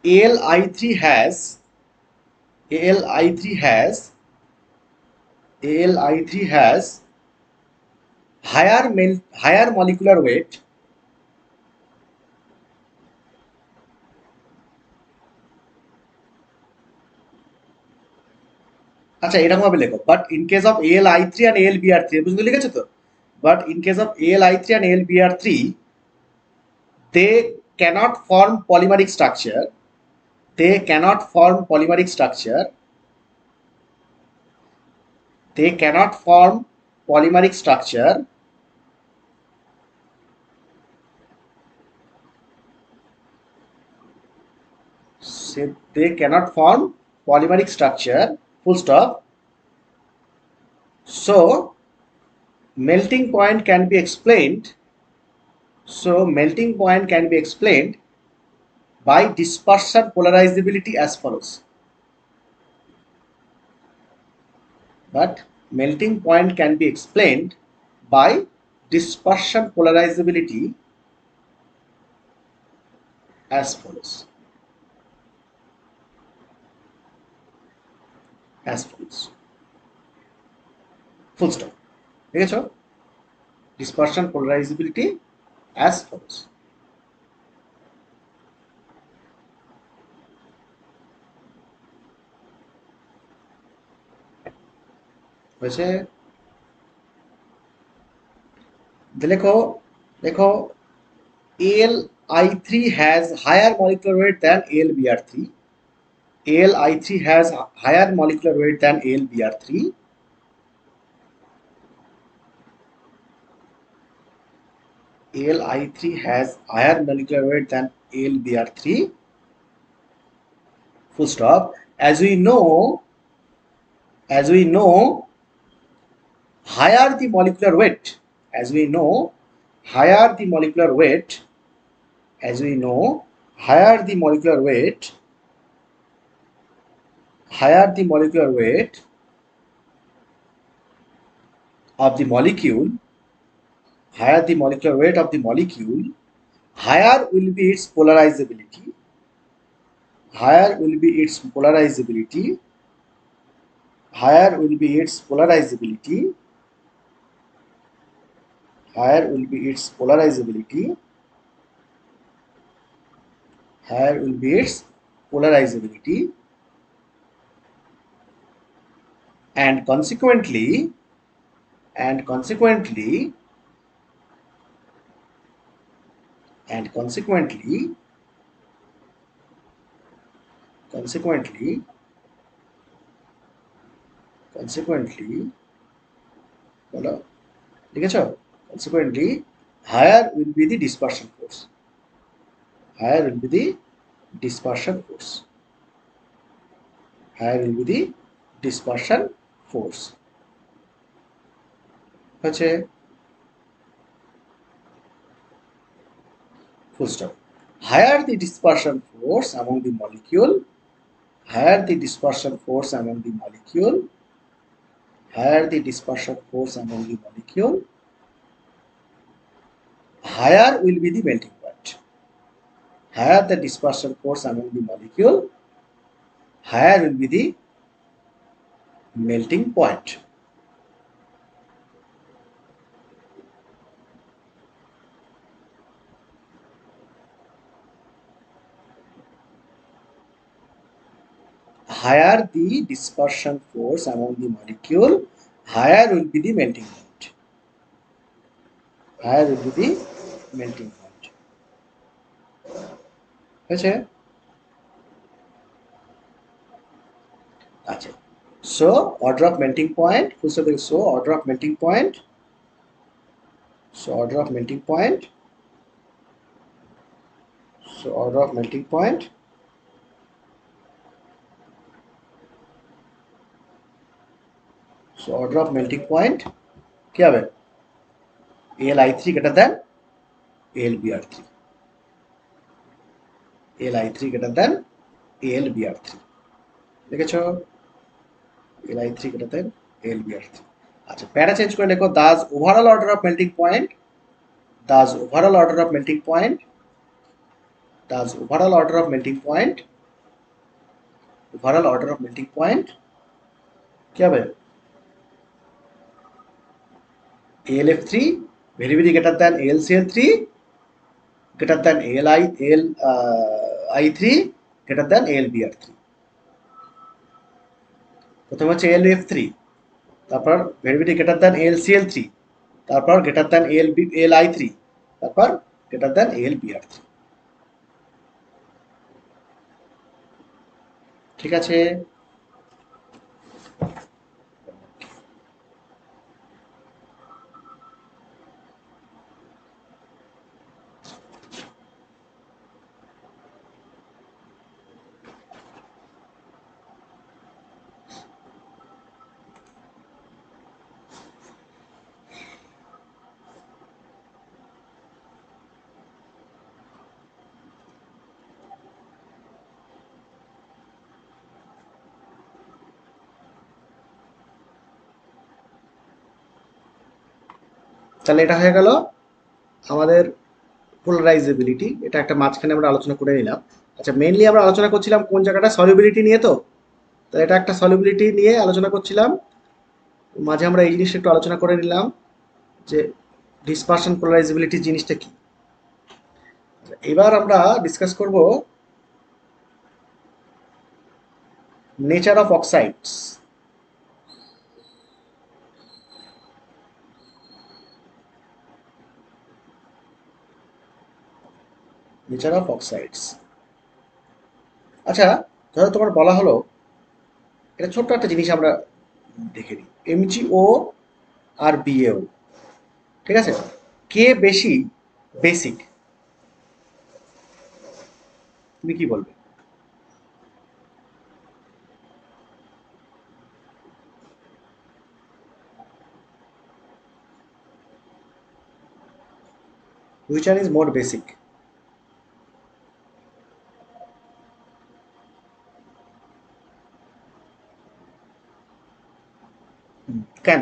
ALI3 has higher molecular weight আচ্ছা এরকম ভাবে লেখো but in case of ALI3 and ALBR3 বুঝতে লিখেছো তো but in case of ALI3 and ALBR3 they cannot form polymeric structure they cannot form polymeric structure they cannot form polymeric structure they cannot form polymeric structure full stop so melting point can be explained by dispersion polarizability as follows but melting point can be explained by dispersion polarizability as follows full stop ঠিক আছে dispersion polarizability as follows হয়েছে দেখো ALI3 has higher molecular weight than ALBR3 ALI3 has higher molecular weight than ALBR3 ALI3 has higher molecular weight than ALBR3 full stop as we know higher the molecular weight as we know higher the molecular weight of the molecule higher the molecular weight of the molecule higher will be its polarizability higher will be its polarizability higher will be its polarizability higher will be its polarizability higher will be its polarizability and consequently বলো লিখেছো consequently higher will be the dispersion force higher will be the dispersion force higher will be the dispersion force হচ্ছে full stop higher the dispersion force among the molecule higher the dispersion force among the molecule higher the dispersion force among the molecule higher will be the melting point higher the dispersion force among the molecule higher will be the melting point higher the dispersion force among the molecule higher will be the melting point higher will be the melting point okay আচ্ছা so order of melting point full stop so order of melting point so order of melting point so order of melting point so order of melting point কি হবে ALI3 greater than ALBR3 ALI3 greater than ALBR3 লিখেছো ALI3 greater than ALBR3 আচ্ছা প্যারা change করে লেখো thus overall order of melting point thus overall order of melting point কি হবে AlF3 very very greater than AlCl3 greater than AlI3 greater than AlBr3 প্রথমে হচ্ছে AlF3 তারপর very very greater than AlCl3 তারপর greater than AlI3 তারপর greater than AlBr3 ঠিক আছে তাহলে এটা হয়ে গেল আমাদের পোলারাইজেবিলিটি, এটা একটা মাঝখানে আমরা আলোচনা করে নিলাম। আচ্ছা, মেইনলি আমরা আলোচনা করছিলাম কোন জায়গাটা সলিউবিলিটি নিয়ে, তো তাহলে এটা একটা সলিউবিলিটি নিয়ে আলোচনা করছিলাম। মাঝে আমরা এই জিনিসটা একটু আলোচনা করে নিলাম যে ডিসপারশন পোলারাইজেবিলিটি জিনিসটা কি। এবার আমরা ডিসকাস করব nature of oxides. Nature of oxides. আচ্ছা, ধরো তোমার বলা হলো, এটা ছোট্ট একটা জিনিস আমরা দেখে নিই, এমজিও আর বিএও, ঠিক আছে, কে বেশি বেসিক, তুমি কি বলবে? Which one is more basic? কেন?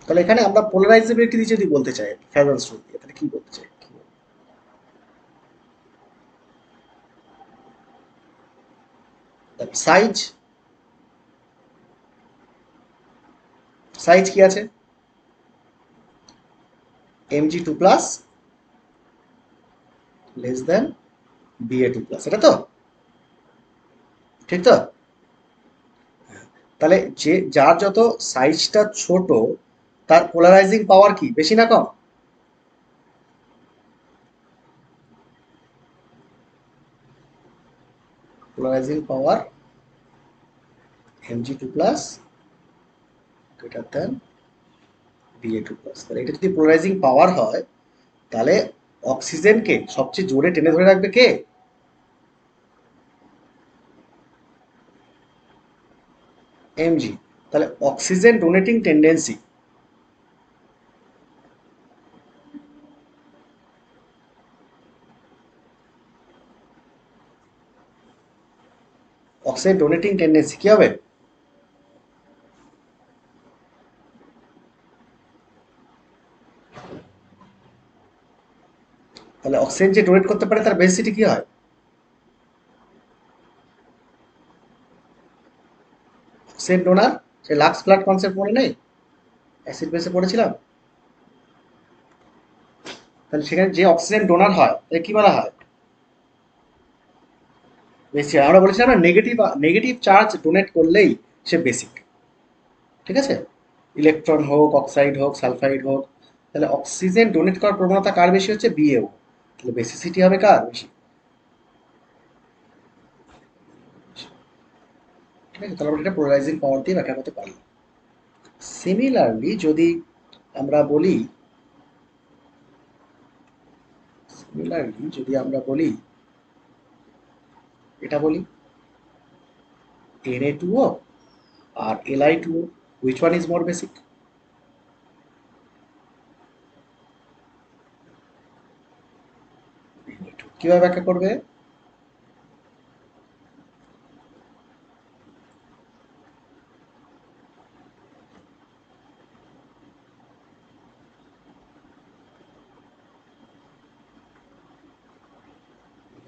তাহলে এখানে আমরা পোলারাইজেবিলিটি দিয়ে যদি বলতে চাই ফ্যাজান্স রুল দিয়ে, তাহলে কি বলতে চাই? সাইজ, সাইজ কি আছে? mg2 plus less than ba2 plus, এটা তো ঠিক তো? তাহলে যে যার যত সাইজটা ছোট তার পোলারাইজিং পাওয়ার কি বেশি না কম? পোলারাইজিং পাওয়ার mg2 plus greater than ba2 plus. তাহলে এটা যদি পোলারাইজিং পাওয়ার হয়, তাহলে অক্সিজেনকে সবচেয়ে জোরে টেনে ধরে রাখবে কে? mg। তাহলে oxygen donating tendency, oxygen donating tendency কি হবে? তাহলে অক্সিজেন যে ডোনেট করতে পারে তার বেসিটি কি হয়? অক্সিজেন ডোনার, সে লাক্স ব্লাড কনসেপ্ট মনে নেই? অ্যাসিড বেসে পড়েছিলাম। তাহলে সেখানে যে অক্সিজেন ডোনার হয় তাকে কি বলা হয়? বেশি। আমরা বলেছিলাম না, নেগেটিভ নেগেটিভ চার্জ ডোনেট করলেই সে বেসিক, ঠিক আছে, ইলেকট্রন হোক, অক্সাইড হোক, সালফাইড হোক। তাহলে অক্সিজেন ডোনেট করার প্রবণতা কার বেশি হচ্ছে? বিএও। তাহলে বেসিসিটি হবে কার বেশি? ঠিক আছে, তাহলে আমরা এটা পোলারাইজিং পাওয়ার দিয়ে ব্যাখ্যা করতে পারি। সিমিলারলি যদি আমরা বলি, এটা বলি Na2O R Li2O, which one is more basic? কিভাবে ব্যাখ্যা করবে?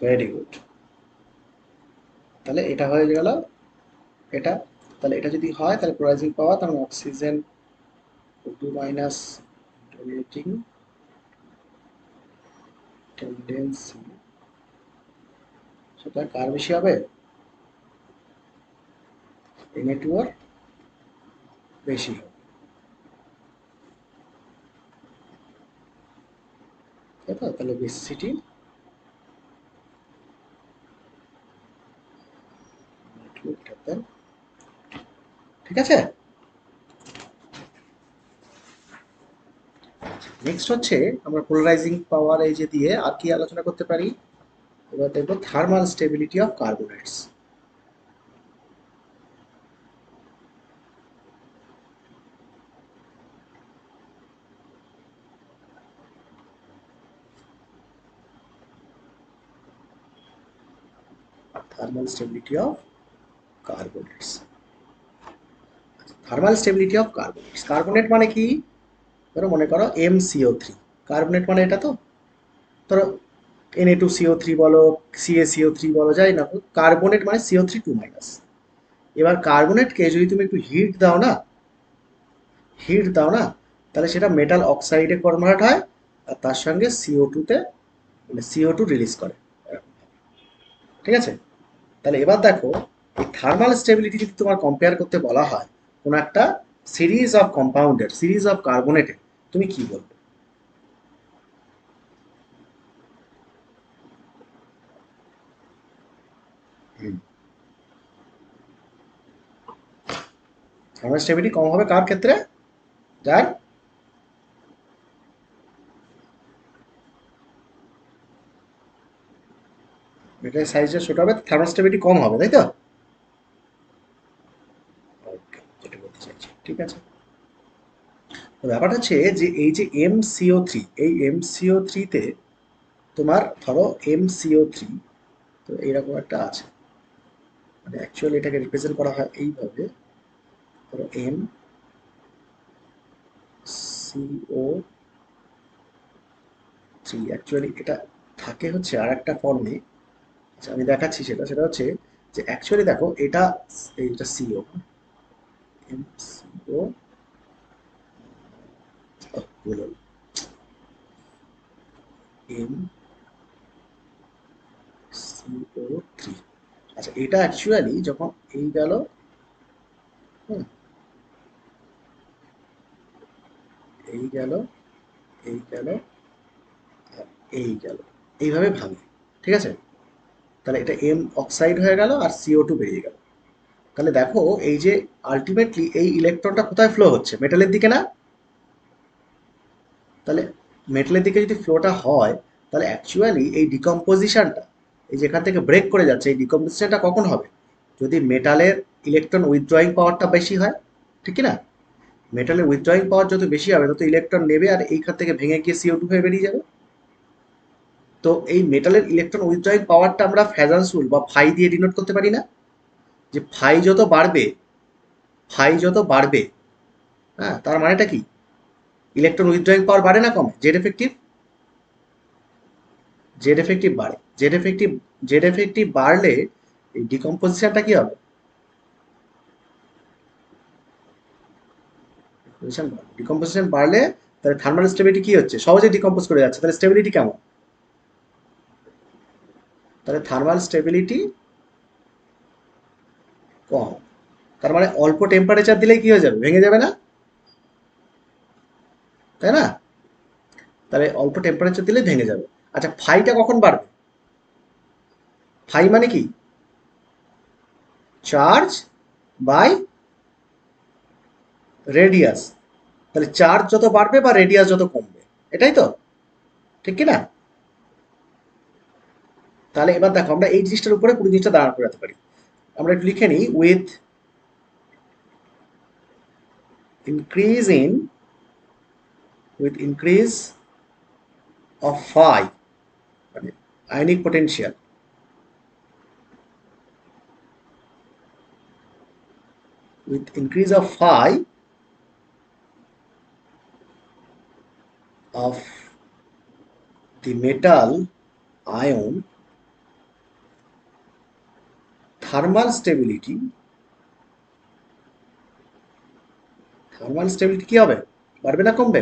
Very good. তাহলে এটা হয়ে গেল এটা। তাহলে এটা যদি হয় তাহলে পোলারাইজিং পাওয়ার, তার মানে oxygen O2 minus donating tendency, সেটা কার বেশি হবে? Na2 এর বেশি হবে, তাই তো? তাহলে বেসিসিটি ঠিক আছে। নেক্সট হচ্ছে আমরা পোলারাইজিং পাওয়ার এই যে দিয়ে আর কি আলোচনা করতে পারি, এবার দেখবো thermal stability of carbonates. Thermal stability of carbonates. Thermal stability of carbonates, carbonate মানে কি? ধরো মনে করো MCO3, কার্বোনেট মানে এটা তো। ধরো Na2CO3 বলো, CaCO3 বলো, যাই না, কার্বোনেট মানে CO3 2 মাইনাস। এবার কার্বোনেটকে যদি তুমি একটু হিট দাও না, তাহলে সেটা মেটাল অক্সাইডে কনভার্ট হয় আর তার সঙ্গে CO2 মানে CO2 রিলিজ করে, ঠিক আছে? তাহলে এবার দেখো, এই থার্মাল স্টেবিলিটি যদি তোমার কম্পেয়ার করতে বলা হয় কোনো একটা সিরিজ অফ কম্পাউন্ডের, সিরিজ অফ কার্বোনেটের, তুমি কি বলবে? থার্মাল স্টেবিলিটি কম হবে কার ক্ষেত্রে? যার মেটাল সাইজটা ছোট হবে, থার্মাল স্টেবিলিটি কম হবে, তাই তো? ওকে, যেটা বলতে চাইছি ঠিক আছে। তো ব্যাপারটা হচ্ছে যে এই যে MCO3, এই MCO3-তে তোমার ধরো MCO3, তো এইরকম একটা আছে, মানে অ্যাকচুয়ালি এটাকে রিপ্রেজেন্ট করা হয় এইভাবে। ধরো MCO3, অ্যাকচুয়ালি এটা থাকে হচ্ছে আর একটা ফর্মে। আচ্ছা আমি দেখাচ্ছি, সেটা সেটা হচ্ছে যে অ্যাকচুয়ালি দেখো এটা, এইটা সিও, MCO বলুন MCO3। আচ্ছা এটা অ্যাকচুয়ালি যখন এই গেল, হুম, এই গেল, এই গেল, আর এই গেল, এইভাবে ভাঙে, ঠিক আছে? তাহলে এটা M অক্সাইড হয়ে গেল আর CO2 বেরিয়ে গেল। তাহলে দেখো এই যে আলটিমেটলি এই ইলেকট্রনটা কোথায় ফ্লো হচ্ছে? মেটালের দিকে না? তাহলে মেটালের দিকে যদি ফ্লোটা হয়, তাহলে অ্যাকচুয়ালি এই ডিকম্পোজিশনটা, এই যেখান থেকে ব্রেক করে যাচ্ছে, এই ডিকম্পোজিশনটা কখন হবে? যদি মেটালের ইলেকট্রন উইথড্রয়িং পাওয়ারটা বেশি হয়, ঠিক কি না? মেটালের উইথড্রয়িং পাওয়ার যত বেশি হবে তত ইলেকট্রন নেবে আর এইখান থেকে ভেঙে গিয়ে CO2 হয়ে বেরিয়ে যাবে। তো এই মেটালের ইলেকট্রন উইথড্রয়িং পাওয়ারটা আমরা ফ্যাজান্স রুল বা ফাই দিয়ে ডিনোট করতে পারি না? যে ফাই যত বাড়বে, হ্যাঁ, তার মানেটা কি? ইলেকট্রন উইথড্রয়িং পাওয়ার বাড়ে না কমে? জেড এফেক্টিভ বাড়ে। জেড এফেক্টিভ বাড়লে এই ডিকম্পোজিশনটা কি হবে? ডিকম্পোজিশন বাড়লে তাহলে থার্মাল স্টেবিলিটি কি হচ্ছে? সহজে ডিকম্পোজ করে যাচ্ছে, তাহলে স্টেবিলিটি কেমন? তাহলে থার্মাল স্টেবিলিটি কম। তার মানে অল্প টেম্পারেচার দিলেই কি হয়ে যাবে? ভেঙে যাবে না? তাই না? তাহলে অল্প টেম্পারেচার দিলেই ভেঙে যাবে। আচ্ছা ফাইটা কখন বাড়বে? ফাই মানে কি? Charge by radius. তাহলে চার্জ যত বাড়বে বা রেডিয়াস যত কমবে, এটাই তো, ঠিক কি না? তাহলে এবার দেখো আমরা এই জিনিসটার উপরে পুরো জিনিসটা দাঁড়ান করাতে পারি। আমরা একটু লিখে নিই, increase in with increase of phi, মানে ionic potential, with increase of phi of the metal ion thermal stability কি হবে, বাড়বে না কমবে?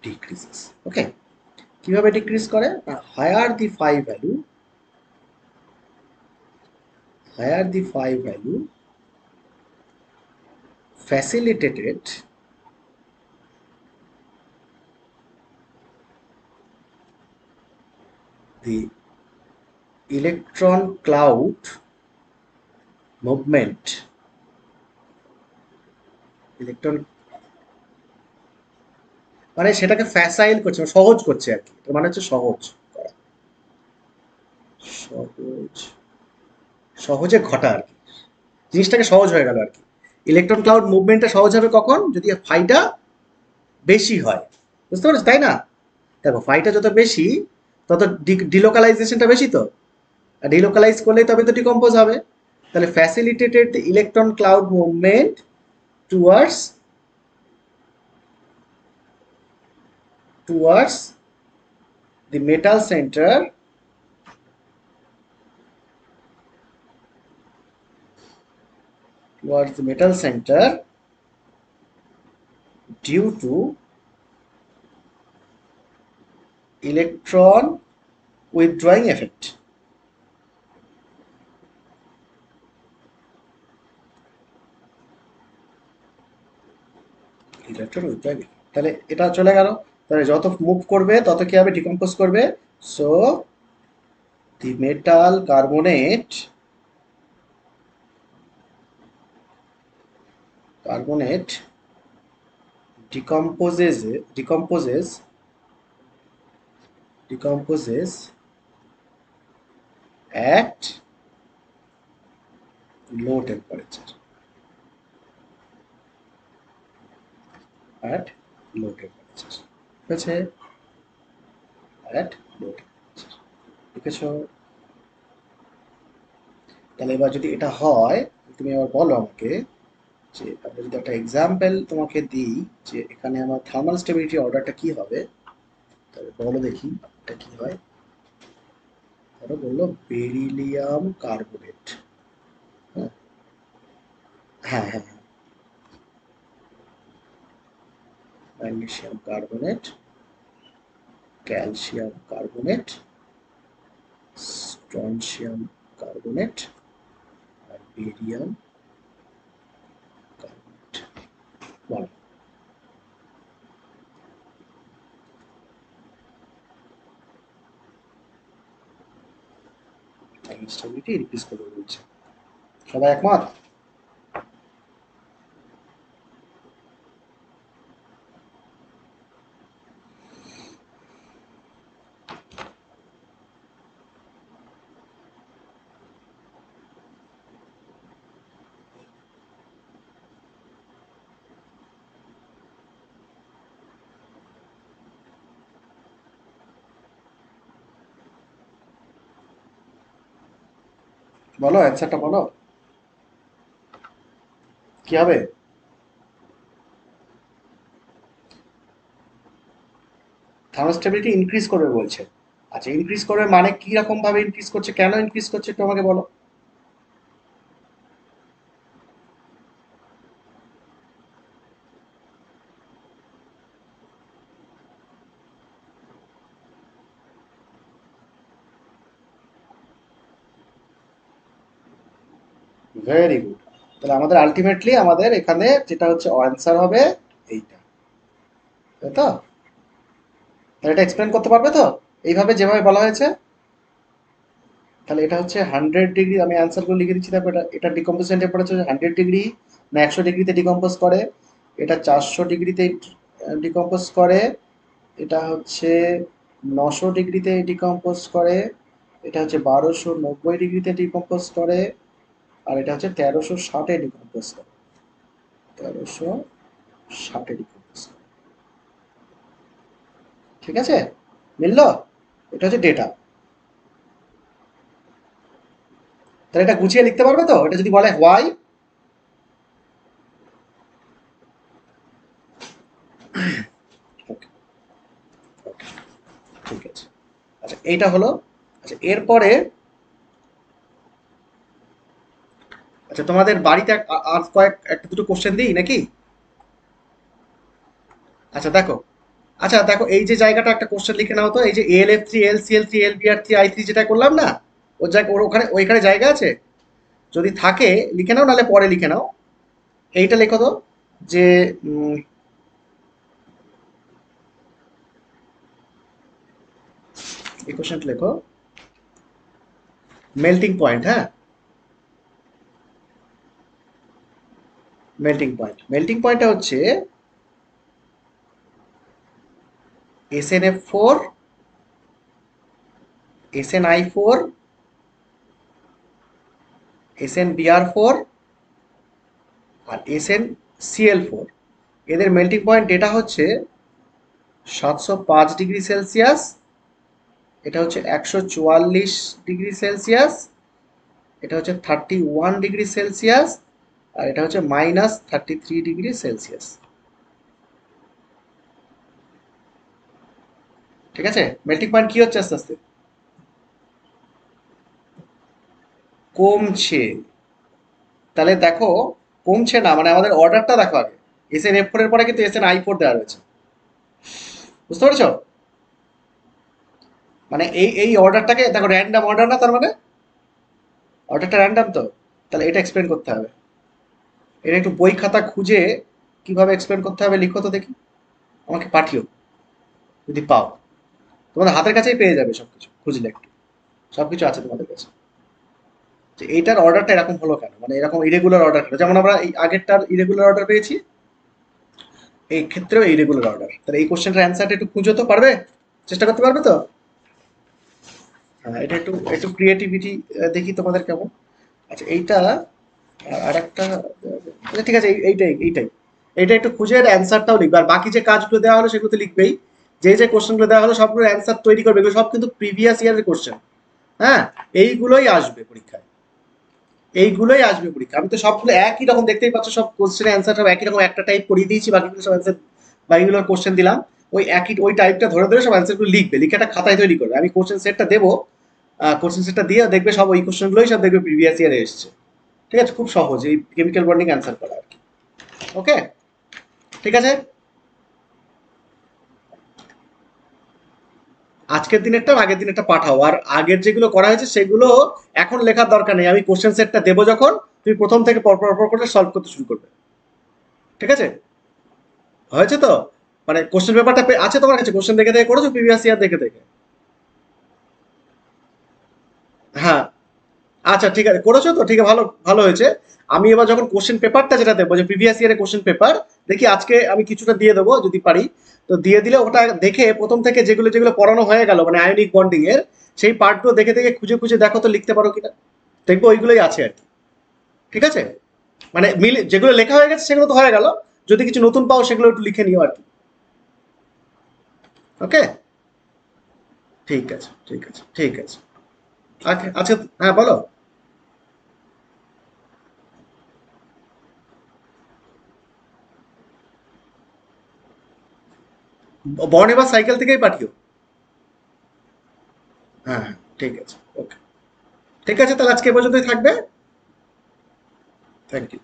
ডিক্রিজেস। ওকে, কিভাবে ডিক্রিজ করে? Higher the phi value, facilitated the electron cloud movement, electron মানে সেটাকে ফ্যাসাইল করছে, সহজ করছে আর কি, এর মানে হচ্ছে সহজ করা, সহজ, সহজে ঘটা আর কি, জিনিসটাকে সহজ হয়ে গেল আর কি। ইলেকট্রন ক্লাউড মুভমেন্টটা সহজ হবে কখন, যদি ফাইটা বেশি হয়, বুঝতে পারছো তাই না? দেখো ফাইটা যত বেশি তত ডিলোকালাইজেশনটা বেশি, তো ডিলোকালাইজ করলে তবে তো ডিকম্পোজ হবে। তাহলে facilitated electron cloud movement towards towards the metal center due to electron withdrawing effect. Electron withdrawing, তাহলে এটা চলে গেল। তাহলে যত মুভ করবে তত কি হবে, ডিকম্পোজ করবে। So the metal carbonate decomposes at low temperature, at low temperature, ঠিক আছে, at low temperature, ঠিক আছে। তাহলে এবার যদি এটা হয়, তুমি এবার বলো আমাকে যে আমরা যদি একটা এক্সাম্পল তোমাকে দিই যে এখানে আমার থার্মাল স্টেবিলিটি অর্ডারটা কি হবে, তাহলে বলো দেখি এটা কি হয়। ধরো বললো বেরিলিয়াম কার্বনেট, হ্যাঁ হ্যাঁ হ্যাঁ, magnesium carbonate, calcium carbonate, strontium carbonate আর বেরিয়াম কার্বনেট। বলো স্টেবিলিটি ইনক্রিজ করবে বলছে, সবাই একমত? বলো অ্যান্সারটা বলো, কি হবে? থার্মোস্টেবিলিটি ইনক্রিজ করবে বলছে। আচ্ছা ইনক্রিজ করবে মানে কি রকম ভাবে ইনক্রিজ করছে, কেন ইনক্রিজ করছে একটু আমাকে বলো। Very good. তাহলে আমাদের আলটিমেটলি আমাদের এখানে যেটা হচ্ছে অ্যান্সার হবে এইটা, তাই তো? তাহলে এটা এক্সপ্লেন করতে পারবে তো এইভাবে যেভাবে বলা হয়েছে? তাহলে এটা হচ্ছে 100 ডিগ্রি, আমি অ্যান্সারগুলো লিখে দিচ্ছি, তারপর এটা ডিকম্পোজিশন টেম্পারেচার 100 ডিগ্রি না 100 ডিগ্রিতে ডিকম্পোজ করে, এটা 400 ডিগ্রিতে ডিকম্পোজ করে, এটা হচ্ছে 900 ডিগ্রিতে ডিকম্পোজ করে, এটা হচ্ছে 1290 ডিগ্রিতে ডিকম্পোজ করে, আর এটা হচ্ছে 1360-এ ডিকম্পোজ করে, 1360-এ ডিকম্পোজ করে। ঠিক আছে, মিললো? এটা হচ্ছে ডেটা। তাহলে এটা গুছিয়ে লিখতে পারবে তো, এটা যদি বলে হোয়াই। ওকে, ওকে, ঠিক আছে। আচ্ছা এইটা হলো। আচ্ছা এরপরে, আচ্ছা তোমাদের বাড়িতে আর কয়েক একটা দুটো কোশ্চেন দিই নাকি? আচ্ছা দেখো, আচ্ছা দেখো এই যে জায়গাটা একটা কোশ্চেন লিখে নাও তো, এই যে AlF3 LCl3 LBr3 I3 যেটা করলাম না, ওর জায়গা ওর ওখানে ওইখানে জায়গা আছে? যদি থাকে লিখে নাও, নাহলে পরে লিখে নাও। এইটা লেখো তো যে এই কোশ্চেনটা লেখো, মেল্টিং পয়েন্ট, হ্যাঁ মেল্টিং পয়েন্টটা হচ্ছে SnF4 SnI4 SnBr4 আর SnCl4, এদের মেল্টিং পয়েন্ট ডেটা হচ্ছে 705 ডিগ্রি সেলসিয়াস, এটা হচ্ছে 144 ডিগ্রি সেলসিয়াস, এটা হচ্ছে 31 ডিগ্রি সেলসিয়াস, আর এটা হচ্ছে -33 ডিগ্রি সেলসিয়াস। ঠিক আছে, মেল্টিং পয়েন্ট কি হচ্ছে আস্তে আস্তে কমছে। তাহলে দেখো, কমছে না মানে আমাদের অর্ডারটা দেখো আগে, SnF4 এর পরে কিন্তু SnI4 দেওয়া রয়েছে, বুঝতে পেরেছো? মানে এই এই অর্ডারটাকে দেখো, র্যান্ডম অর্ডার না, তার মানে অর্ডারটা র্যান্ডম তো। তাহলে এটা এক্সপ্লেন করতে হবে, এটা একটু বই খাতা খুঁজে কিভাবে এক্সপ্লেন করতে হবে লিখো তো দেখি, আমাকে পাঠিও যদি পাও। তোমাদের হাতের কাছেই পেয়ে যাবে সবকিছু, খুঁজলে একটু সবকিছু আছে তোমাদের কাছে। যে এইটার অর্ডারটা এরকম হলো কেন, মানে এরকম ইরেগুলার অর্ডার কেন, যেমন আমরা এই আগেরটার ইরেগুলার অর্ডার পেয়েছি, এই ক্ষেত্রেও ইরেগুলার অর্ডার। তাহলে এই কোশ্চেনটার অ্যান্সারটা একটু খুঁজো তো, পারবে? চেষ্টা করতে পারবে তো? হ্যাঁ, এটা একটু একটু ক্রিয়েটিভিটি দেখি তোমাদের কেমন। আচ্ছা এইটা আর একটা, আচ্ছা ঠিক আছে, এইটাই এইটা একটু খুঁজে এর অ্যান্সারটাও লিখবে, আর বাকি যে কাজগুলো দেওয়া হলো সেগুলো তো লিখবেই। যে যে কোশ্চেনগুলো দেওয়া হলো সবগুলোর অ্যান্সার তৈরি করবে, এগুলো সব কিন্তু প্রিভিয়াস ইয়ারের কোশ্চেন। হ্যাঁ, এইগুলোই আসবে পরীক্ষায়, এইগুলোই আসবে পরীক্ষা। আমি তো সবগুলো একই রকম, দেখতেই পাচ্ছ সব কোশ্চেনের অ্যান্সার সব একই রকম, একটা টাইপ করিয়ে দিয়েছি, বাকিগুলো সব অ্যান্সার, বাকিগুলোর কোশ্চেন দিলাম। ওই একই ওই টাইপটা ধরে ধরে সব অ্যান্সারগুলো লিখবে, লিখে একটা খাতায় তৈরি করবে। আমি কোশ্চেন সেটটা দেবো, কোশ্চেন সেটটা দিয়ে দেখবে সব ওই কোশ্চেনগুলোই সব দেখবে প্রিভিয়াস ইয়ারে এসছে। ঠিক আছে, খুব সহজ এই কেমিক্যাল বন্ডিং অ্যান্সার করা আর কি। ওকে, ঠিক আছে। আজকের দিনেরটা আর আগের দিনেরটা পাঠাও, আর আগের যেগুলো করা হয়েছে সেগুলো এখন লেখার দরকার নেই, আমি কোশ্চেন সেটটা দেবো যখন, তুমি প্রথম থেকে পর পর পর করে সলভ করতে শুরু করবে। ঠিক আছে, হয়েছে তো? মানে কোশ্চেন পেপারটা আছে তোমার কাছে, কোশ্চেন দেখে দেখে করেছো প্রিভিয়াস ইয়ার দেখে দেখে? হ্যাঁ, আচ্ছা ঠিক আছে, করেছো তো, ঠিক আছে, ভালো ভালো হয়েছে। আমি এবার যখন কোশ্চেন পেপারটা যেটা দেবো, যে প্রিভিয়াস ইয়ারের কোশ্চেন পেপার, দেখি আজকে আমি কিছুটা দিয়ে দেবো যদি পারি। তো দিয়ে দিলে ওটা দেখে প্রথম থেকে যেগুলো যেগুলো পড়ানো হয়ে গেল মানে আয়নিক বন্ডিং এর, সেই পার্টগুলো দেখে দেখে খুঁজে খুঁজে দেখো তো লিখতে পারো কিনা, দেখবো ওইগুলোই আছে আর কি। ঠিক আছে, মানে মিলে যেগুলো লেখা হয়ে গেছে সেগুলো তো হয়ে গেল, যদি কিছু নতুন পাও সেগুলো একটু লিখে নিও আর কি। ওকে, ঠিক আছে ঠিক আছে ঠিক আছে। আচ্ছা আচ্ছা, হ্যাঁ বলো। বর্ণ এবার সাইকেল থেকেই পাঠিও। হ্যাঁ হ্যাঁ, ঠিক আছে, ওকে। ঠিক আছে, তাহলে আজকে এ পর্যন্তই থাকবে। Thank you.